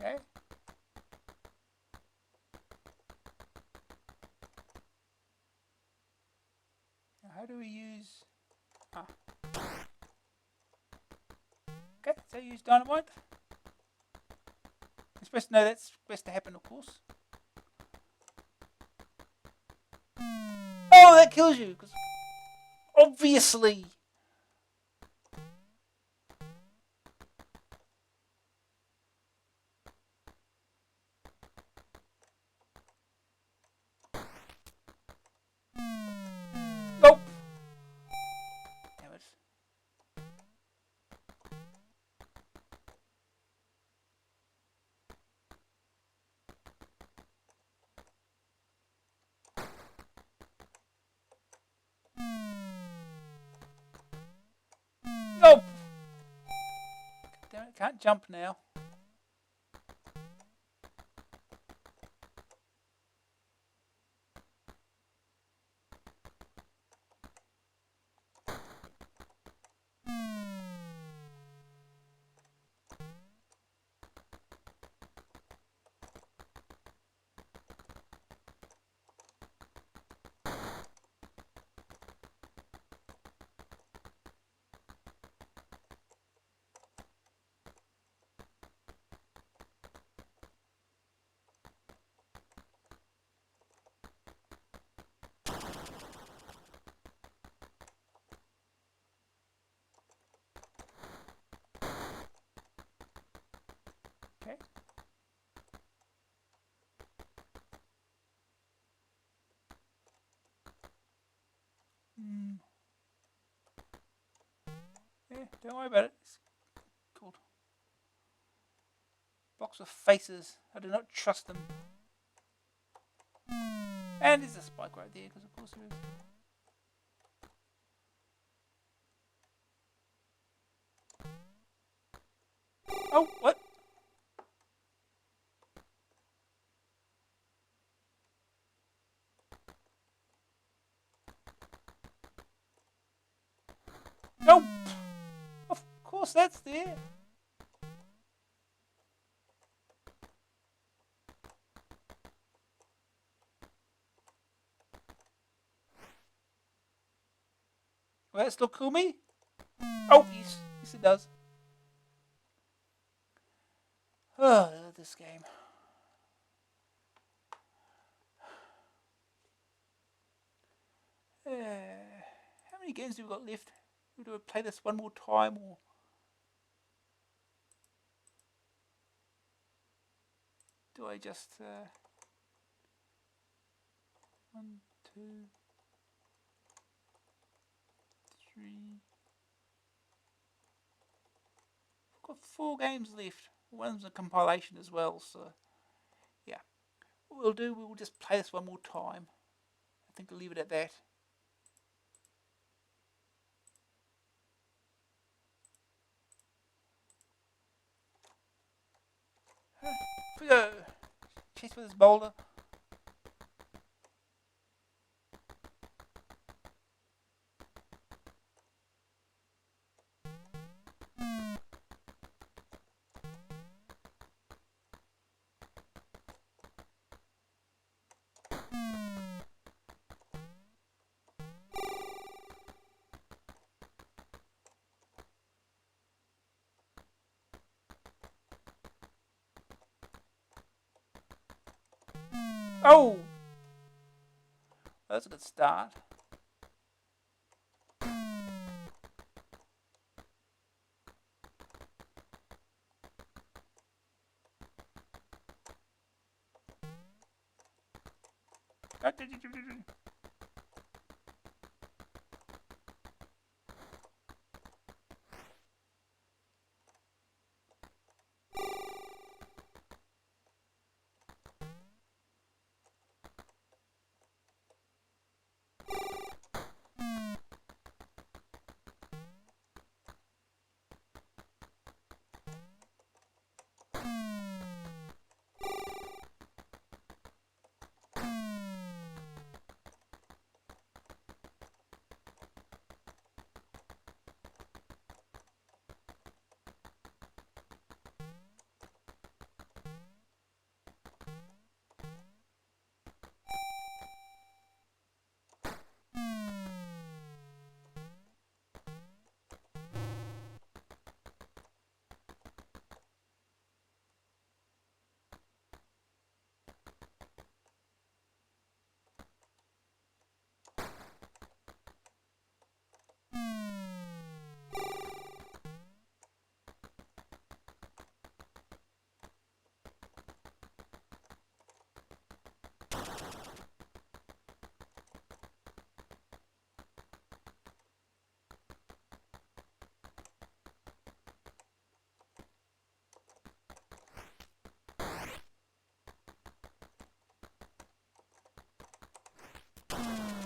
Okay. Now how do we use... Ah. Okay, so use dynamite. You're supposed to know that's supposed to happen, of course. Oh, that kills you, because obviously... Nope. Damn it. Nope. Damn it, can't jump now. Okay. Yeah, don't worry about it. It's called Box of Faces. I do not trust them. And there's a spike right there, because of course there is. Oh, what? Nope. Of course that's there. Will that still kill me? Oh, yes. Yes, it does. Oh, I love this game. How many games do we got left? Do we play this one more time, or do I just 1, 2, 3? I've got 4 games left. One's a compilation as well, so yeah. What we'll do, we'll just play this one more time. I think I'll leave it at that. Here we go. Chase with this boulder. Oh! That's a good start.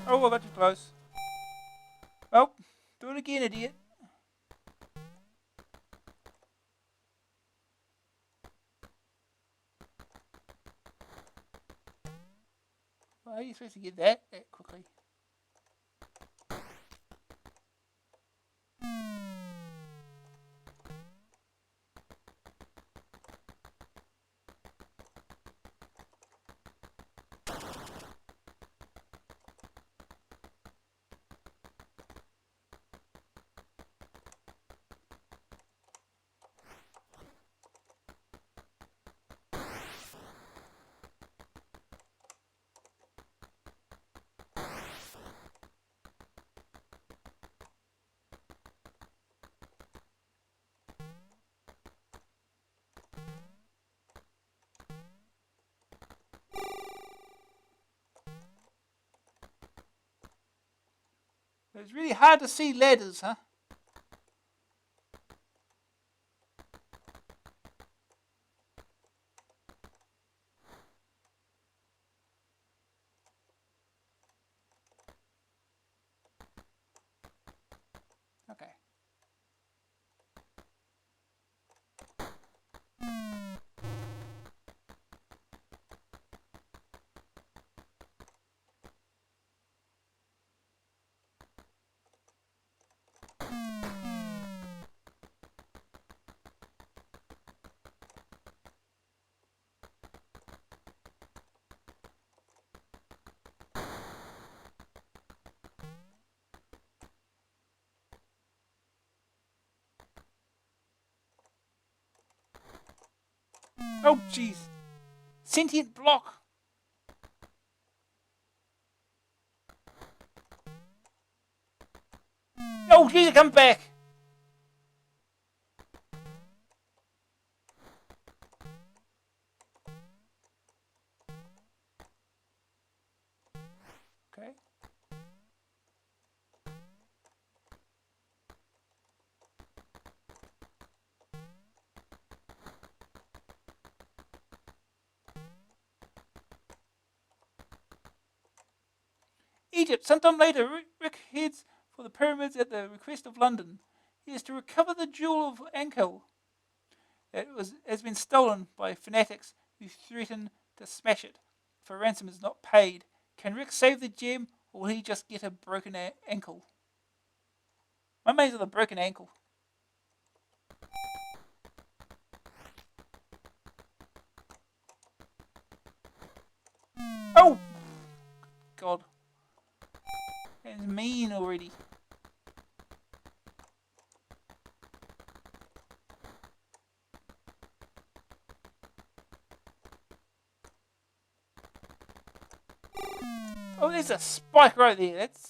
Oh, I got too close. Oh, do it again, idiot. Well, how are you supposed to get that quickly? It's really hard to see ladders, huh? Okay. Oh, jeez. Sentient block. Oh, jeez, come back. Okay. Egypt. Sometime later, Rick heads for the pyramids at the request of London. He is to recover the jewel of Ankle that has been stolen by fanatics who threaten to smash it if a ransom is not paid. Can Rick save the gem, or will he just get a broken ankle? My mate's with a broken ankle. Oh! God. That's mean already. Oh, there's a spike right there. That's